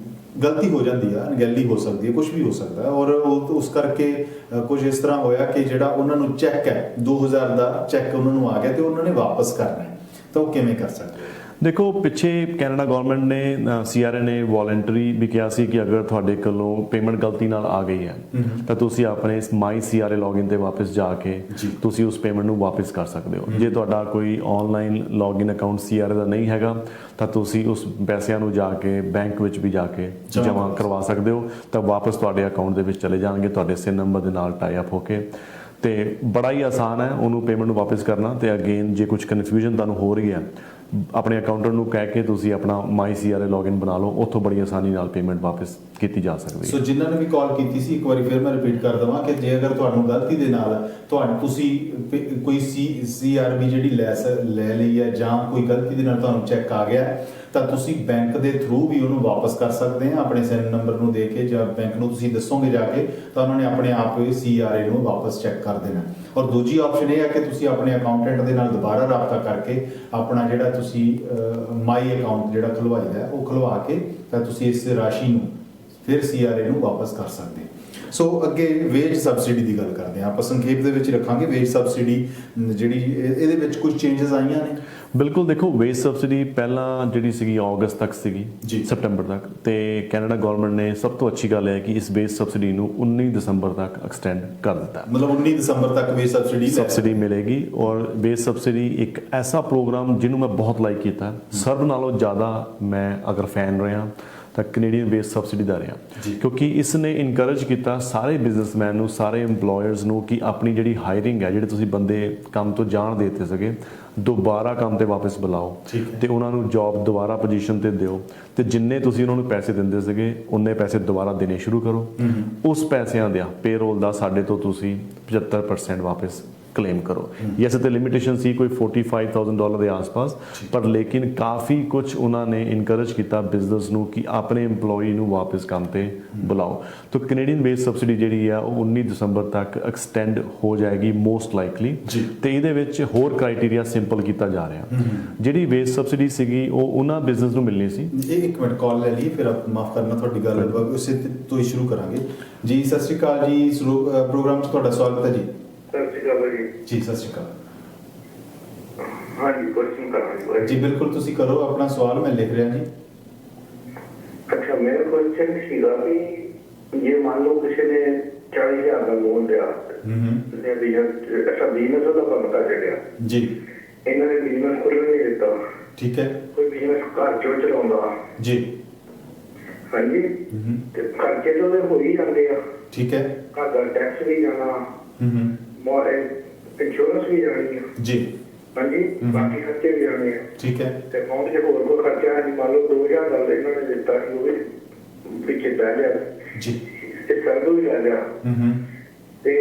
ਗਲਤੀ ਹੋ ਜਾਂਦੀ ਆ, ਅਣਗਹਿਲੀ ਹੋ ਸਕਦੀ ਹੈ, ਕੁਝ ਵੀ ਹੋ ਸਕਦਾ ਹੈ ਔਰ ਉਸ ਕਰਕੇ ਕੁਝ ਇਸ ਤਰ੍ਹਾਂ ਹੋਇਆ ਕਿ ਜਿਹੜਾ ਉਹਨਾਂ ਨੂੰ ਚੈੱਕ ਹੈ 2000 ਦਾ ਚੈੱਕ ਉਹਨਾਂ ਨੂੰ ਆ ਗਿਆ ਤੇ ਉਹਨਾਂ ਨੇ ਵਾਪਸ ਕਰਨਾ ਹੈ, ਤਾਂ ਉਹ ਕਿਵੇਂ ਕਰ ਸਕਦੇ? ਦੇਖੋ ਪਿੱਛੇ ਕੈਨੇਡਾ ਗਵਰਨਮੈਂਟ ਨੇ CRA ਨੇ ਵੋਲੰਟਰੀ ਵੀ ਕਿਹਾ ਸੀ ਕਿ ਅਗਰ ਤੁਹਾਡੇ ਕੋਲੋਂ ਪੇਮੈਂਟ ਗਲਤੀ ਨਾਲ ਆ ਗਈ ਹੈ ਤਾਂ ਤੁਸੀਂ ਆਪਣੇ ਇਸ ਮਾਈ CRA ਲੌਗਇਨ ਤੇ ਵਾਪਸ ਜਾ ਕੇ ਤੁਸੀਂ ਉਸ ਪੇਮੈਂਟ ਨੂੰ ਵਾਪਸ ਕਰ ਸਕਦੇ ਹੋ। ਜੇ ਤੁਹਾਡਾ ਕੋਈ ਆਨਲਾਈਨ ਲੌਗਇਨ ਅਕਾਊਂਟ CRA ਦਾ ਨਹੀਂ ਹੈਗਾ ਤਾਂ ਤੁਸੀਂ ਉਸ ਪੈਸਿਆਂ ਨੂੰ ਜਾ ਕੇ ਬੈਂਕ ਵਿੱਚ ਵੀ ਜਾ ਕੇ ਜਮ੍ਹਾਂ ਕਰਵਾ ਸਕਦੇ ਹੋ, ਤਾਂ ਵਾਪਸ ਤੁਹਾਡੇ ਅਕਾਊਂਟ ਦੇ ਵਿੱਚ ਚਲੇ ਜਾਣਗੇ ਤੁਹਾਡੇ SIN ਨੰਬਰ ਦੇ ਨਾਲ ਟਾਈ ਅਪ ਹੋ ਕੇ। ਤੇ ਬੜਾ ਹੀ ਆਸਾਨ ਹੈ ਉਹਨੂੰ ਪੇਮੈਂਟ ਨੂੰ ਵਾਪਸ ਕਰਨਾ। ਤੇ ਅਗੇਨ ਜੇ ਕੁਝ ਕਨਫਿਊਜ਼ਨ ਤੁਹਾਨੂੰ ਹੋ ਰਹੀ ਹੈ ਆਪਣੇ ਅਕਾਊਂਟੈਂਟ ਨੂੰ ਕਹਿ ਕੇ ਤੁਸੀਂ ਆਪਣਾ ਮਾਈ CRA ਲੌਗਇਨ ਬਣਾ ਲਓ, ਉੱਥੋਂ ਬੜੀ ਆਸਾਨੀ ਨਾਲ ਪੇਮੈਂਟ ਵਾਪਸ ਕੀਤੀ ਜਾ ਸਕਦੀ ਹੈ। ਸੋ ਜਿਨ੍ਹਾਂ ਨੇ ਵੀ ਕਾਲ ਕੀਤੀ ਸੀ ਇੱਕ ਵਾਰੀ ਫਿਰ ਮੈਂ ਰਿਪੀਟ ਕਰ ਦਵਾਂ ਕਿ ਜੇ ਅਗਰ ਤੁਹਾਨੂੰ ਗਲਤੀ ਦੇ ਨਾਲ ਤੁਸੀਂ ਕੋਈ CRB ਜਿਹੜੀ ਲੈ ਲਈ ਹੈ ਜਾਂ ਕੋਈ ਗਲਤੀ ਦੇ ਨਾਲ ਤੁਹਾਨੂੰ ਚੈੱਕ ਆ ਗਿਆ ਤਾਂ ਤੁਸੀਂ ਬੈਂਕ ਦੇ ਥਰੂ ਵੀ ਉਹਨੂੰ ਵਾਪਸ ਕਰ ਸਕਦੇ ਆ। ਆਪਣੇ SIN ਨੰਬਰ ਨੂੰ ਦੇ ਕੇ ਜਾਂ ਬੈਂਕ ਨੂੰ ਤੁਸੀਂ ਦੱਸੋਗੇ ਜਾ ਕੇ ਤਾਂ ਉਹਨਾਂ ਨੇ ਆਪਣੇ ਆਪ ਹੀ CRA ਨੂੰ ਵਾਪਸ ਚੈੱਕ ਕਰ ਦੇਣਾ। ਔਰ ਦੂਜੀ ਆਪਸ਼ਨ ਇਹ ਹੈ ਕਿ ਤੁਸੀਂ ਆਪਣੇ ਅਕਾਊਂਟੈਂਟ ਦੇ ਨਾਲ ਦੁਬਾਰਾ ਰਾਬਤਾ ਕਰਕੇ ਆਪਣਾ ਜਿਹੜਾ ਤੁਸੀਂ ਮਾਈ ਅਕਾਊਂਟ ਜਿਹੜਾ ਖੁਲਵਾਈਦਾ ਉਹ ਖੁਲਵਾ ਕੇ ਤਾਂ ਤੁਸੀਂ ਇਸ ਰਾਸ਼ੀ ਨੂੰ ਫਿਰ CRA ਨੂੰ ਵਾਪਸ ਕਰ ਸਕਦੇ ਹੋ। ਸੋ ਅੱਗੇ ਵੇਜ ਸਬਸਿਡੀ ਦੀ ਗੱਲ ਕਰਦੇ ਹਾਂ, ਆਪਾਂ ਸੰਖੇਪ ਦੇ ਵਿੱਚ ਰੱਖਾਂਗੇ ਵੇਜ ਸਬਸਿਡੀ ਜਿਹੜੀ ਇਹਦੇ ਵਿੱਚ ਕੁਝ ਚੇਂਜਸ ਆਈਆਂ ਨੇ। ਬਿਲਕੁਲ ਦੇਖੋ ਵੇਜ ਸਬਸਿਡੀ ਪਹਿਲਾਂ ਜਿਹੜੀ ਸੀਗੀ ਅਗਸਤ ਤੱਕ ਸੀਗੀ, ਸਤੰਬਰ ਤੱਕ, ਤੇ ਕੈਨੇਡਾ ਗਵਰਨਮੈਂਟ ਨੇ ਸਭ ਤੋਂ ਅੱਛੀ ਗੱਲ ਹੈ ਕਿ ਇਸ ਵੇਜ ਸਬਸਿਡੀ ਨੂੰ 19 ਦਸੰਬਰ ਤੱਕ ਐਕਸਟੈਂਡ ਕਰ ਦਿੱਤਾ। ਮਤਲਬ 19 ਦਸੰਬਰ ਤੱਕ ਵੇਜ ਸਬਸਿਡੀ ਮਿਲੇਗੀ। ਔਰ ਵੇਜ ਸਬਸਿਡੀ ਇੱਕ ਐਸਾ ਪ੍ਰੋਗਰਾਮ ਜਿਹਨੂੰ ਮੈਂ ਬਹੁਤ ਲਾਈਕ ਕੀਤਾ, ਸਭ ਨਾਲੋਂ ਜ਼ਿਆਦਾ ਮੈਂ ਅਗਰ ਫੈਨ ਰਿਹਾ ਤਾਂ ਕੈਨੇਡੀਅਨ ਵੇਜ ਸਬਸਿਡੀ ਦਾ ਰਿਹਾ, ਕਿਉਂਕਿ ਇਸ ਨੇ ਇਨਕਰੇਜ ਕੀਤਾ ਸਾਰੇ ਬਿਜ਼ਨਸਮੈਨ ਨੂੰ, ਸਾਰੇ EMPLOYERS ਨੂੰ ਕਿ ਆਪਣੀ ਜਿਹੜੀ ਹਾਇਰਿੰਗ ਹੈ, ਜਿਹੜੇ ਤੁਸੀਂ ਬੰਦੇ ਕੰਮ ਤੋਂ ਜਾਣ ਦੇ ਦਿੱਤੇ ਸੀਗੇ, ਦੁਬਾਰਾ ਕੰਮ ਤੇ ਵਾਪਸ ਬੁਲਾਓ ਤੇ ਉਹਨਾਂ ਨੂੰ ਜੌਬ ਦੁਬਾਰਾ ਪੋਜੀਸ਼ਨ ਤੇ ਦਿਓ ਤੇ ਜਿੰਨੇ ਤੁਸੀਂ ਉਹਨਾਂ ਨੂੰ ਪੈਸੇ ਦਿੰਦੇ ਸੀਗੇ ਉਨੇ ਪੈਸੇ ਦੁਬਾਰਾ ਦੇਣੇ ਸ਼ੁਰੂ ਕਰੋ। ਉਸ ਪੈਸਿਆਂ ਦਾ ਪੇਰੋਲ ਦਾ ਸਾਡੇ ਤੋਂ ਤੁਸੀਂ 75% ਵਾਪਸ क्लेम करो। यैसे तो लिमिटेशन सी कोई $45,000 के आसपास, पर लेकिन काफ़ी कुछ उन्होंने इनकरेज किया बिजनेस नू कि अपने एम्पलॉय नू वापस काम पे बुलाओ। तो कैनेडियन वेज सब्सिडी जी है 19 दसंबर तक एक्सटेंड हो जाएगी मोस्ट लाइकली। तो ये होर क्राइटेरिया सिंपल किया जा रहा। जी वेज सब्सिडी सी उन्होंने बिजनेस नू मिलनी सी। एक मिनट कॉल ले ली, फिर आप माफ़ करना थोड़ी गल उसे तो ही शुरू करांगे जी। सत श्री अकाल जी, प्रोग्राम च तुहाडा स्वागत है जी। जी सत श्री अकाल। हाँ जी, क्वेश्चन करा जी बिल्कुल तुसी करो अपना सवाल, मैं लिख रहा जी। अच्छा, मेरा क्वेश्चन सीगा भी ये मान लो किसी ने 40,000 का लोन लिया, उसने बिजनेस ऐसा बिजनेस का काम कर चलिया जी, इन्होंने बिजनेस खोल नहीं देता, ठीक है, कोई बिजनेस घर चो चलाਉਂਦਾ जी, हाँ जी, ਤੇ ਖਰਚੇ तो हो ही जाते हैं, ठीक है, घर का टैक्स भी जाना, इंश्योरेंस भी जानी है जी, हाँ जी, बाकी खर्चे भी जाने हैं, ठीक है, ਤੇ ਅਕਾਊਂਟ 'ਚ ਹੋਰ ਕੋਈ ਖਰਚਾ ਹੈ मान लो 2,000 ਦਾ ਇਹਨਾਂ ਨੇ ਦਿੱਤਾ ਸੀ ਉਹ ਵੀ ਪਿੱਛੇ ਪੈ ਲਿਆ जी, ਤੇ ਸਰਦ ਵੀ ਲੈ ਲਿਆ ਤੇ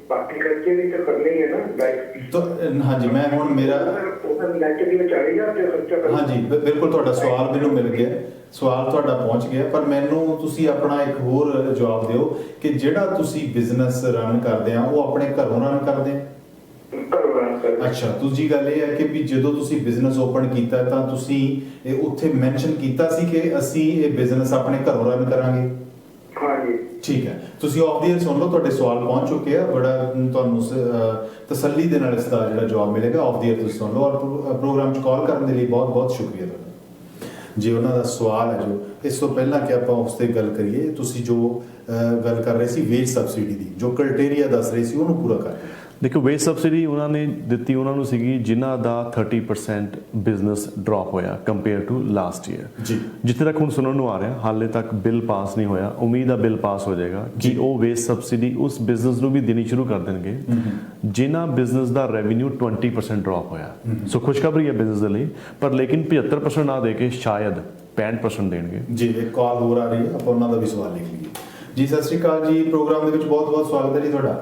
ਬਾਕੀ ਖਰਚੇ ਵੀ ਤਾਂ ਕਰਨੇ ਹੀ ਹੈ ਨਾ ਲਾਈਕ। तो हाँ जी, मैं हुण मेरा ਉਹ ਨੈਟ ਦੀ 40,000 ਤੇ ਖਰਚਾ ਕਰਨਾ। हाँ जी बिल्कुल ਤੁਹਾਡਾ ਸਵਾਲ ਮੈਨੂੰ ਮਿਲ ਗਿਆ, ਸਵਾਲ ਤੁਹਾਡਾ ਪਹੁੰਚ ਗਿਆ, ਪਰ ਮੈਨੂੰ ਤੁਸੀਂ ਆਪਣਾ ਇੱਕ ਹੋਰ ਜਵਾਬ ਦਿਓ ਕਿ ਜਿਹੜਾ ਤੁਸੀਂ ਬਿਜ਼ਨਸ ਰਨ ਕਰਦੇ ਆ ਉਹ ਆਪਣੇ ਘਰੋਂ ਰਨ ਕਰਦੇ ਆ? ਅੱਛਾ, ਦੂਜੀ ਗੱਲ ਇਹ ਹੈ ਕਿ ਵੀ ਜਦੋਂ ਤੁਸੀਂ ਬਿਜ਼ਨਸ ਓਪਨ ਕੀਤਾ ਤਾਂ ਤੁਸੀਂ ਇਹ ਉੱਥੇ ਮੈਂਸ਼ਨ ਕੀਤਾ ਸੀ ਕਿ ਅਸੀਂ ਇਹ ਬਿਜ਼ਨਸ ਆਪਣੇ ਘਰੋਂ ਰਨ ਕਰਾਂਗੇ? ਹਾਂ ਜੀ, ਠੀਕ ਹੈ, ਤੁਸੀਂ ਆਫ ਦੀ ਏਅਰ ਸੁਣ ਲਓ, ਤੁਹਾਡੇ ਸਵਾਲ ਪਹੁੰਚ ਚੁੱਕੇ ਆ, ਬੜਾ ਤੁਹਾਨੂੰ ਤਸੱਲੀ ਦੇ ਨਾਲ ਇਸ ਦਾ ਜਿਹੜਾ ਜਵਾਬ ਮਿਲੇਗਾ ਆਫ ਦੀ ਏਅਰ ਤੁਸੀਂ ਸੁਣ ਲਓ। ਔਰ ਪ੍ਰੋਗਰਾਮ 'ਚ ਕਾਲ ਕਰਨ ਦੇ ਲਈ ਬਹੁਤ ਬਹੁਤ ਸ਼ੁਕਰੀਆ ਤੁਹਾਡਾ ਜੀ। ਉਹਨਾਂ ਦਾ ਸਵਾਲ ਹੈ ਜੋ ਇਸ ਤੋਂ ਪਹਿਲਾਂ ਕਿ ਆਪਾਂ ਉਸ 'ਤੇ ਗੱਲ ਕਰੀਏ, ਤੁਸੀਂ ਜੋ ਗੱਲ ਕਰ ਰਹੇ ਸੀ ਵੇਜ ਸਬਸਿਡੀ ਦੀ, ਜੋ ਕ੍ਰਾਈਟੇਰੀਆ ਦੱਸ ਰਹੇ ਸੀ ਉਹਨੂੰ ਪੂਰਾ ਕਰ। देखो वेज सब्सिडी उन्होंने दी उन्होंने सीगी जिन्हां दा 30% बिजनेस ड्रॉप होया कंपेयर टू लास्ट ईयर जी। जिथे तक हुण सुनन नूं आ रहा हाले तक बिल पास नहीं होया, उम्मीद है बिल पास हो जाएगा कि वो वेज सब्सिडी उस बिजनेस नूं भी देनी शुरू कर देंगे जिन्हां बिजनेस दा रेवेन्यू 20% ड्रॉप होया। सो खुशखबरी है बिजनेस दे लई, पर लेकिन 75% ना दे के शायद 65% देंगे जी। एक कॉल हो रही है, आप उन्हां दा भी सवाल लिख लीजिए जी। सत श्री अकाल जी, प्रोग्राम दे विच बहुत बहुत स्वागत है जी ਤੁਹਾਡਾ।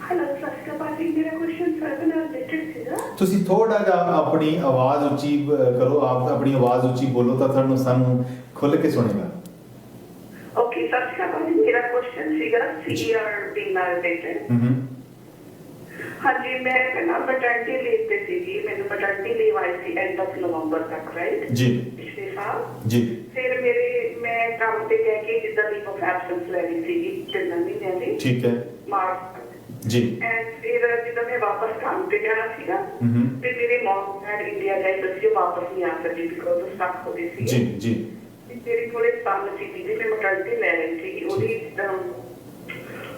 हेलो सत श्री अकाल जी, मेरा क्वेश्चन सर ਥੋੜਾ ਜਿਹਾ ਆਪਣੀ ਆਵਾਜ਼ ਉੱਚੀ ਕਰੋ, ਆਪ ਆਪਣੀ ਆਵਾਜ਼ ਉੱਚੀ ਬੋਲੋ ਤਾਂ ਤੁਹਾਨੂੰ ਸਾਨੂੰ ਖੁੱਲ ਕੇ ਸੁਣੇਗਾ। ਓਕੇ, ਸਤਿ ਸ਼੍ਰੀ ਅਕਾਲ ਜੀ। ਮੇਰਾ ਕੁਐਸਚਨ ਸੀਗਾ ਸੀਆਰ ਦੀ ਨਾਲ ਹਾਂਜੀ, ਮੈਂ ਪਹਿਲਾਂ ਮੈਟਰਨਿਟੀ ਲੀਵ ਤੇ ਸੀਗੀ, ਮੈਨੂੰ ਮੈਟਰਨਿਟੀ ਲੀਵ ਆਈ ਸੀ ਐਂਡ ਆਫ ਨਵੰਬਰ ਤੱਕ, ਰਾਈਟ ਜੀ ਪਿਛਲੇ ਸਾਲ ਜੀ। ਫਿਰ ਮੈਂ ਕੰਮ ਤੇ ਕਹਿ ਕੇ ਜਿੱਦਾਂ ਲੀਵ ਆਫ ਐਬਸੈਂਸ ਲੈ ਲਈ ਸੀਗੀ 3 ਮਹੀਨਿਆਂ ਦੀ, ਠੀਕ ਹੈ ਮਾਰਚ ਜੀ। ਐਂਡ ਫਿਰ ਜਦੋਂ ਮੈਂ ਵਾਪਸ ਕੰਮ ਤੇ ਜਾਣਾ ਸੀਗਾ ਤੇ ਮੇਰੇ ਮਮ ਡੈਡ ਇੰਡੀਆ ਗਏ, ਬੱਚੇ ਵਾਪਸ ਨਹੀਂ ਆ ਸਕੇ ਬਿਕੋਜ਼ ਉਹ ਸਟਕ ਹੋ ਗਏ ਸੀ ਜੀ ਜੀ। ਮੇਰੇ ਕੋਲੇ ਸਟਾਮ ਸੀ ਜੀ, ਮੈਂ ਮੈਟਰਨਿਟੀ ਲੈ ਰਹੀ ਸੀ, ਉਹਦੀ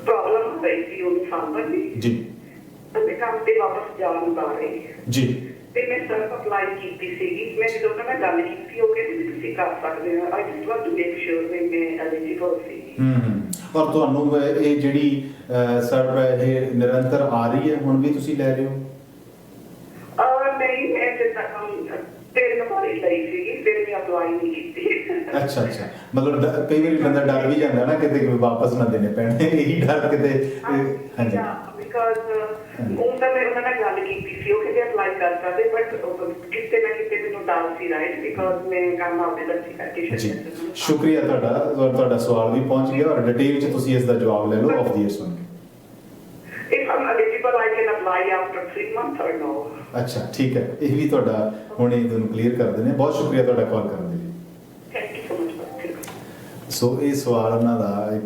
ਪ੍ਰੋਬਲਮ ਹੋ ਰਹੀ ਸੀ ਉਹਨੂੰ ਸਾਂਭਣ ਦੀ ਜੀ ਤੇ ਕੰਮ ਤੇ ਵਾਪਸ ਜਾਣ ਨੂੰ ਪਾ ਰਹੀ ਜੀ। ਤੇ ਮੈਂ ਸਰ ਅਪਲਾਈ ਕੀਤੀ ਸੀਗੀ, ਮੈਂ ਜਦੋਂ ਉਹਨਾਂ ਨਾਲ ਗੱਲ ਕੀਤੀ ਉਹ ਕਹਿੰਦੇ ਵੀ ਤੁਸੀਂ ਕਰ ਸਕਦੇ ਹੋ, I just want to make sure ਵੀ ਮੈਂ ਐਲੀਜੀਬਲ ਸੀ। ਔਰ ਤੁਹਾਨੂੰ ਇਹ ਜਿਹੜੀ ਸਰਵ ਇਹ ਨਿਰੰਤਰ ਆ ਰਹੀ ਹੈ, ਹੁਣ ਵੀ ਤੁਸੀਂ ਲੈ ਰਹੇ ਹੋ? ਨਹੀਂ, ਮੈਂ ਜਿੱਦਾਂ 3 ਵਾਰੀ ਲਈ ਸੀਗੀ, ਫਿਰ ਮੈਂ ਅਪਲਾਈ ਨਹੀਂ ਕੀਤੀ। ਅੱਛਾ ਅੱਛਾ, ਮਤਲਬ ਕਈ ਵਾਰੀ ਬੰਦਾ ਡਰ ਵੀ ਜਾਂਦਾ ਨਾ ਕਿਤੇ ਵਾਪਸ ਨਾ ਦੇਣੇ ਪੈਣੇ, ਇਹੀ ਡਰ ਕਿਤੇ। ਹਾਂਜੀ, ਬਿਕਾਜ਼ ਉਹ ਤਾਂ ਮੈਂ ਉਹਨਾਂ ਨਾਲ ਗੱਲ ਕੀਤੀ ਸੀ, ਉਹ ਕਹਿੰਦੇ ਅਪਲਾਈ ਕਰ ਸਕਦੇ, ਬਟ ਕਿਤੇ ਨਾ ਕਿਤੇ ਮੈਨੂੰ ਡਰ ਸੀ, ਰਾਈਟ, ਬਿਕਾਜ਼ ਮੈਂ ਕੰਮ ਆਪਦੇ ਬੱਚੇ ਕਰਕੇ ਜੀ। ਸ਼ੁਕਰੀਆ ਤੁਹਾਡਾ, ਔਰ ਤੁਹਾਡਾ ਸਵਾਲ ਵੀ ਪਹੁੰਚ ਗਿਆ ਔਰ ਡਿਟੇਲ 'ਚ ਤੁਸੀਂ ਇਸ ਦਾ ਜਵਾਬ ਲੈ ਲਓ ਆਫ ਦੀ ਏਅਰ ਸੁਣ ਕੇ। If I'm eligible, I can apply after 3 months or no? ਅੱਛਾ, ਠੀਕ ਹੈ, ਇਹ ਵੀ ਤੁਹਾਡਾ ਹੁਣ ਇਹ ਤੁਹਾਨੂੰ ਕਲੀਅਰ ਕਰ ਦਿੰਦੇ ਹਾਂ। ਬਹੁਤ ਸ਼ੁਕਰੀਆ ਤੁਹਾਡਾ ਕਾਲ ਕਰਨ ਦੇ ਲਈ। Thank you so much. ਸੋ ਇਹ ਸਵਾਲ ਉਹਨਾਂ ਦਾ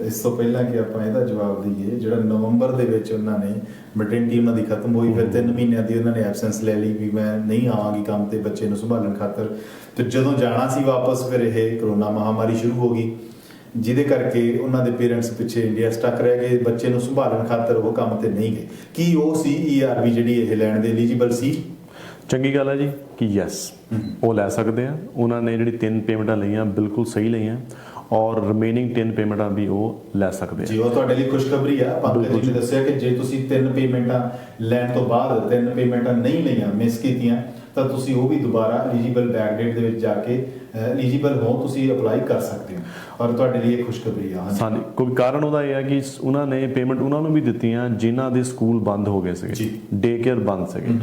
ਇਸ ਤੋਂ ਪਹਿਲਾਂ ਕਿ ਆਪਾਂ ਇਹਦਾ ਜਵਾਬ ਦਈਏ, ਜਿਹੜਾ ਨਵੰਬਰ ਦੇ ਵਿੱਚ ਉਹਨਾਂ ਨੇ ਮੈਟਰਨਿਟੀ ਉਹਨਾਂ ਦੀ ਖਤਮ ਹੋਈ, ਫਿਰ 3 ਮਹੀਨਿਆਂ ਦੀ ਉਹਨਾਂ ਨੇ ਐਬਸੈਂਸ ਲੈ ਲਈ ਵੀ ਮੈਂ ਨਹੀਂ ਆਵਾਂਗੀ ਕੰਮ ਤੇ ਬੱਚੇ ਨੂੰ ਸੰਭਾਲਣ ਖਾਤਰ, ਤੇ ਜਦੋਂ ਜਾਣਾ ਸੀ ਵਾਪਸ ਫਿਰ ਇਹ ਕਰੋਨਾ ਮਹਾਮਾਰੀ ਸ਼ੁਰੂ ਹੋ ਗਈ, ਜਿਹਦੇ ਕਰਕੇ ਉਹਨਾਂ ਦੇ ਪੇਰੈਂਟਸ ਪਿੱਛੇ ਇੰਡੀਆ ਸਟਕ ਰਹਿ ਗਏ, ਬੱਚੇ ਨੂੰ ਸੰਭਾਲਣ ਖਾਤਰ ਉਹ ਕੰਮ ਤੇ ਨਹੀਂ ਗਏ। ਕੀ ਉਹ CERB ਜਿਹੜੀ ਇਹ ਲੈਣ ਦੇ ਐਲੀਜੀਬਲ ਸੀ? ਚੰਗੀ ਗੱਲ ਹੈ ਜੀ ਕਿ ਯੈਸ ਉਹ ਲੈ ਸਕਦੇ ਆ। ਉਹਨਾਂ ਨੇ ਜਿਹੜੀ 3 ਪੇਮੈਂਟਾਂ ਲਈਆਂ ਬਿਲਕੁਲ ਸਹੀ ਲਈਆਂ ਔਰ ਰਿਮੇਨਿੰਗ 10 ਪੇਮੈਂਟਾਂ ਵੀ ਉਹ ਲੈ ਸਕਦੇ ਆ ਜੀ। ਉਹ ਤੁਹਾਡੇ ਲਈ ਖੁਸ਼ਖਬਰੀ ਆ। ਪੰਕਜ ਜੀ ਨੇ ਦੱਸਿਆ ਕਿ ਜੇ ਤੁਸੀਂ 3 ਪੇਮੈਂਟਾਂ ਲੈਣ ਤੋਂ ਬਾਅਦ 3 ਪੇਮੈਂਟਾਂ ਨਹੀਂ ਲਈਆਂ, ਮਿਸ ਕੀਤੀਆਂ, ਤਾਂ ਤੁਸੀਂ ਉਹ ਵੀ ਦੁਬਾਰਾ ਐਲੀਜੀਬਲ ਬੈਕ ਡੇਟ ਦੇ ਵਿੱਚ ਜਾ ਕੇ ਐਲੀਜੀਬਲ ਹੋ, ਤੁਸੀਂ ਅਪਲਾਈ ਕਰ ਸਕਦੇ ਹੋ ਔਰ ਤੁਹਾਡੇ ਲਈ ਇਹ ਖੁਸ਼ਖਬਰੀ ਆ। ਹਾਂਜੀ, ਕੋਈ ਕਾਰਨ ਉਹਦਾ ਇਹ ਹੈ ਕਿ ਉਹਨਾਂ ਨੇ ਪੇਮੈਂਟ ਉਹਨਾਂ ਨੂੰ ਵੀ ਦਿੱਤੀਆਂ ਜਿਨ੍ਹਾਂ ਦੇ ਸਕੂਲ ਬੰਦ ਹੋ ਗਏ ਸੀਗੇ, ਡੇ ਕੇਅਰ ਬੰਦ ਸੀਗੇ,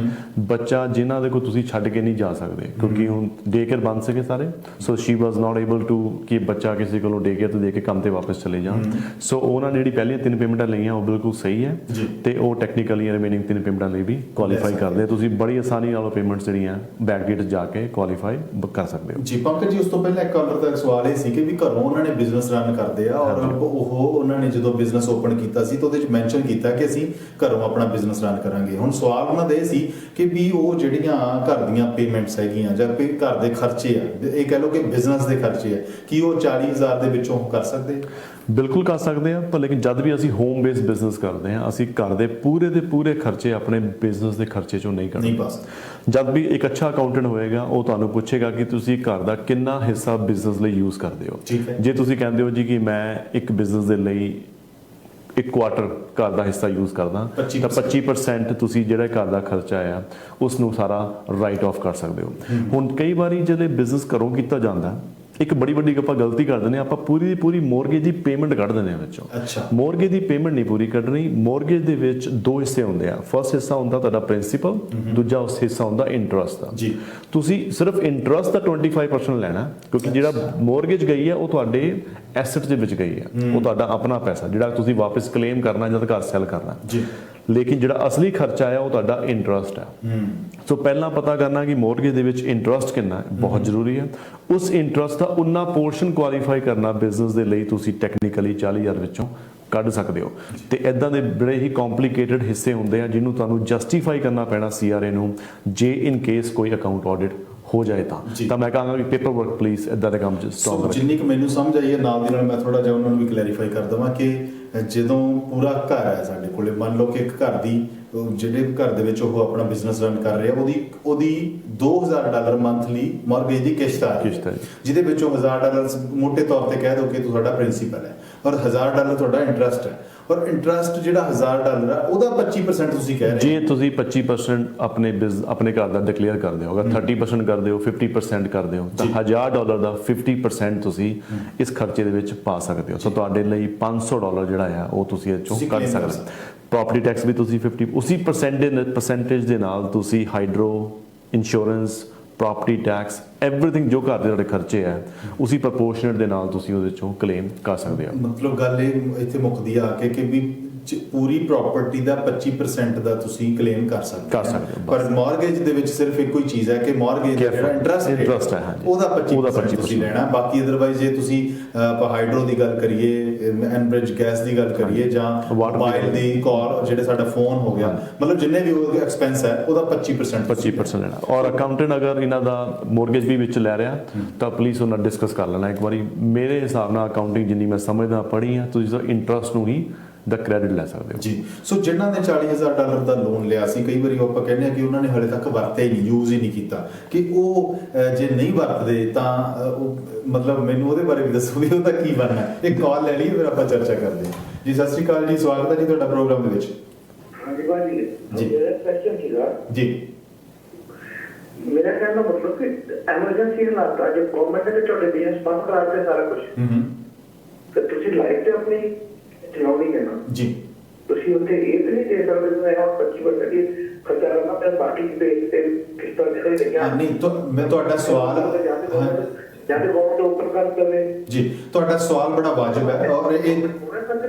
ਬੱਚਾ ਜਿਨ੍ਹਾਂ ਦੇ ਕੋਲ ਤੁਸੀਂ ਛੱਡ ਕੇ ਨਹੀਂ ਜਾ ਸਕਦੇ ਕਿਉਂਕਿ ਹੁਣ ਡੇ ਕੇਅਰ ਬੰਦ ਸੀਗੇ ਸਾਰੇ। ਸੋ ਸ਼ੀ ਵਾਸ ਨਾਟ ਏਬਲ ਟੂ ਕਿ ਬੱਚਾ ਕਿਸੇ ਕੋਲੋਂ ਡੇ ਕੇਅਰ ਤੋਂ ਦੇ ਕੇ ਕੰਮ ਤੇ ਵਾਪਸ ਚਲੇ ਜਾਣ। ਸੋ ਉਹਨਾਂ ਨੇ ਜਿਹੜੀ ਪਹਿਲੀਆਂ 3 ਪੇਮੈਂਟਾਂ ਲਈਆਂ ਉਹ ਬਿਲਕੁਲ ਸਹੀ ਹੈ ਤੇ ਉਹ ਟੈਕਨੀਕਲੀ ਰਿਮੇਨਿੰਗ 3 ਪੇਮੈਂਟਾਂ ਲਈ ਵੀ ਕੁਆਲੀਫਾਈ ਕਰਦੇ ਆ। ਤੁਸੀਂ ਬੜੀ ਆਸਾਨੀ ਨਾਲ ਉਹ ਪੇਮੈਂਟਸ ਜਿਹੜੀਆਂ ਬੈਕ ਡੇਟ ਜਾ ਕੇ ਕੁਆਲੀਫਾਈ ਕਰ ਸਕਦੇ ਹੋ। ਜੀ ਪੰਕਜ ਜੀ, ਉਸ ਤੋਂ ਪਹਿਲਾਂ ਇੱਕ ਕਾਲਰ ਦਾ ਸਵਾਲ ਇਹ ਸੀ ਕਿ ਵੀ ਘਰੋਂ ਉਹਨਾਂ ਨੇ ਬਿਜ਼ਨਸ ਰਨ ਕਰਦੇ ਆ ਔਰ ਉਹਨਾਂ ਨੇ ਜਦੋਂ ਬਿਜ਼ਨਸ ਓਪਨ ਕੀਤਾ ਸੀ ਤਾਂ ਉਹਦੇ ਵਿੱਚ ਮੈਂਸ਼ਨ ਕੀਤਾ ਕਿ ਅਸੀਂ ਘਰੋਂ ਆਪਣਾ ਬਿਜ਼ਨਸ ਰਨ ਕਰਾਂਗੇ। ਹੁਣ ਸਵਾਲ ਉਹਨਾਂ ਦਾ ਇਹ ਸੀ ਕਿ ਵੀ ਉਹ ਜਿਹੜੀਆਂ ਘਰ ਦੀਆਂ ਪੇਮੈਂਟਸ ਹੈਗੀਆਂ ਜਾਂ ਘਰ ਦੇ ਖਰਚੇ ਆ, ਇਹ ਕਹਿ ਲਓ ਕਿ ਬਿਜ਼ਨਸ ਦੇ ਖਰਚੇ ਆ, ਕੀ ਉਹ 40,000 ਦੇ ਵਿੱਚੋਂ ਕਰ ਸਕਦੇ? ਬਿਲਕੁਲ ਕਰ ਸਕਦੇ ਆ, ਪਰ ਲੇਕਿਨ ਜਦ ਵੀ ਅਸੀਂ ਹੋਮ ਬੇਸਡ ਬਿਜ਼ਨਸ ਕਰਦੇ ਆ, ਅਸੀਂ ਘਰ ਦੇ ਪੂਰੇ ਖਰਚੇ ਆਪਣੇ ਬਿਜ਼ਨਸ ਦੇ ਖਰਚੇ ਚੋਂ ਨਹੀਂ ਕਰਦੇ। ਜਦ ਵੀ ਇੱਕ ਅੱਛਾ ਅਕਾਊਂਟੈਂਟ ਹੋਏਗਾ ਉਹ ਤੁਹਾਨੂੰ ਪੁੱਛੇਗਾ ਕਿ ਤੁਸੀਂ ਘਰ ਦਾ ਕਿੰਨਾ ਹਿੱਸਾ ਬਿਜ਼ਨਸ ਲਈ ਯੂਜ਼ ਕਰਦੇ ਹੋ। ਜੇ ਤੁਸੀਂ ਕਹਿੰਦੇ ਹੋ ਜੀ ਕਿ ਮੈਂ ਇੱਕ ਬਿਜ਼ਨਸ ਦੇ ਲਈ 1 ਕੁਆਟਰ ਘਰ ਦਾ ਹਿੱਸਾ ਯੂਜ਼ ਕਰਦਾ ਤਾਂ 25% ਤੁਸੀਂ ਜਿਹੜਾ ਘਰ ਦਾ ਖਰਚਾ ਆ ਉਸ ਨੂੰ ਸਾਰਾ ਰਾਈਟ ਆਫ ਕਰ ਸਕਦੇ ਹੋ। ਹੁਣ ਕਈ ਵਾਰੀ ਜਿਹੜੇ ਬਿਜ਼ਨਸ ਘਰੋਂ ਕੀਤਾ ਜਾਂਦਾ, ਇੱਕ ਬੜੀ ਵੱਡੀ ਆਪਾਂ ਗਲਤੀ ਕਰ ਦਿੰਦੇ ਹਾਂ, ਆਪਾਂ ਪੂਰੀ ਮੋਰਗੇਜ ਦੀ ਪੇਮੈਂਟ ਕੱਢ ਦਿੰਦੇ ਹਾਂ ਵਿੱਚੋਂ। ਮੋਰਗੇਜ ਦੀ ਪੇਮੈਂਟ ਨਹੀਂ ਪੂਰੀ ਕੱਢਣੀ। ਮੋਰਗੇਜ ਦੇ ਵਿੱਚ 2 ਹਿੱਸੇ ਹੁੰਦੇ ਆ। ਫਸਟ ਹਿੱਸਾ ਹੁੰਦਾ ਤੁਹਾਡਾ ਪ੍ਰਿੰਸੀਪਲ, ਦੂਜਾ ਉਸ ਹਿੱਸਾ ਹੁੰਦਾ ਇੰਟਰਸਟ ਦਾ। ਤੁਸੀਂ ਸਿਰਫ ਇੰਟਰਸਟ ਦਾ 25% ਲੈਣਾ ਕਿਉਂਕਿ ਜਿਹੜਾ ਮੋਰਗੇਜ ਗਈ ਹੈ ਉਹ ਤੁਹਾਡੇ ਐਸੈਟ ਦੇ ਵਿੱਚ ਗਈ ਹੈ, ਉਹ ਤੁਹਾਡਾ ਆਪਣਾ ਪੈਸਾ ਜਿਹੜਾ ਤੁਸੀਂ ਵਾਪਸ ਕਲੇਮ ਕਰਨਾ ਜਦ ਘਰ ਸੈਲ ਕਰਨਾ। ਲੇਕਿਨ ਜਿਹੜਾ ਅਸਲੀ ਖਰਚਾ ਆ ਉਹ ਤੁਹਾਡਾ ਇੰਟਰਸਟ ਹੈ। ਸੋ ਪਹਿਲਾਂ ਪਤਾ ਕਰਨਾ ਕਿ ਮੋਰਗੇਜ ਦੇ ਵਿੱਚ ਇੰਟਰਸਟ ਕਿੰਨਾ ਹੈ, ਬਹੁਤ ਜ਼ਰੂਰੀ ਹੈ। ਉਸ ਇੰਟਰਸਟ ਦਾ ਉਨਾ ਪੋਰਸ਼ਨ ਕੁਆਲੀਫਾਈ ਕਰਨਾ ਬਿਜ਼ਨਸ ਦੇ ਲਈ ਤੁਸੀਂ ਟੈਕਨੀਕਲੀ 40,000 ਵਿੱਚੋਂ ਕੱਢ ਸਕਦੇ ਹੋ। ਤੇ ਇਦਾਂ ਦੇ ਬੜੇ ਹੀ ਕੰਪਲਿਕੇਟਡ ਹਿੱਸੇ ਹੁੰਦੇ ਆ ਜਿਹਨੂੰ ਤੁਹਾਨੂੰ ਜਸਟੀਫਾਈ ਕਰਨਾ ਪੈਣਾ CRA ਨੂੰ ਜੇ ਇਨ ਕੇਸ ਕੋਈ ਅਕਾਊਂਟ ਆਡਿਟ ਹੋ ਜਾਏ ਤਾਂ ਮੈਂ ਕਹਾਂਗਾ ਕਿ ਪੇਪਰ ਵਰਕ ਪਲੀਜ਼ ਇਦਾਂ ਦੇ ਕੰਮ ਚ ਸਟਰੋਂਗ ਰੱਖੋ। ਜਿੰਨੀ ਕਿ ਮੈਨੂੰ ਸਮਝ ਆਈ ਹੈ, ਨਾਲ ਦੀ ਨਾਲ ਮੈਂ ਥੋੜਾ ਜਿਹਾ ਉਹਨਾਂ ਨੂੰ ਵੀ ਕਲੈਰੀਫਾਈ ਕਰ ਦਵਾਂ ਕਿ ਜਦੋਂ ਪੂਰਾ ਘਰ ਹੈ ਸਾਡੇ ਕੋਲੇ, ਮੰਨ ਲਓ ਕਿ ਇੱਕ ਘਰ ਦੀ ਜਿਹੜੇ ਘਰ ਦੇ ਵਿੱਚ ਉਹ ਆਪਣਾ ਬਿਜ਼ਨਸ ਰਨ ਕਰ ਰਿਹਾ, ਉਹਦੀ $2,000 ਮੰਥਲੀ ਮੌਰਗੇਜ ਦੀ ਕਿਸ਼ਤ ਆ ਰਹੀ ਹੈ, ਜਿਹਦੇ ਵਿੱਚੋਂ $1,000 ਮੋਟੇ ਤੌਰ ਤੇ ਕਹਿ ਦਿਓ ਕਿ ਤੁਹਾਡਾ ਪ੍ਰਿੰਸੀਪਲ ਹੈ ਔਰ $1,000 ਤੁਹਾਡਾ ਇੰਟਰਸਟ ਹੈ। ਔਰ ਇੰਟਰਸਟ ਜਿਹੜਾ $1,000 ਆ ਉਹਦਾ 25% ਤੁਸੀਂ ਕਹਿ ਰਹੇ ਜੇ ਤੁਸੀਂ 25% ਆਪਣੇ ਘਰ ਦਾ ਡਿਕਲੇਅਰ ਕਰਦੇ ਹੋ, ਅਗਰ 30% ਕਰਦੇ ਹੋ, 50% ਕਰਦੇ ਹੋ ਤਾਂ $1,000 ਦਾ 50% ਤੁਸੀਂ ਇਸ ਖਰਚੇ ਦੇ ਵਿੱਚ ਪਾ ਸਕਦੇ ਹੋ। ਸੋ ਤੁਹਾਡੇ ਲਈ $500 ਜਿਹੜਾ ਆ ਉਹ ਤੁਸੀਂ ਇਹ ਚੋਂ ਕੱਢ ਸਕਦੇ ਹੋ। ਪ੍ਰੋਪਰਟੀ ਟੈਕਸ ਵੀ ਤੁਸੀਂ 50 ਉਸੇ ਪਰਸੈਂਟੇਜ ਦੇ ਨਾਲ ਤੁਸੀਂ hydro insurance property tax everything ਜੋ ਘਰ ਦੇ ਤੁਹਾਡੇ ਖਰਚੇ ਹੈ ਉਸੇ ਪ੍ਰਪੋਰਸ਼ਨੇਟ ਦੇ ਨਾਲ ਤੁਸੀਂ ਉਹਦੇ ਚੋਂ ਕਲੇਮ ਕਰ ਸਕਦੇ ਹੋ। ਮਤਲਬ ਗੱਲ ਇਹ ਇੱਥੇ ਮੁੱਕਦੀ ਆ ਕਿ ਵੀ ਪੂਰੀ ਪ੍ਰਾਪਰਟੀ ਦਾ 25% ਦਾ ਤੁਸੀਂ ਕਲੇਮ ਕਰ ਸਕਦੇ ਹੋ। ਪਰ ਮਾਰਗੇਜ ਦੇ ਵਿੱਚ ਸਿਰਫ ਇੱਕੋ ਹੀ ਚੀਜ਼ ਹੈ ਕਿ ਮਾਰਗੇਜ ਦਾ ਜਿਹੜਾ ਇੰਟਰਸਟ ਹੈ ਉਹਦਾ 25% ਤੁਸੀਂ ਲੈਣਾ। ਬਾਕੀ ਅਦਰਵਾਈਜ਼ ਜੇ ਤੁਸੀਂ ਹਾਈਡਰੋ ਦੀ ਗੱਲ ਕਰੀਏ, ਐਨਬ੍ਰਿਜ ਗੈਸ ਦੀ ਗੱਲ ਕਰੀਏ ਜਾਂ ਮੋਬਾਈਲ ਦੀ ਕਾਲ, ਜਿਹੜੇ ਸਾਡਾ ਫੋਨ ਹੋ ਗਿਆ, ਮਤਲਬ ਜਿੰਨੇ ਵੀ ਉਹ ਐਕਸਪੈਂਸ ਹੈ ਉਹਦਾ 25% ਲੈਣਾ। ਔਰ ਅਕਾਊਂਟੈਂਟ ਅਗਰ ਇਹਨਾਂ ਦਾ ਮੋਰਗੇਜ ਵੀ ਵਿੱਚ ਲੈ ਰਿਹਾ ਤਾਂ ਪਲੀਜ਼ ਉਹਨਾਂ ਡਿਸਕਸ ਕਰ ਲੈਣਾ ਇੱਕ ਵਾਰੀ। ਮੇਰੇ ਹਿਸਾਬ ਨਾਲ ਅਕਾਊਂਟਿੰਗ ਜਿੰਨੀ ਮੈਂ ਸਮਝਦਾ ਪੜ੍ਹੀ ਆ, ਤੁਸੀਂ ਤਾਂ ਇੰਟਰਸਟ ਨੂੰ ਹੀ ਦਾ ਕ੍ਰੈਡਿਟ ਲੈ ਸਕਦੇ ਹੋ। ਜੀ, ਸੋ ਜਿਨ੍ਹਾਂ ਨੇ $40,000 ਦਾ ਲੋਨ ਲਿਆ ਸੀ, ਕਈ ਵਾਰੀ ਆਪਾਂ ਕਹਿੰਦੇ ਆ ਕਿ ਉਹਨਾਂ ਨੇ ਹਲੇ ਤੱਕ ਵਰਤਿਆ ਹੀ ਨਹੀਂ, ਯੂਜ਼ ਹੀ ਨਹੀਂ ਕੀਤਾ, ਕਿ ਉਹ ਜੇ ਨਹੀਂ ਵਰਤਦੇ ਤਾਂ ਉਹ ਮਤਲਬ ਮੈਨੂੰ ਉਹਦੇ ਬਾਰੇ ਵੀ ਦੱਸੋ ਵੀ ਉਹਦਾ ਕੀ ਬਣਨਾ। ਇੱਕ ਕਾਲ ਲੈ ਲਈ ਫਿਰ ਆਪਾਂ ਚਰਚਾ ਕਰਦੇ ਹਾਂ। ਜੀ ਸਤਿ ਸ਼੍ਰੀ ਅਕਾਲ ਜੀ, ਸਵਾਗਤ ਹੈ ਜੀ ਤੁਹਾਡਾ ਪ੍ਰੋਗਰਾਮ ਦੇ ਵਿੱਚ। ਹਾਂਜੀ ਭਾਜੀ ਜੀ, ਕੁਐਸਚਨ ਸੀਗਾ ਜੀ। ਮੇਰਾ ਕਹਿਣ ਦਾ ਮਤਲਬ ਕਿ ਐਮਰਜੈਂਸੀ ਹਾਲਾਤਾਂ ਜੇ ਗਵਰਨਮੈਂਟ ਨੇ ਤੁਹਾਡੇ ਬਿਜ਼ਨਸ ਬੰਦ ਕਰਾ ਦਿੱਤੇ ਸਾਰਾ ਕੁਝ, ਤੇ ਤੁਸੀਂ ਲਾਈਫ ਤੇ ਆਪਣੀ ਚਲਾਉਣੀ ਹੈ ਨਾ ਜੀ, ਤੁਸੀਂ ਉੱਥੇ ਇਹ ਨਹੀਂ ਦੇ ਸਕਦੇ ਕਿ ਮੈਂ 25% ਦੀ ਖਰਚਾ ਕਰਨਾ ਤੇ ਬਾਕੀ ਦੇ ਤੇ ਕਿਸ ਤਰ੍ਹਾਂ ਦੇ ਦੇਖਿਆ ਨਹੀਂ ਤਾਂ ਮੈਂ ਤੁਹਾਡਾ ਸਵਾਲ ਜਾਂ ਤੇ ਗਵਰਨਮੈਂਟ ਓਪਨ ਕਰ ਦੇਵੇ। ਜੀ, ਤੁਹਾਡਾ ਸਵਾਲ ਬੜਾ ਵਾਜਬ ਹੈ ਔਰ ਇਹ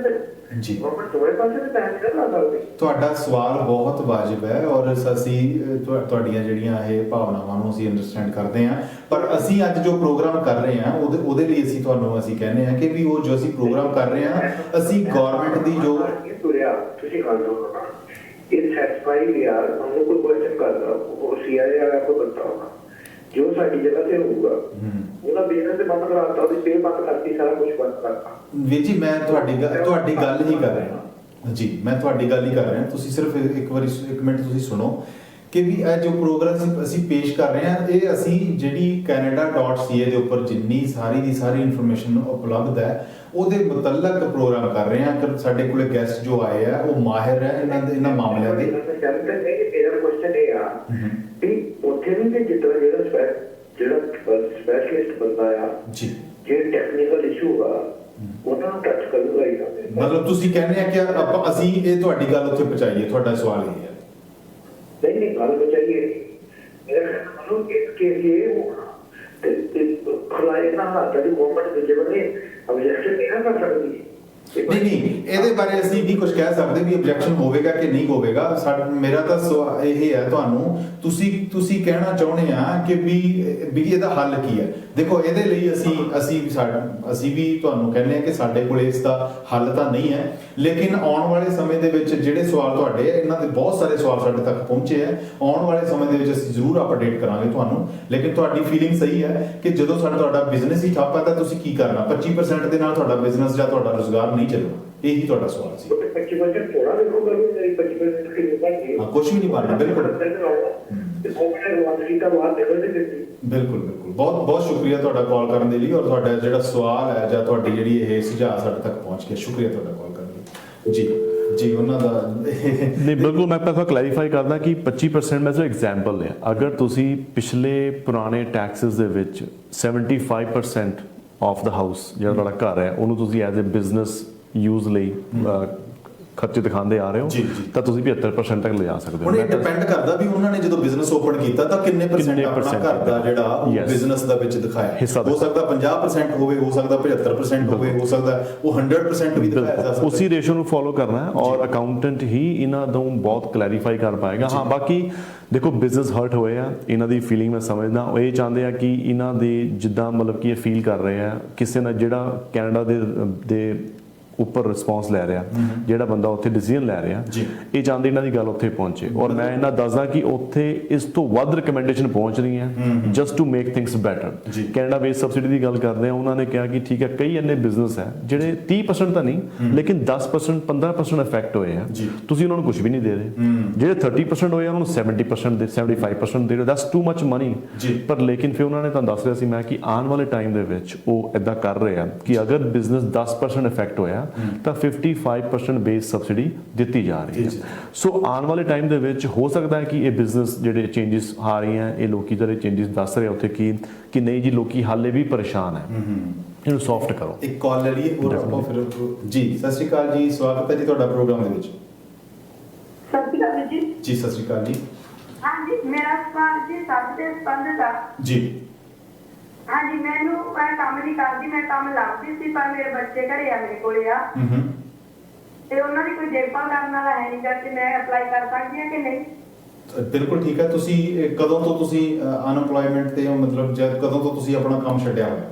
ਜੀ ਤੁਹਾਡਾ ਸਵਾਲ ਬਹੁਤ ਵਾਜਬ ਹੈ ਔਰ ਅਸੀਂ ਤੁਹਾਡੀਆਂ ਜਿਹੜੀਆਂ ਇਹ ਭਾਵਨਾਵਾਂ ਨੂੰ ਅਸੀਂ ਅੰਡਰਸਟੈਂਡ ਕਰਦੇ ਹਾਂ। ਪਰ ਅਸੀਂ ਅੱਜ ਜੋ ਪ੍ਰੋਗਰਾਮ ਕਰ ਰਹੇ ਹਾਂ ਉਹਦੇ ਲਈ ਅਸੀਂ ਤੁਹਾਨੂੰ ਕਹਿੰਦੇ ਹਾਂ ਕਿ ਵੀ ਉਹ ਜੋ ਅਸੀਂ ਪ੍ਰੋਗਰਾਮ ਕਰ ਰਹੇ ਹਾਂ, ਅਸੀਂ ਗਵਰਨਮੈਂਟ ਦੀ ਜੋ ਤੁਸੀਂ ਗੱਲ ਕਰੋ ਨਾ, ਇਹ ਸੈਟੀਸਫਾਈਡ ਯਾਰ ਸਾਨੂੰ ਕੋਈ ਕੁਐਸਚਨ ਕਰਦਾ ਉਹ ਸੀਆਈਏ ਵਾਲਾ ਕੋ ਬਤਾ ਹੋਣਾ ਜੋ ਸਾਡੀ ਜਗ੍ਹਾ ਤੇ ਹੋਊਗਾ ਉਹਦਾ ਬਿਜ਼ਨਸ ਤੇ ਬੰਦ ਕਰਾਤਾ, ਉਹਦੀ ਸੇਲ ਬੰਦ ਕਰਤੀ, ਸਾਰਾ ਕੁਝ ਬੰਦ ਕਰਤਾ। ਵੀਰ ਜੀ ਮੈਂ ਤੁਹਾਡੀ ਗੱਲ ਹੀ ਕਰ ਰਿਹਾ ਜੀ, ਮੈਂ ਤੁਹਾਡੀ ਗੱਲ ਹੀ ਕਰ ਰਿਹਾ। ਤੁਸੀਂ ਸਿਰਫ ਇੱਕ ਮਿੰਟ ਤੁਸੀਂ ਸੁਣੋ ਕਿ ਵੀ ਇਹ ਜੋ ਪ੍ਰੋਗਰਾਮ ਅਸੀਂ ਪੇਸ਼ ਕਰ ਰਹੇ ਹਾਂ, ਇਹ ਅਸੀਂ ਜਿਹੜੀ canada.ca ਦੇ ਉੱਪਰ ਜਿੰਨੀ ਸਾਰੀ ਦੀ ਸਾਰੀ ਇਨਫੋਰਮੇਸ਼ਨ ਉਪਲਬਧ ਹੈ ਉਹਦੇ ਮੁਤਲਕ ਪ੍ਰੋਗਰਾਮ ਕਰ ਰਹੇ ਹਾਂ। ਕਿ ਸਾਡੇ ਕੋਲੇ ਗੈਸਟ ਜੋ ਆਏ ਆ ਉਹ ਮਾਹਿਰ ਹੈ ਇਹਨਾਂ ਮਾਮਲਿਆਂ ਦੇ। ਮੇਰਾ ਕੁਐਸਚਨ ਇਹ ਆ ਕਿ ਉੱਥੇ ਵੀ ਤੇ ਜਿੱਦਾਂ ਜਿਹੜਾ ਸਪੈਸ਼ਲਿਸਟ ਬੰਦਾ ਆ ਜੀ, ਜਿਹੜੇ ਟੈਕਨੀਕਲ ਇਸ਼ੂ ਆ ਉਹਨਾਂ ਨੂੰ ਟੱਚ ਕਰੂਗਾ ਹੀ। ਮਤਲਬ ਤੁਸੀਂ ਕਹਿੰਦੇ ਆ ਕਿ ਅਸੀਂ ਇਹ ਤੁਹਾਡੀ ਗੱਲ ਉੱਥੇ ਪਹੁੰਚਾਈਏ, ਤੁਹਾਡਾ ਸਵਾਲ ਇਹ ਹੈ। ਨਹੀਂ ਗੱਲ ਬਚਾਈਏ, ਮੇਰਾ ਮਤਲਬ ਕਿ ਇਹ ਹੋਣਾ ਤੇ ਖਲਾਏ ਨਾ ਹਾਲਾਤਾਂ ਦੀ ਗਵਰਨਮੈਂਟ ਦੇ ਜਿਹੜੇ ਨੇ ਆਬਜੈਕਸ਼ਨ ਨਹੀਂ ਕਰ ਸਕਦੀ। ਨਹੀਂ ਇਹਦੇ ਬਾਰੇ ਅਸੀਂ ਨਹੀਂ ਕੁਝ ਕਹਿ ਸਕਦੇ ਵੀ ਆਬਜੈਕਸ਼ਨ ਹੋਵੇਗਾ ਕਿ ਨਹੀਂ ਹੋਵੇਗਾ। ਮੇਰਾ ਤਾਂ ਸਵਾਲ ਇਹ ਹੈ ਤੁਹਾਨੂੰ, ਤੁਸੀਂ ਕਹਿਣਾ ਚਾਹੁੰਦੇ ਆ ਕਿ ਵੀ ਇਹਦਾ ਹੱਲ ਕੀ ਹੈ। ਦੇਖੋ ਇਹਦੇ ਲਈ ਅਸੀਂ ਵੀ ਤੁਹਾਨੂੰ ਕਹਿੰਦੇ ਆ ਕਿ ਸਾਡੇ ਕੋਲ ਇਸ ਦਾ ਹੱਲ ਤਾਂ ਨਹੀਂ ਹੈ, ਲੇਕਿਨ ਆਉਣ ਵਾਲੇ ਸਮੇਂ ਦੇ ਵਿੱਚ ਜਿਹੜੇ ਸਵਾਲ ਤੁਹਾਡੇ ਇਹਨਾਂ ਦੇ ਬਹੁਤ ਸਾਰੇ ਸਵਾਲ ਸਾਡੇ ਤੱਕ ਪਹੁੰਚੇ ਹੈ, ਆਉਣ ਵਾਲੇ ਸਮੇਂ ਦੇ ਵਿੱਚ ਅਸੀਂ ਜ਼ਰੂਰ ਅਪਡੇਟ ਕਰਾਂਗੇ ਤੁਹਾਨੂੰ। ਲੇਕਿਨ ਤੁਹਾਡੀ ਫੀਲਿੰਗ ਸਹੀ ਹੈ ਕਿ ਜਦੋਂ ਤੁਹਾਡਾ ਬਿਜ਼ਨਸ ਹੀ ਠੱਪ ਹੈ ਤਾਂ ਤੁਸੀਂ ਕੀ ਕਰਨਾ, 25% ਦੇ ਨਾਲ ਤੁਹਾਡਾ ਬਿਜ਼ਨਸ ਜਾਂ ਤੁਹਾਡਾ ਰੁਜ਼ਗਾਰ ਨਹੀਂ ਚੱਲਣਾ। ਇਹੀ ਤੁਹਾਡਾ ਸਵਾਲ ਸੀ। 25% ਥੋੜਾ ਦੇਖੋ ਕਰੋ, ਮੇਰੀ 25% ਕੀ ਬਣਦੀ ਹੈ, ਕੁਝ ਵੀ ਨਹੀਂ ਬਣਨਾ। ਬਿਲਕੁਲ ਬਿਲਕੁਲ ਬਹੁਤ ਬਹੁਤ ਸ਼ੁਕਰੀਆ ਤੁਹਾਡਾ ਕਾਲ ਕਰਨ ਦੇ ਲਈ ਔਰ ਤੁਹਾਡਾ ਜਿਹੜਾ ਸਵਾਲ ਹੈ ਜਾਂ ਤੁਹਾਡੀ ਜਿਹੜੀ ਇਹ ਸੁਝਾਅ ਸਾਡੇ ਤੱਕ ਪਹੁੰਚ ਗਿਆ। ਸ਼ੁਕਰੀਆ ਤੁਹਾਡਾ ਕਾਲ ਕਰਨ ਲਈ। ਜੀ ਉਹਨਾਂ ਦਾ ਨਹੀਂ ਬਿਲਕੁਲ ਮੈਂ ਪਹਿਲਾਂ ਕਲੈਰੀਫਾਈ ਕਰਦਾ ਕਿ 25% ਮੈਂ ਜੋ ਐਗਜ਼ਾਮਪਲ ਲਿਆ, ਅਗਰ ਤੁਸੀਂ ਪਿਛਲੇ ਪੁਰਾਣੇ ਟੈਕਸਿਸ ਦੇ ਵਿੱਚ 75% ਆਫ ਦਾ ਹਾਊਸ ਜਿਹੜਾ ਤੁਹਾਡਾ ਘਰ ਹੈ ਉਹਨੂੰ ਤੁਸੀਂ ਐਜ਼ ਅ ਬਿਜ਼ਨਸ ਯੂਜ਼ ਲਈ ਖਰਚੇ ਦਿਖਾਉਂਦੇ ਆ ਰਹੇ ਹੋ ਤਾਂ ਤੁਸੀਂ 75% ਤੱਕ ਲਿਜਾ ਸਕਦੇ ਹੋ। ਹੁਣ ਇਹ ਡਿਪੈਂਡ ਕਰਦਾ ਵੀ ਉਹਨਾਂ ਨੇ ਜਦੋਂ ਬਿਜ਼ਨਸ ਓਪਨ ਕੀਤਾ ਤਾਂ ਕਿੰਨੇ ਪਰਸੈਂਟ ਆਪਣਾ ਘਰ ਦਾ ਜਿਹੜਾ ਬਿਜ਼ਨਸ ਦਾ ਵਿੱਚ ਦਿਖਾਇਆ। ਹੋ ਸਕਦਾ 50% ਹੋਵੇ, ਹੋ ਸਕਦਾ 75% ਹੋਵੇ, ਹੋ ਸਕਦਾ ਉਹ 100% ਵੀ ਦਿਖਾਇਆ ਜਾ ਸਕਦਾ। ਉਸੇ ਰੇਸ਼ੋ ਨੂੰ ਫੋਲੋ ਕਰਨਾ ਹੈ ਔਰ ਅਕਾਊਂਟੈਂਟ ਹੀ ਇਹਨਾਂ ਨੂੰ ਬਹੁਤ ਕਲੈਰੀਫਾਈ ਕਰ ਪਾਏਗਾ। ਹਾਂ ਬਾਕੀ ਦੇਖੋ ਬਿਜ਼ਨਸ ਹਰਟ ਹੋਏ ਆ, ਇਹਨਾਂ ਦੀ ਫੀਲਿੰਗ ਮੈਂ ਸਮਝਦਾ। ਉਹ ਇਹ ਚਾਹੁੰਦੇ ਆ ਕਿ ਇਹਨਾਂ ਦੇ ਜਿੱਦਾਂ ਮਤਲਬ ਕਿ ਇਹ ਫੀਲ ਕਰ ਰਹੇ ਆ ਕਿਸੇ ਨਾਲ ਜਿਹੜਾ ਕੈਨੇਡਾ ਦੇ ਉੱਪਰ ਰਿਸਪੌਂਸ ਲੈ ਰਿਹਾ, ਜਿਹੜਾ ਬੰਦਾ ਉੱਥੇ ਡਿਸੀਜਨ ਲੈ ਰਿਹਾ, ਇਹ ਚਾਹੁੰਦੇ ਇਹਨਾਂ ਦੀ ਗੱਲ ਉੱਥੇ ਪਹੁੰਚੇ। ਔਰ ਮੈਂ ਇਹਨਾਂ ਦੱਸਦਾ ਕਿ ਉੱਥੇ ਇਸ ਤੋਂ ਵੱਧ ਰਿਕਮੈਂਡੇਸ਼ਨ ਪਹੁੰਚ ਰਹੀਆਂ just to make things better. Canada wage subsidy ਦੀ ਗੱਲ ਕਰਦੇ ਆ, ਉਹਨਾਂ ਨੇ ਕਿਹਾ ਕਿ ਠੀਕ ਹੈ ਕਈ ਇੰਨੇ ਬਿਜ਼ਨਸ ਹੈ ਜਿਹੜੇ 30% ਤਾਂ ਨਹੀਂ ਲੇਕਿਨ 10% 15% ਇਫੈਕਟ ਹੋਏ ਆ, ਤੁਸੀਂ ਉਹਨਾਂ ਨੂੰ ਕੁਝ ਵੀ ਨਹੀਂ ਦੇ ਰਹੇ। ਜਿਹੜੇ 30% ਹੋਏ ਆ ਉਹਨਾਂ ਨੂੰ 70% ਦੇ 75% ਦੇ ਰਹੇ, ਦੈਟਸ ਟੂ ਮਚ ਮਨੀ। ਪਰ ਲੇਕਿਨ ਫਿਰ ਉਹਨਾਂ ਨੇ ਤੁਹਾਨੂੰ ਦੱਸ ਰਿਹਾ ਸੀ ਮੈਂ ਕਿ ਆਉਣ ਵਾਲੇ ਟਾਈਮ ਦੇ ਵਿੱਚ ਉਹ ਇਦਾਂ ਕਰ ਰਹੇ ਆ ਕਿ ਅਗਰ ਬਿਜ਼ਨਸ 10% ਇਫੈਕਟ ਹੋਇਆ ਤਾਂ 55% ਬੇਸ ਸਬਸਿਡੀ ਦਿੱਤੀ ਜਾ ਰਹੀ ਹੈ। ਸੋ ਆਉਣ ਵਾਲੇ ਟਾਈਮ ਦੇ ਵਿੱਚ ਹੋ ਸਕਦਾ ਹੈ ਕਿ ਇਹ ਬਿਜ਼ਨਸ ਜਿਹੜੇ ਚੇਂਜਸ ਆ ਰਹੀਆਂ, ਇਹ ਲੋਕੀ ਜਿਹੜੇ ਚੇਂਜਸ ਦੱਸ ਰਹੇ ਉੱਥੇ ਕਿ ਨਹੀਂ ਜੀ ਲੋਕੀ ਹਾਲੇ ਵੀ ਪਰੇਸ਼ਾਨ ਹੈ, ਇਹਨੂੰ ਸੌਫਟ ਕਰੋ। ਇੱਕ ਕਾਲ ਲੈ ਲਈਏ ਹੋਰ ਆਪਾਂ ਫਿਰ। ਜੀ ਸਤਿ ਸ਼੍ਰੀ ਅਕਾਲ ਜੀ, ਸਵਾਗਤ ਹੈ ਜੀ ਤੁਹਾਡਾ ਪ੍ਰੋਗਰਾਮ ਦੇ ਵਿੱਚ। ਜੀ ਸਤਿ ਸ਼੍ਰੀ ਅਕਾਲ ਜੀ। ਹਾਂਜੀ ਮੇਰਾ ਸਵਾਲ ਜੀ ਸਭ ਦੇ ਸੰਬੰਧ ਦਾ ਜੀ ਹਾਂਜੀ ਮੈਨੂੰ ਮੈਂ ਕੰਮ ਨਹੀਂ ਕਰਦੀ, ਮੈਂ ਕੰਮ ਲੱਭਦੀ ਸੀ ਪਰ ਮੇਰੇ ਬੱਚੇ ਘਰੇ ਆ ਮੇਰੇ ਕੋਲੇ ਆ ਹੂੰ ਤੇ ਉਹਨਾਂ ਦੀ ਕੋਈ ਦੇਖਭਾਲ ਕਰਨ ਵਾਲਾ ਹੈ ਨਹੀਂ ਕਰਕੇ ਮੈਂ ਅਪਲਾਈ ਕਰ ਸਕਦੀ ਹਾਂ ਕਿ ਨਹੀਂ? ਬਿਲਕੁਲ ਠੀਕ ਹੈ। ਤੁਸੀਂ ਕਦੋਂ ਤੋਂ ਤੁਸੀਂ ਅਨਐਮਪਲੋਇਮੈਂਟ ਤੇ ਹੋ, ਮਤਲਬ ਜਦ ਕਦੋਂ ਤੋਂ ਤੁਸੀਂ ਆਪਣਾ ਕੰਮ ਛੱਡਿਆ ਹੋਇਆ?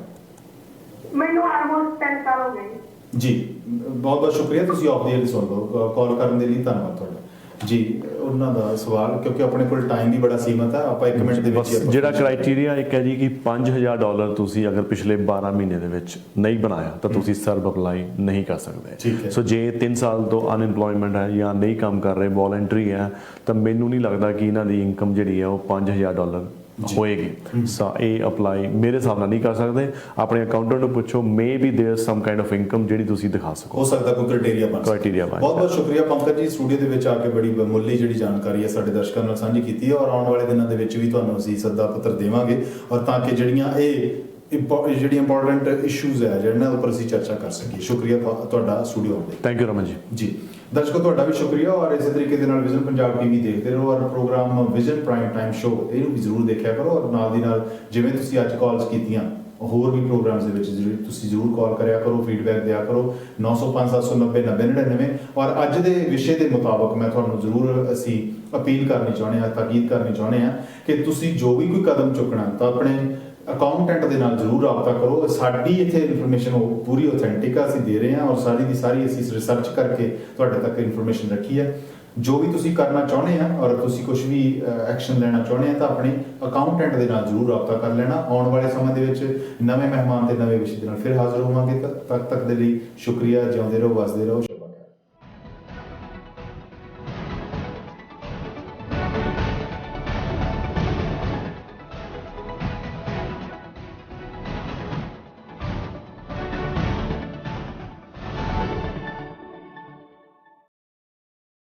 ਮੈਨੂੰ ਆਲਮੋਸਟ 10 ਸਾਲ ਹੋ ਗਏ ਜੀ ਬਹੁਤ ਬਹੁਤ ਸ਼ੁਕਰੀਆ, ਤੁਸੀਂ ਆਫ ਦੀ ਏਅਰ ਸੁਣ ਲਓ। ਕਾਲ ਕਰਨ ਦੇ ਲਈ ਧੰਨਵਾਦ ਤੁਹਾਡਾ ਜੀ। ਉਹਨਾਂ ਦਾ ਸਵਾਲ, ਕਿਉਂਕਿ ਆਪਣੇ ਕੋਲ ਟਾਈਮ ਵੀ ਬੜਾ ਸੀਮਤ ਹੈ, ਆਪਾਂ 1 ਮਿੰਟ ਦੇ ਵਿੱਚ ਹੀ ਆਪਾਂ ਜਿਹੜਾ ਕ੍ਰਾਈਟੇਰੀਆ ਇੱਕ ਹੈ ਜੀ ਕਿ $5000 ਤੁਸੀਂ ਅਗਰ ਪਿਛਲੇ 12 ਮਹੀਨੇ ਦੇ ਵਿੱਚ ਨਹੀਂ ਬਣਾਇਆ ਤਾਂ ਤੁਸੀਂ ਸਰਬ ਅਪਲਾਈ ਨਹੀਂ ਕਰ ਠੀਕ ਹੈ। ਸਕਦੇ। ਸੋ ਜੇ 3 ਸਾਲ ਤੋਂ ਅਨਐਮਪਲੋਇਮੈਂਟ ਹੈ ਜਾਂ ਨਹੀਂ ਕੰਮ ਕਰ ਰਹੇ, ਵੋਲੰਟਰੀ ਹੈ, ਤਾਂ ਮੈਨੂੰ ਨਹੀਂ ਲੱਗਦਾ ਕਿ ਇਹਨਾਂ ਦੀ ਇਨਕਮ ਜਿਹੜੀ ਹੈ ਉਹ $5000 ਹੋਏਗੀ। ਸੋ ਇਹ ਅਪਲਾਈ ਮੇਰੇ ਹਿਸਾਬ ਨਾਲ ਨਹੀਂ ਕਰ ਸਕਦੇ। ਆਪਣੇ ਅਕਾਊਂਟੈਂਟ ਨੂੰ ਪੁੱਛੋ, maybe there some kind of income ਜਿਹੜੀ ਤੁਸੀਂ ਦਿਖਾ ਸਕੋ। ਹੋ ਸਕਦਾ ਕੋਈ ਕ੍ਰਾਈਟੇਰੀਆ ਬਣ ਸਕਦਾ। Criteria ਬਣ ਬਹੁਤ ਬਹੁਤ ਸ਼ੁਕਰੀਆ ਪੰਕਜ ਜੀ, ਸਟੂਡੀਓ ਦੇ ਵਿੱਚ ਆ ਕੇ ਬੜੀ ਬਹੁਮੁੱਲੀ ਜਿਹੜੀ ਜਾਣਕਾਰੀ ਹੈ ਸਾਡੇ ਦਰਸ਼ਕਾਂ ਨਾਲ ਸਾਂਝੀ ਕੀਤੀ ਹੈ, ਔਰ ਆਉਣ ਵਾਲੇ ਦਿਨਾਂ ਦੇ ਵਿੱਚ ਵੀ ਤੁਹਾਨੂੰ ਅਸੀਂ ਸੱਦਾ ਪੱਤਰ ਦੇਵਾਂਗੇ, ਔਰ ਤਾਂ ਕਿ ਜਿਹੜੀਆਂ ਜਿਹੜੀਆਂ ਇੰਪੋਰਟੈਂਟ ਇਸ਼ੂਜ਼ ਹੈ ਜਿਹਨਾਂ ਉੱਪਰ ਅਸੀਂ ਚਰਚਾ ਕਰ ਸਕੀਏ। ਸ਼ੁਕਰੀਆ ਤੁਹਾਡਾ ਸਟੂਡੀਓ ਆਉਣ ਲਈ। Thank you Raman ji. ਜੀ ਦਰਸ਼ਕੋ ਤੁਹਾਡਾ ਵੀ ਸ਼ੁਕਰੀਆ, ਔਰ ਇਸੇ ਤਰੀਕੇ ਦੇ ਨਾਲ ਵਿਜ਼ਨ ਪੰਜਾਬ ਟੀਵੀ ਦੇਖਦੇ ਰਹੋ, ਔਰ programme vision prime time show ਇਹਨੂੰ ਵੀ ਜ਼ਰੂਰ ਦੇਖਿਆ ਕਰੋ, ਔਰ ਨਾਲ ਦੀ ਨਾਲ ਜਿਵੇਂ ਤੁਸੀਂ ਅੱਜ ਕਾਲਸ ਕੀਤੀਆਂ ਹੋਰ ਵੀ ਪ੍ਰੋਗਰਾਮਸ ਦੇ ਵਿੱਚ ਤੁਸੀਂ ਜ਼ਰੂਰ ਕਾਲ ਕਰਿਆ ਕਰੋ, ਫੀਡਬੈਕ ਦਿਆ ਕਰੋ 905 790 9099। ਔਰ ਅੱਜ ਦੇ ਵਿਸ਼ੇ ਦੇ ਮੁਤਾਬਕ ਮੈਂ ਤੁਹਾਨੂੰ ਜ਼ਰੂਰ ਅਸੀਂ ਅਪੀਲ ਕਰਨੀ ਚਾਹੁੰਦੇ ਹਾਂ, ਤਾਕੀਦ ਕਰਨੀ ਚਾਹੁੰਦੇ ਹਾਂ ਕਿ ਤੁਸੀਂ ਜੋ ਵੀ ਕੋਈ ਕਦਮ ਚੁੱਕਣਾ ਤਾਂ ਆਪਣੇ ਅਕਾਊਂਟੈਂਟ ਦੇ ਨਾਲ ਜ਼ਰੂਰ ਰਾਬਤਾ ਕਰੋ। ਸਾਡੀ ਇੱਥੇ ਇਨਫੋਰਮੇਸ਼ਨ ਉਹ ਪੂਰੀ ਆਥੈਂਟਿਕ ਆ, ਅਸੀਂ ਦੇ ਰਹੇ ਹਾਂ, ਔਰ ਸਾਰੀ ਦੀ ਸਾਰੀ ਅਸੀਂ ਰਿਸਰਚ ਕਰਕੇ ਤੁਹਾਡੇ ਤੱਕ ਇਨਫੋਰਮੇਸ਼ਨ ਰੱਖੀ ਹੈ। ਜੋ ਵੀ ਤੁਸੀਂ ਕਰਨਾ ਚਾਹੁੰਦੇ ਆ ਔਰ ਤੁਸੀਂ ਕੁਝ ਵੀ ਐਕਸ਼ਨ ਲੈਣਾ ਚਾਹੁੰਦੇ ਆ ਤਾਂ ਆਪਣੇ ਅਕਾਊਂਟੈਂਟ ਦੇ ਨਾਲ ਜ਼ਰੂਰ ਰਾਬਤਾ ਕਰ ਲੈਣਾ। ਆਉਣ ਵਾਲੇ ਸਮੇਂ ਦੇ ਵਿੱਚ ਨਵੇਂ ਮਹਿਮਾਨ ਤੇ ਨਵੇਂ ਵਿਸ਼ੇ ਦੇ ਨਾਲ ਫਿਰ ਹਾਜ਼ਰ ਹੋਵਾਂਗੇ। ਤਦ ਤੱਕ ਦੇ ਲਈ ਸ਼ੁਕਰੀਆ। ਜਿਉਂਦੇ ਰਹੋ, ਵਸਦੇ ਰਹੋ।